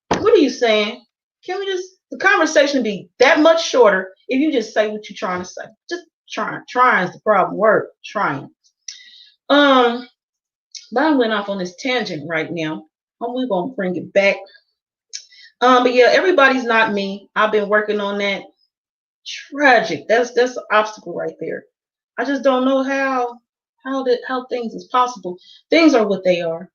What are you saying? Can we just the conversation be that much shorter if you just say what you're trying to say? Just trying. Trying is the problem word. Trying. Um, but I went off on this tangent right now. We're gonna bring it back. But yeah, everybody's not me. I've been working on that. Tragic. That's an obstacle right there. I just don't know how things is possible. Things are what they are.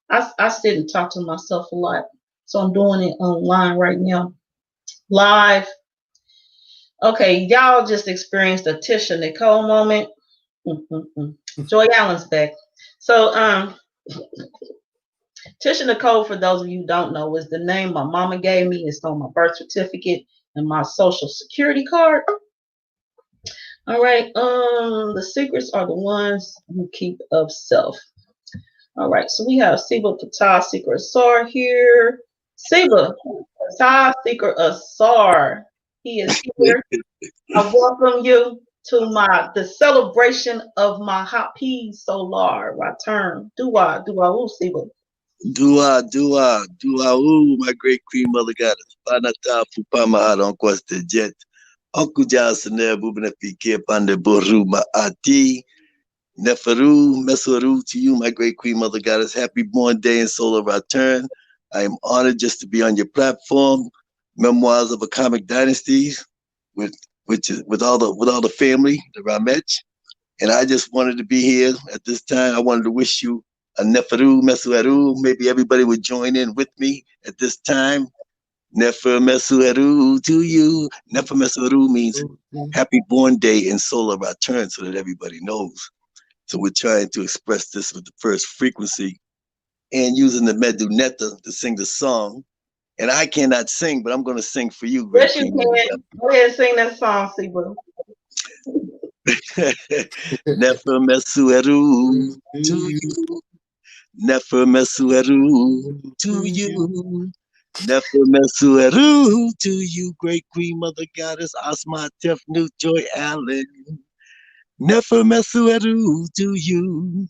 I sit and talk to myself a lot. So I'm doing it online right now. Live. Okay, y'all just experienced a Tisha Nicole moment. Joy Allen's back. So Tisha Nicole, for those of you who don't know, is the name my mama gave me. It's on my birth certificate and my social security card. All right. The secrets are the ones you keep of self. All right. So we have Siba Patah Seeker Asar here. Siba Patah Seeker Asar. He is here. I welcome you to the celebration of my Happy Solar return. Dua Siba. Dua, my great queen mother goddess. Panata Pupama on Quasta Jet. Okuja Sane Bubinafike Pande Boru Maati. Neferu, Mesoru to you, my great queen mother goddess. Happy born day and solar return. I am honored just to be on your platform. Memoirs of a Comic Dynasty with with all the family, the Ramech. And I just wanted to be here at this time. I wanted to wish you a Neferu Mesueru. Maybe everybody would join in with me at this time. Nefer Mesueru to you. Nefer Mesueru means happy born day and solar return so that everybody knows. So we're trying to express this with the first frequency and using the Medu Netta to sing the song. And I cannot sing, but I'm going to sing for you, great Yes, you queen. can. Go ahead and sing that song, Siba. Nefer Mesueru to you. Nefer Mesueru to you. Nefer Mesueru to you, great queen mother goddess Asma Tefnut Joy Allen. Nefer Mesueru to you.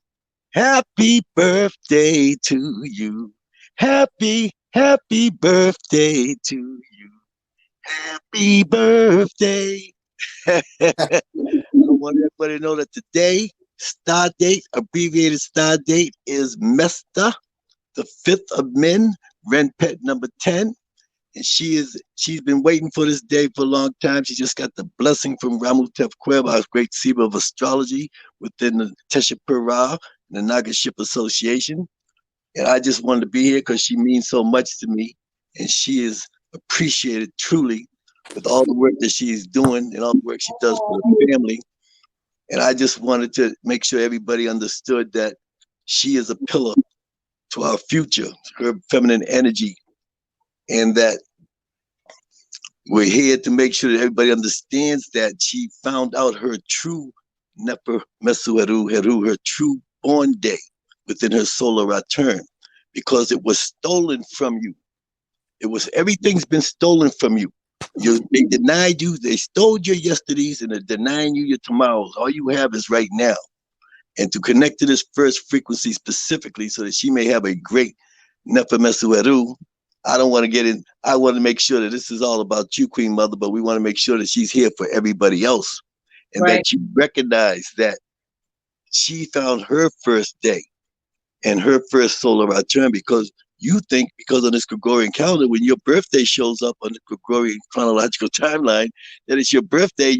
Happy birthday to you. Happy birthday to you. Happy birthday. I want everybody to know that today, star date, abbreviated star date is Mesta, the fifth of men, Renpet number 10. And she's been waiting for this day for a long time. She just got the blessing from Ramutef Qeb, our great seer of astrology within the Teshapura, the Nagaship Association. And I just wanted to be here because she means so much to me. And she is appreciated truly with all the work that she's doing and all the work she does for the family. And I just wanted to make sure everybody understood that she is a pillar to our future, her feminine energy, and that we're here to make sure that everybody understands that she found out her true Nefer Mesueru Heru, her true born day within her solar return, because it was stolen from you. It was everything's been stolen from you. They denied you. They stole your yesterdays and they're denying you your tomorrows. All you have is right now. And to connect to this first frequency specifically so that she may have a great Nefer Mesueru, I don't want to get in. I want to make sure that this is all about you, Queen Mother, but we want to make sure that she's here for everybody else. And Right. that you recognize that she found her first day and her first solar return, because you think because on this Gregorian calendar, when your birthday shows up on the Gregorian chronological timeline, that it's your birthday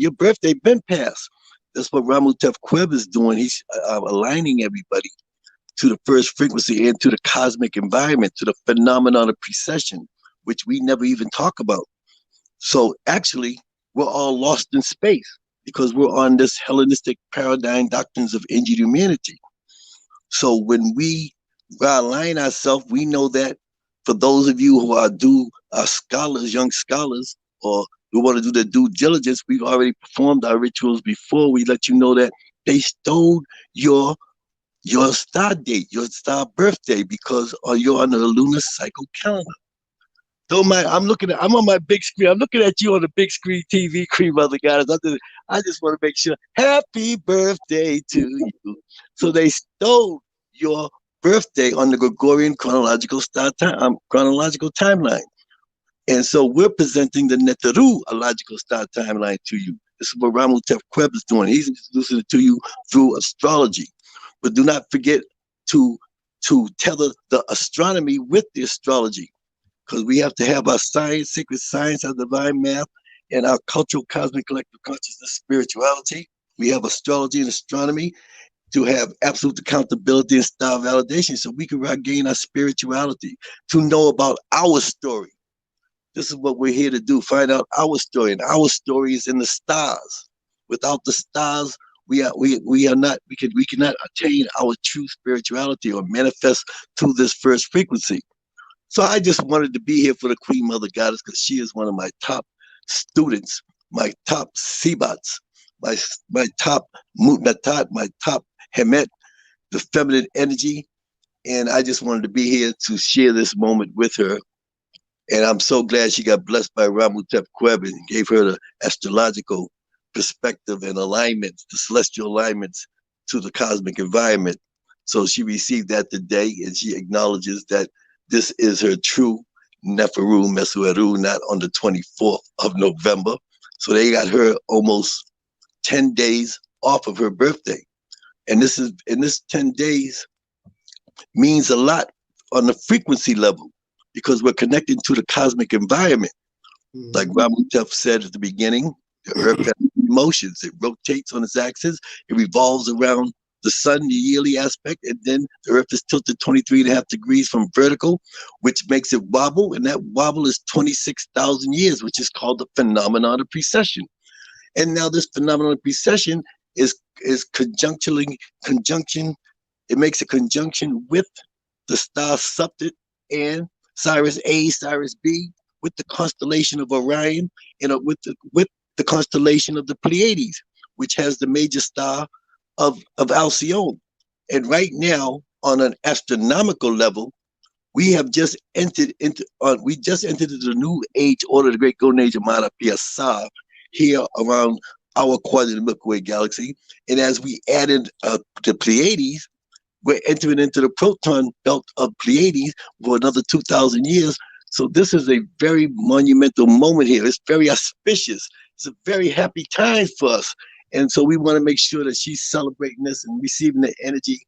been passed. That's what Ramutef Qeb is doing. He's aligning everybody to the first frequency and to the cosmic environment, to the phenomenon of precession, which we never even talk about. So actually, we're all lost in space because we're on this Hellenistic paradigm doctrines of injured humanity. So when we align ourselves, we know that for those of you who are scholars, young scholars, or who want to do their due diligence, we've already performed our rituals before. We let you know that they stole your star date, your star birthday, because you're on the lunar cycle calendar. Don't mind. I'm on my big screen. I'm looking at you on the big screen TV, Queen Mother Goddess. I just want to make sure. Happy birthday to you. So they stole your birthday on the Gregorian chronological timeline. And so we're presenting the Neteru logical star timeline to you. This is what Ramutef Qeb is doing. He's introducing it to you through astrology. But do not forget to tether the astronomy with the astrology, because we have to have our science, sacred science, our divine math, and our cultural, cosmic, collective consciousness, spirituality. We have astrology and astronomy to have absolute accountability and star validation so we can regain our spirituality, to know about our story. This is what we're here to do, find out our story, and our story is in the stars. Without the stars, we cannot attain our true spirituality or manifest through this first frequency. So I just wanted to be here for the Queen Mother Goddess because she is one of my top students, my top Sebats, my top Mutnatat, my top Hemet, the feminine energy. And I just wanted to be here to share this moment with her. And I'm so glad she got blessed by Ramutef Qeb and gave her the astrological perspective and alignments, the celestial alignments to the cosmic environment. So she received that today, and she acknowledges that this is her true Neferu Mesueru, not on the 24th of November. So they got her almost 10 days off of her birthday. And this 10 days means a lot on the frequency level because we're connected to the cosmic environment. Mm-hmm. Like Ramutef said at the beginning, the earth has motions. It rotates on its axis. It revolves around the sun, the yearly aspect, and then the earth is tilted 23.5 degrees from vertical, which makes it wobble, and that wobble is 26,000 years, which is called the phenomenon of precession. And now this phenomenon of precession is conjunction. It makes a conjunction with the star Septet and Sirius A, Sirius B, with the constellation of Orion, and with the constellation of the Pleiades, which has the major star of Alcyone. And right now, on an astronomical level, we have just entered into the new age order, the great golden age of Mara Piasa, here around our quadrant of the Milky Way galaxy. And as we added the Pleiades, we're entering into the proton belt of Pleiades for another 2,000 years. So this is a very monumental moment here. It's very auspicious. It's a very happy time for us. And so we want to make sure that she's celebrating this and receiving the energy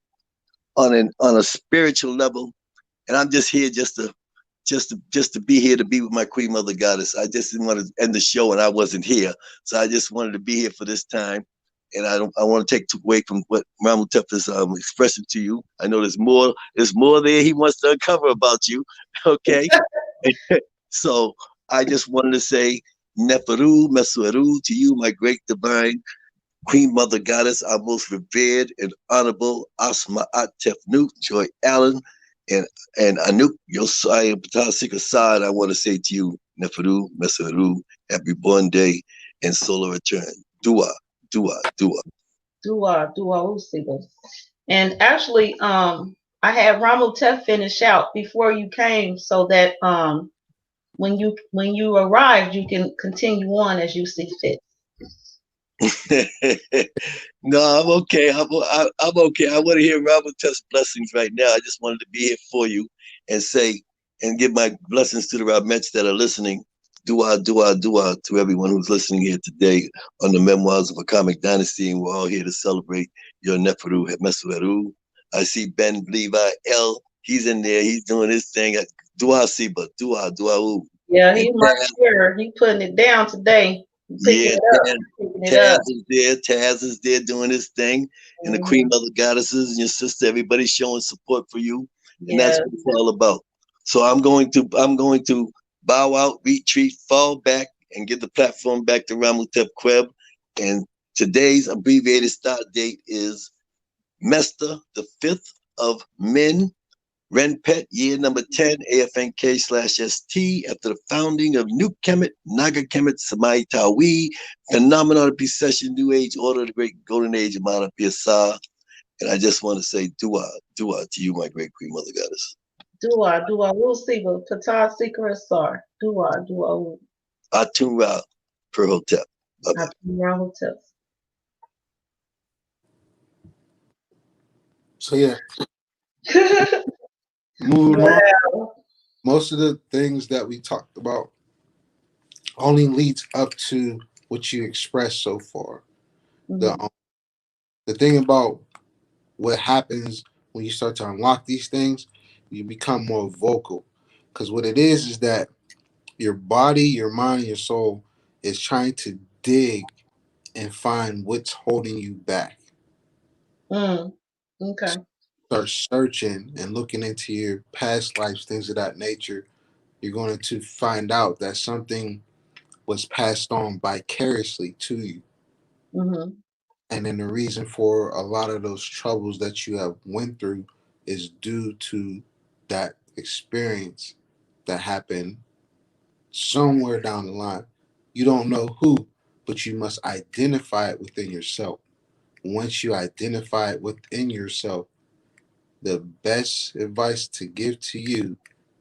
on a spiritual level. And I'm just here just to be here to be with my Queen Mother Goddess. I just didn't want to end the show and I wasn't here. So I just wanted to be here for this time. And I want to take away from what Ramutef is expressing to you. I know there's more there he wants to uncover about you. Okay. So I just wanted to say Neferu, Mesueru to you, my great divine Queen Mother Goddess, our most revered and honorable Asma'at Tefnut, Joy Allen, and Anuk Yosai Patasik Assad. I want to say to you, Neferu, Mesueru, happy born day and solar return. Dua, dua, dua. Dua, Usiba. And actually, I had Ramutef finish out before you came so that when you arrived, you can continue on as you see fit. No, I'm okay. I'm okay. I want to hear Ramutef's blessings right now. I just wanted to be here for you and say and give my blessings to the Ramets that are listening. Dua, dua, dua to everyone who's listening here today on the Memoirs of a Comic Dynasty. And we're all here to celebrate your Neferu Mesueru. I see Ben Levi L. He's in there. He's doing his thing. Dua Siba. Dua, dua. Yeah, he's my share. He putting it down today. Yeah, Taz is there. Taz is there doing his thing. And the Queen Mother Goddesses and your sister, everybody's showing support for you. And that's what it's all about. So I'm going to bow out, retreat, fall back, and give the platform back to Ramutef Qeb. And today's abbreviated start date is Mesta, the 5th of Min, Renpet, year number 10, AFNK/ST, after the founding of New Kemet, Naga Kemet, Samai Tawi, phenomenal precession, New Age order, the great golden age of Mana Piasa. And I just want to say dua, dua to you, my great Queen Mother Goddess. Dua, we'll see, but Pata Secret Star. Dua. Atun Ra, Perhotep. Atun Ra. So yeah. Moving on. Most of the things that we talked about only leads up to what you expressed so far. Mm-hmm. The thing about what happens when you start to unlock these things, you become more vocal. Because what it is that your body, your mind, your soul is trying to dig and find what's holding you back. Okay. Start searching and looking into your past lives, things of that nature. You're going to find out that something was passed on vicariously to you. Mm-hmm. And then the reason for a lot of those troubles that you have went through is due to that experience that happened somewhere down the line. You don't know who, but you must identify it within yourself. Once you identify it within yourself, the best advice to give to you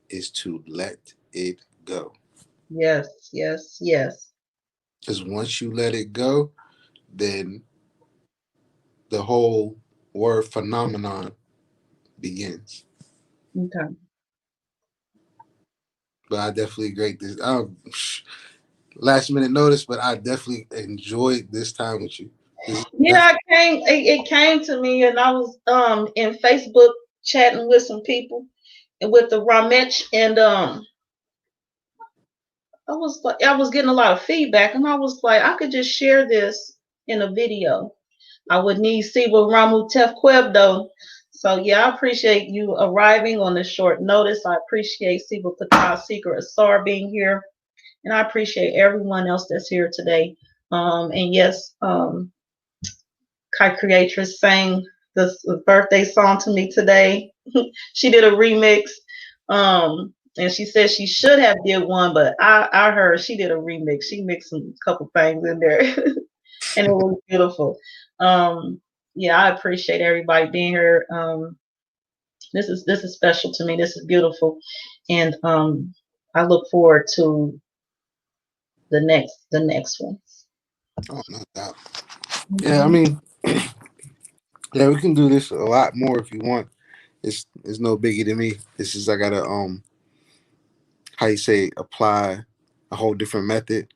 is to let it go. Yes. Because once you let it go, then the whole word phenomenon begins. Okay. But I definitely agree this. Last minute notice, but I definitely enjoyed this time with you. It came to me, and I was in Facebook chatting with some people and with the Ramech, and I was getting a lot of feedback, and I was like, I could just share this in a video. I would need Siba Ramutef Qeb though. So yeah, I appreciate you arriving on this short notice. I appreciate Siba Patah Secret Asar being here. And I appreciate everyone else that's here today. And yes, Kai Creatress sang this birthday song to me today. She did a remix. And she said she should have did one, but I heard she did a remix. She mixed a couple things in there. And it was beautiful. Yeah, I appreciate everybody being here. This is special to me. This is beautiful. And I look forward to the next one. Oh, no doubt. Yeah, I mean, Yeah, we can do this a lot more if you want. It's no biggie to me. It's just I gotta how you say apply a whole different method.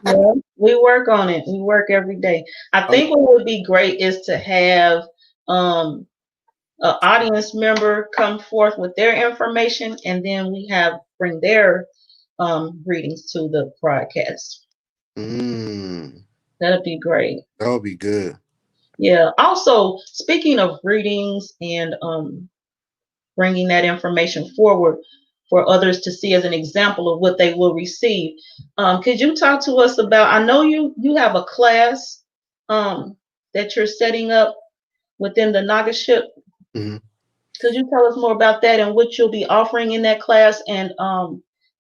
Yeah, we work on it. We work every day. I Oh, think what would be great is to have um an audience member come forth with their information, and then we have bring their readings to the broadcast. mm, That'd be great. that would be good. Yeah. Also, speaking of readings and bringing that information forward for others to see as an example of what they will receive, could you talk to us about? I know you have a class um, that you're setting up within the Nagaship. Hmm. Could you tell us more about that and what you'll be offering in that class and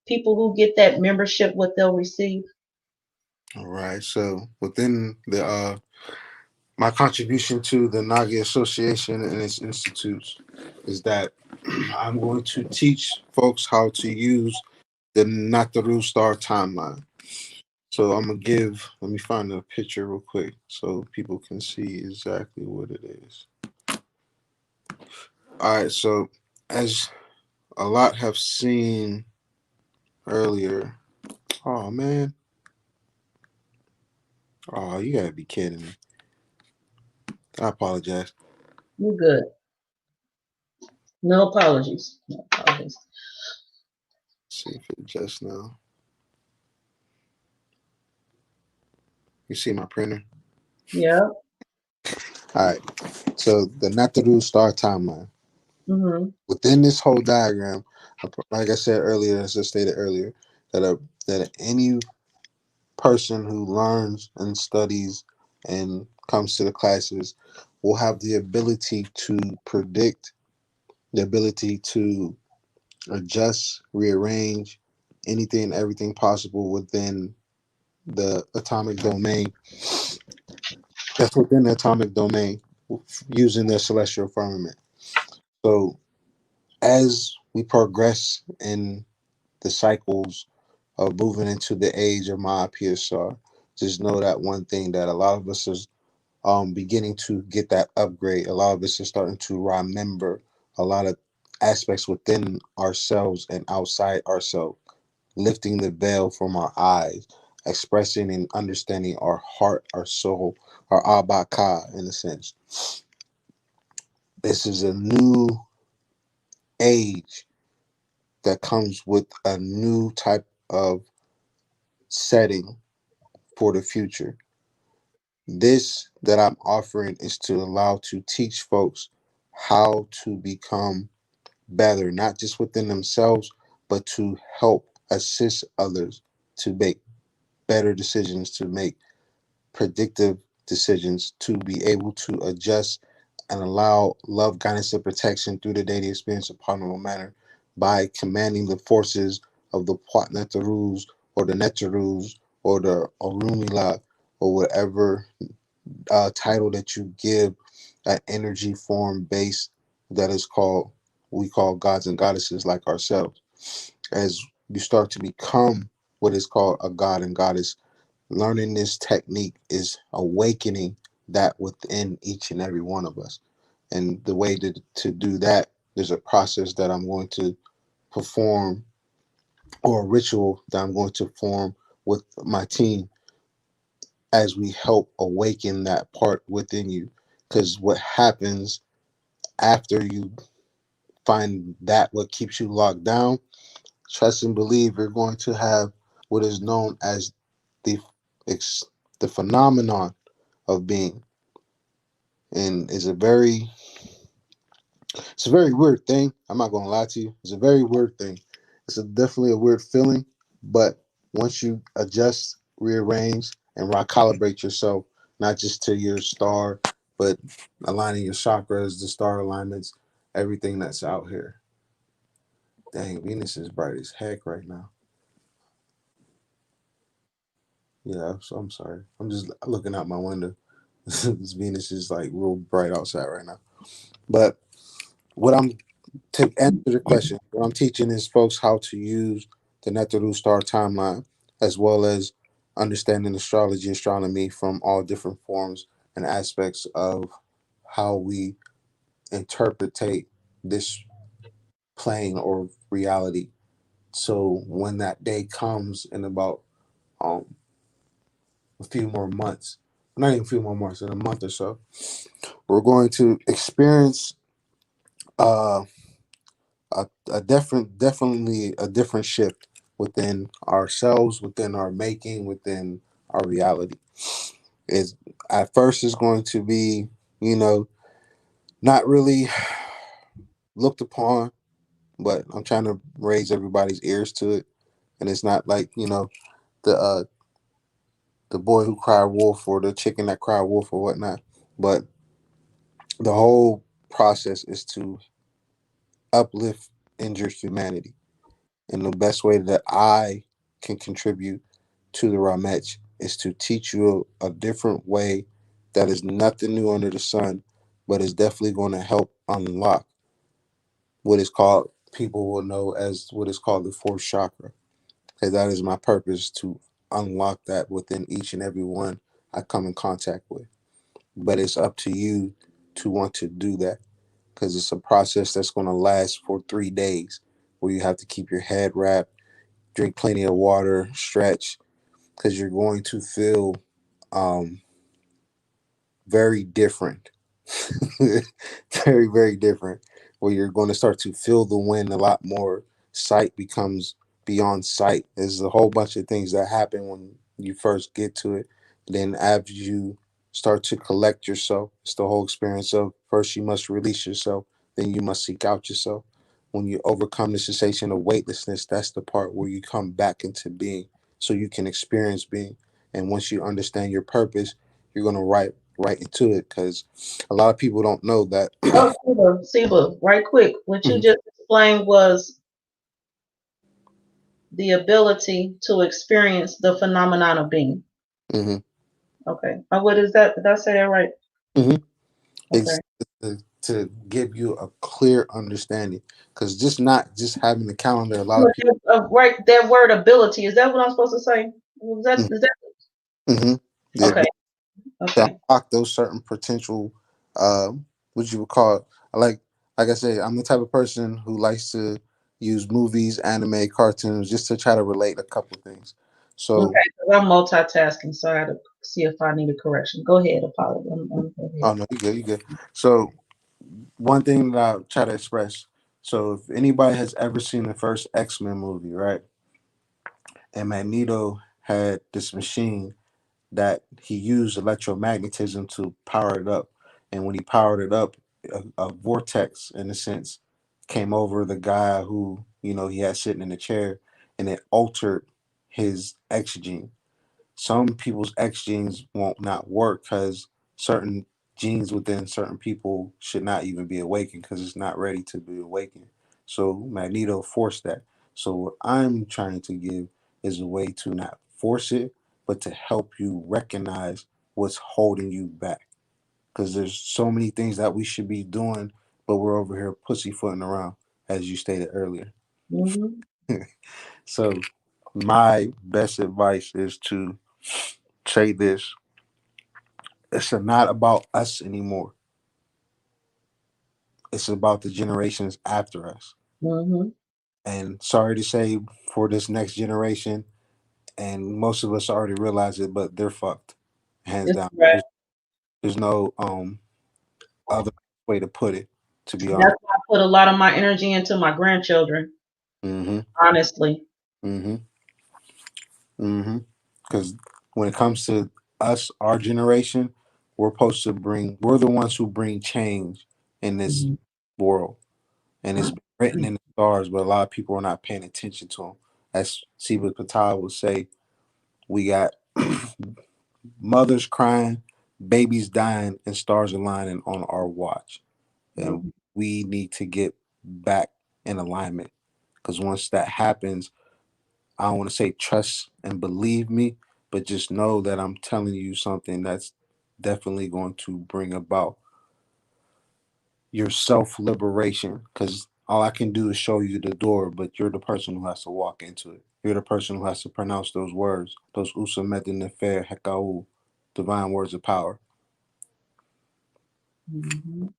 people who get that membership, what they'll receive? All right. So within the my contribution to the Nagi Association and its institutes is that I'm going to teach folks how to use the Nataru star timeline. So I'm gonna give. Let me find a picture real quick so people can see exactly what it is. All right. So as a lot have seen earlier. Oh man. Oh, you gotta be kidding me. I apologize. You good. No apologies. No apologies. Let's see if it just now. You see my printer? Yeah. All right. So the Nataru star timeline. Mm-hmm. Within this whole diagram, like I said earlier, as I stated earlier, that any person who learns and studies and comes to the classes will have the ability to predict, the ability to adjust, rearrange anything and everything possible within the atomic domain. That's within the atomic domain using the celestial firmament. So as we progress in the cycles of moving into the age of my PSR, just know that one thing that a lot of us is beginning to get that upgrade. A lot of us are starting to remember a lot of aspects within ourselves and outside ourselves, lifting the veil from our eyes, expressing and understanding our heart, our soul, our abaka in a sense. This is a new age that comes with a new type of setting for the future. This that I'm offering is to allow to teach folks how to become better, not just within themselves, but to help assist others to make better decisions, to make predictive decisions, to be able to adjust and allow love, guidance, and protection through the daily experience upon a manner by commanding the forces of the Puat Netarus or the Netarus or the Orunmila or whatever title that you give an energy form base that is called, we call gods and goddesses like ourselves. As you start to become what is called a god and goddess, learning this technique is awakening that within each and every one of us. And the way to do that, there's a process that I'm going to perform, or a ritual that I'm going to form with my team as we help awaken that part within you. Because what happens after you find that what keeps you locked down, trust and believe you're going to have what is known as the the phenomenon of being, and it's a very weird thing. I'm not gonna lie to you. It's a very weird thing. Definitely a weird feeling, but once you adjust, rearrange, and recalibrate yourself, not just to your star, but aligning your chakras, the star alignments, everything that's out here. Dang, Venus is bright as heck right now. Yeah, I'm sorry. I'm just looking out my window. This Venus is like real bright outside right now. But what I'm to answer the question, what I'm teaching is folks how to use the Neteru star timeline as well as understanding astrology, astronomy from all different forms and aspects of how we interpretate this plane or reality. So when that day comes in about um, a few more months, not even a few more months, in a month or so, we're going to experience uh, a definitely a different shift within ourselves, within our making, within our reality. Is at first is going to be, you know, not really looked upon, but I'm trying to raise everybody's ears to it, and it's not like, you know, the boy who cried wolf or the chicken that cried wolf or whatnot, but the whole process is to uplift injured humanity. And the best way that I can contribute to the Ramech is to teach you a different way that is nothing new under the sun, but is definitely going to help unlock what is called, people will know as what is called the fourth chakra. Because that is my purpose, to unlock that within each and every one I come in contact with. But it's up to you to want to do that, because it's a process that's going to last for 3 days, where you have to keep your head wrapped, drink plenty of water, stretch, because you're going to feel um, very different. Very, very different. Where you're going to start to feel the wind a lot more. Sight becomes beyond sight. There's a whole bunch of things that happen when you first get to it. Then, as you start to collect yourself, it's the whole experience of first you must release yourself, then you must seek out yourself. When you overcome the sensation of weightlessness, that's the part where you come back into being, so you can experience being. And once you understand your purpose, you're going to right into it, because a lot of people don't know that. Oh, Siba, right quick. What you Mhm, just explained was the ability to experience the phenomenon of being. mhm, Okay. What is that? Did I say that right? mhm. Okay. To give you a clear understanding, because just not just having the calendar, a lot of But people. right, that word ability, is that what I'm supposed to say? Is that Mm-hmm. okay? To Okay. unlock those certain potential, uh, what you would call it. like like I say, I'm the type of person who likes to use movies, anime, cartoons, just to try to relate a couple things. So, Okay. 'Cause I'm multitasking, so I had to see if I need a correction. Go ahead, Apollo. Go ahead. oh no, you good, you good. So one thing that I'll try to express. So if anybody has ever seen the first X-Men movie, right? And Magneto had this machine that he used electromagnetism to power it up. And when he powered it up, a vortex, in a sense, came over the guy who, he had sitting in the chair, and it altered his X gene. Some people's X genes won't not work, because certain genes within certain people should not even be awakened, because it's not ready to be awakened. So Magneto forced that. So what I'm trying to give is a way to not force it, but to help you recognize what's holding you back. Because there's so many things that we should be doing, but we're over here pussyfooting around, as you stated earlier. Mm-hmm. So my best advice is to say this: it's not about us anymore. It's about the generations after us. Mm-hmm. And sorry to say, for this next generation, and most of us already realize it, but they're fucked, hands It's down. right. There's no other way to put it. To be That's honest. why I put a lot of my energy into my grandchildren. Mm-hmm. Honestly. Mm-hmm. Mm-hmm. Because when it comes to us, our generation, we're the ones who bring change in this Mhm. world, and it's been written in the stars, but a lot of people are not paying attention to them. As Siva Patel would say, we got mothers crying, babies dying, and stars aligning on our watch. And Mhm. we need to get back in alignment, because once that happens, I don't want to say trust and believe me, but just know that I'm telling you something that's definitely going to bring about your self liberation, because all I can do is show you the door, but you're the person who has to walk into it. You're the person who has to pronounce those words, those usa nefer hekau, divine words of power. Mhm.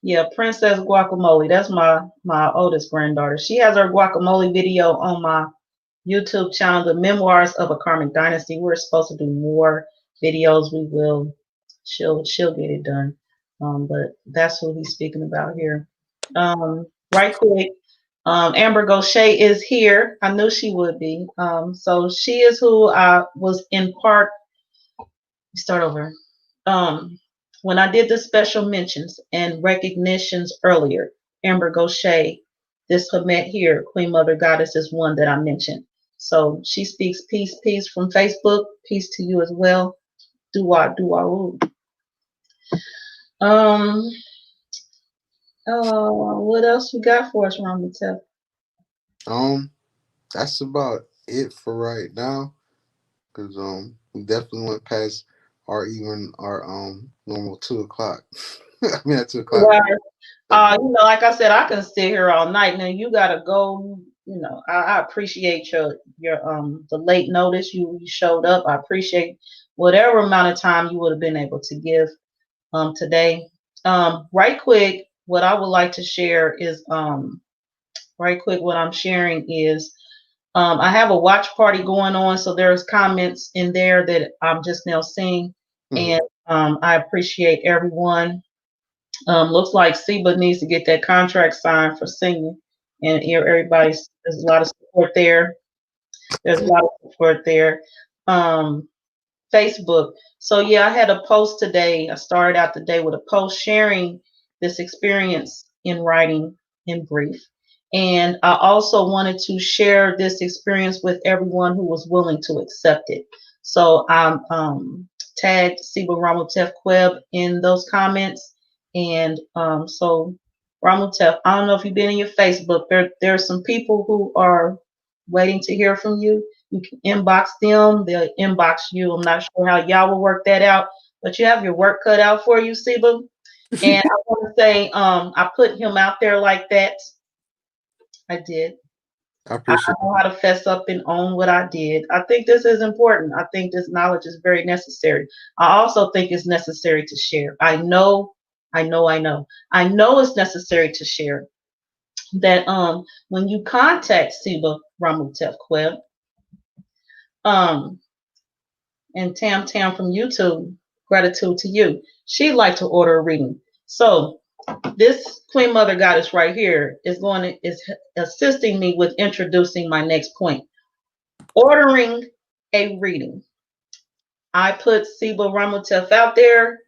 Yeah, Princess Guacamole. That's my oldest granddaughter. She has her guacamole video on my YouTube channel, The Memoirs of a Karmic Dynasty. We're supposed to do more videos. We will. She'll get it done. But that's who he's speaking about here. Right quick. Amber Gaucher is here. I knew she would be. So she is who I was in part. Start over. Um, when I did the special mentions and recognitions earlier, Amber Gaucher, this Hamet here, Queen Mother Goddess, is one that I mentioned. So she speaks peace from Facebook. Peace to you as well. Dua, dua, ooh. Um, what else we got for us, Ramutef? That's about it for right now. Cause we definitely went past our normal 2 o'clock. I mean at 2 o'clock. Right. Like I said, I can sit here all night. Now you gotta go. I appreciate your the late notice you showed up. I appreciate whatever amount of time you would have been able to give today. Right quick, what I would like to share is right quick what I'm sharing is I have a watch party going on, so there's comments in there that I'm just now seeing, and I appreciate everyone. Looks like Seba needs to get that contract signed for singing, and there's a lot of support there. There's a lot of support there. Facebook. So yeah, I had a post today. I started out the day with a post sharing this experience in writing in brief. And I also wanted to share this experience with everyone who was willing to accept it. So I'm tagged Siba Ramutef Qeb in those comments. And so Ramutef, I don't know if you've been in your Facebook. There are some people who are waiting to hear from you. You can inbox them. They'll inbox you. I'm not sure how y'all will work that out, but you have your work cut out for you, Siba. And I want to say, I put him out there like that. I did. I I appreciate know how to fess up and own what I did. I think this is important. I think this knowledge is very necessary. I also think it's necessary to share. I know it's necessary to share that when you contact Siba Ramutef Qeb, and Tam Tam from YouTube, gratitude to you. She'd like to order a reading. So this Queen Mother Goddess right here is assisting me with introducing my next point. Ordering a reading. I put Siba Ramutef out there.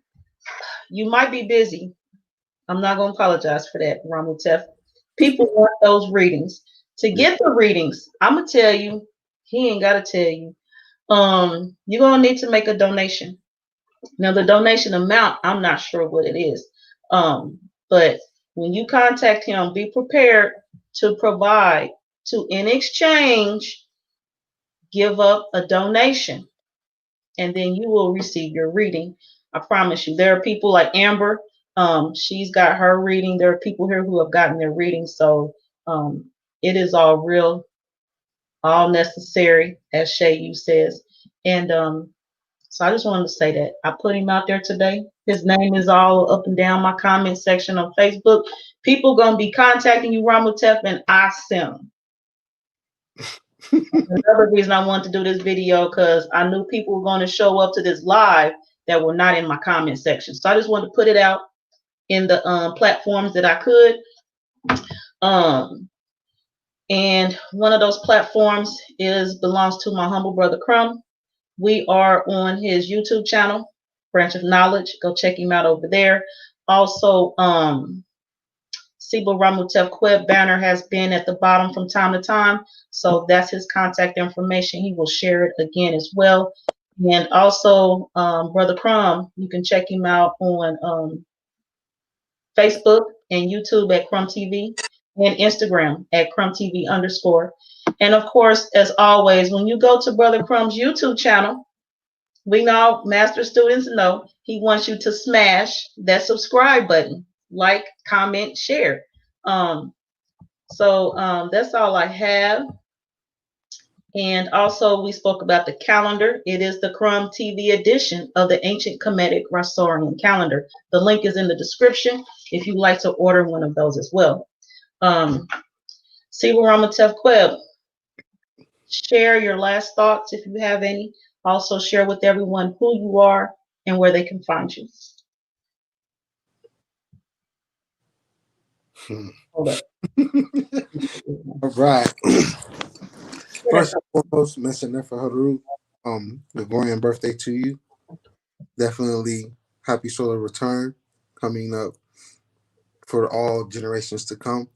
You might be busy. I'm not going to apologize for that, Ramutef. People want those readings. To get the readings, I'm going to tell you, he ain't got to tell you. You're going to need to make a donation. Now, the donation amount, I'm not sure what it is. But when you contact him, be prepared to provide, in exchange, give up a donation, and then you will receive your reading. I promise you. There are people like Amber. She's got her reading. There are people here who have gotten their reading. So it is all real, all necessary, as Shay says. And so I just wanted to say that I put him out there today. His name is all up and down my comment section on Facebook. People gonna be contacting you, Ramutef, and I send them. Another reason I wanted to do this video because I knew people were going to show up to this live that were not in my comment section. So I just wanted to put it out in the platforms that I could. And one of those platforms belongs to my humble brother Crumb. We are on his YouTube channel, Branch of Knowledge. Go check him out over there. Also, Siba Ramutef Qeb banner has been at the bottom from time to time. So that's his contact information. He will share it again as well. And also, Brother Crumb, you can check him out on Facebook and YouTube at Crumb TV and Instagram at Crumb TV _. And of course, as always, when you go to Brother Crumb's YouTube channel, we know, master students know, he wants you to smash that subscribe button, like, comment, share. So that's all I have. And also, we spoke about the calendar. It is the Crumb TV edition of the ancient Khemetic Rasaurian calendar. The link is in the description if you'd like to order one of those as well. Siwa Ramutef Qeb, share your last thoughts if you have any. Also, share with everyone who you are and where they can find you. Hold up. All right. First and foremost, Mr. Nefer Haru, Gregorian birthday to you. Definitely happy solar return coming up for all generations to come.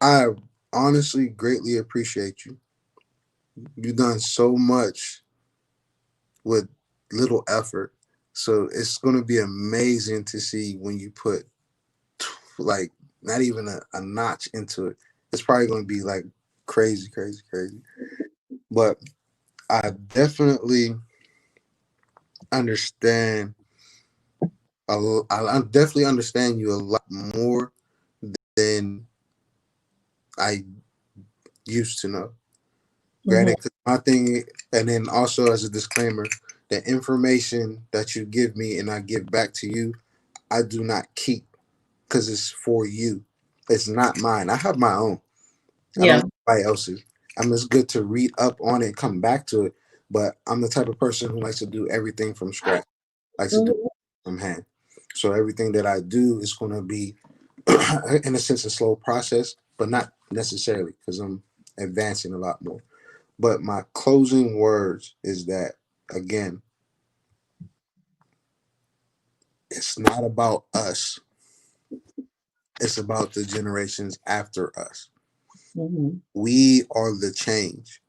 I honestly greatly appreciate you. You've done so much with little effort. So it's going to be amazing to see when you put like not even a notch into it. It's probably going to be like crazy, crazy, crazy. But I definitely understand. I definitely understand you a lot more than I used to know. Granted, 'cause my thing, and then also as a disclaimer, the information that you give me and I give back to you, I do not keep because it's for you. It's not mine. I have my own. I don't Yeah. know anybody else's. I'm just good to read up on it, come back to it. But I'm the type of person who likes to do everything from scratch. Likes to do it from hand. So everything that I do is going to be, in a sense, a slow process, but not necessarily because I'm advancing a lot more. But my closing words is that, again, it's not about us. It's about the generations after us. Mm-hmm. We are the change.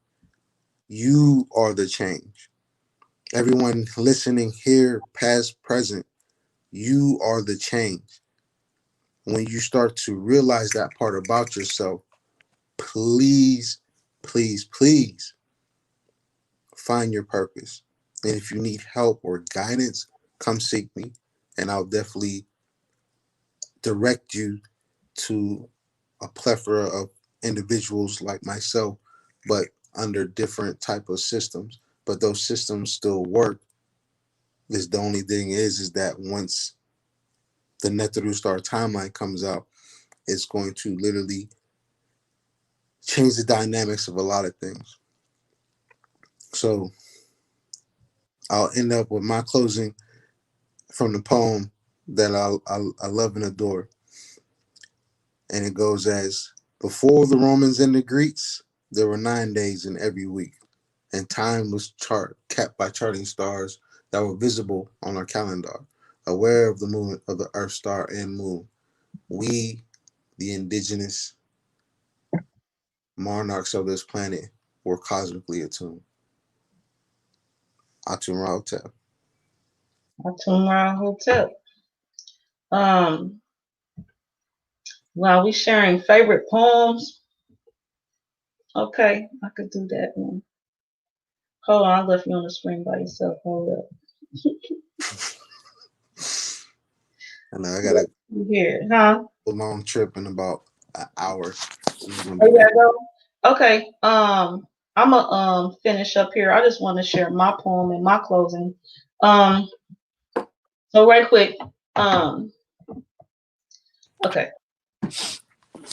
You are the change. Everyone listening here, past, present, you are the change. When you start to realize that part about yourself, please, please, please find your purpose. And if you need help or guidance, come seek me, and I'll definitely direct you to a plethora of individuals like myself, but under different type of systems. But those systems still work. Is the only thing is that once the Netheru Star timeline comes out, it's going to literally change the dynamics of a lot of things. So I'll end up with my closing from the poem that I love and adore. And it goes as, before the Romans and the Greeks, there were 9 days in every week, and time was kept by charting stars that were visible on our calendar, aware of the movement of the Earth star and moon. We, the indigenous monarchs of this planet, were cosmically attuned. Atun Rahotep. Atumra Hotel. While we sharing favorite poems, okay, I could do that one. Hold on, I left you on the screen by yourself. Hold up. I know I got a Here, huh? long trip in about an hour. Oh, you gotta go? Okay. I'm gonna finish up here. I just want to share my poem and my closing. Um, so right quick. Okay.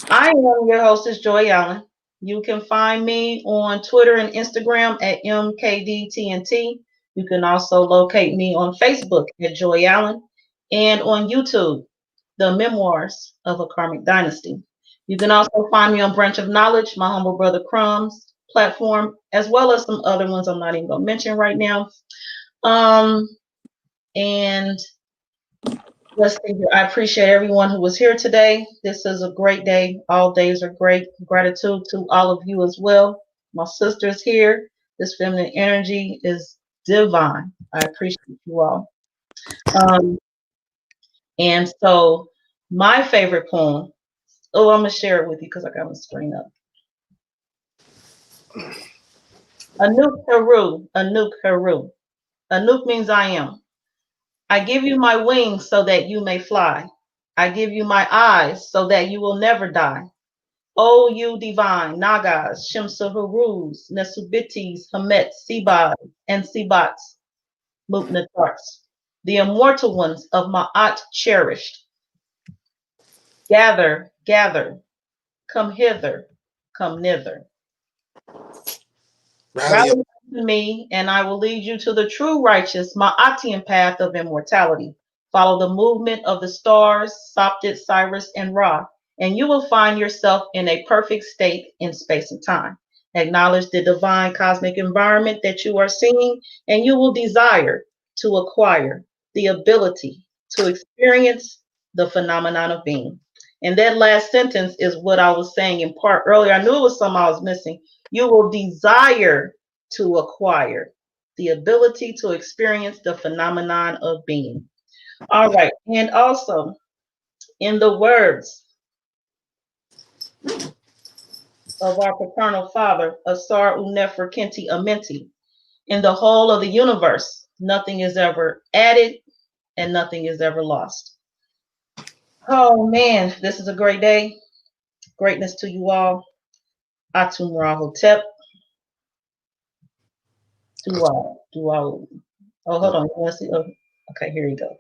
I am your hostess, Joy Allen. You can find me on Twitter and Instagram at MKDTNT. You can also locate me on Facebook at Joy Allen and on YouTube, The Memoirs of a Karmic Dynasty. You can also find me on Branch of Knowledge, my humble brother Crumb's platform, as well as some other ones I'm not even going to mention right now. And let's see here. I appreciate everyone who was here today. This is a great day. All days are great. Gratitude to all of you as well. My sister's here. This feminine energy is divine. I appreciate you all. And so my favorite poem, oh, I'm going to share it with you because I got my screen up. Anuk Heru, Anuk Heru. Anuk means I am. I give you my wings so that you may fly. I give you my eyes so that you will never die. O you divine, Nagas, Shemsaharus, Nesubitis, Hamet, Sebas, and Sebats, Mutnatars, the immortal ones of Ma'at cherished, gather, gather, come hither, come nither. Rally up. Rally to me, and I will lead you to the true righteous Ma'atian path of immortality. Follow the movement of the stars, Soptit, Cyrus, and Ra, and you will find yourself in a perfect state in space and time. Acknowledge the divine cosmic environment that you are seeing, and you will desire to acquire the ability to experience the phenomenon of being. And that last sentence is what I was saying in part earlier. I knew it was something I was missing. You will desire to acquire the ability to experience the phenomenon of being. All right. And also, in the words of our paternal father, Asar Unefer Kenti Amenti, in the whole of the universe, nothing is ever added and nothing is ever lost. Oh man, this is a great day. Greatness to you all. Atum Rahotep. Do I? Oh, hold on. You want to see? Oh, okay, here you go.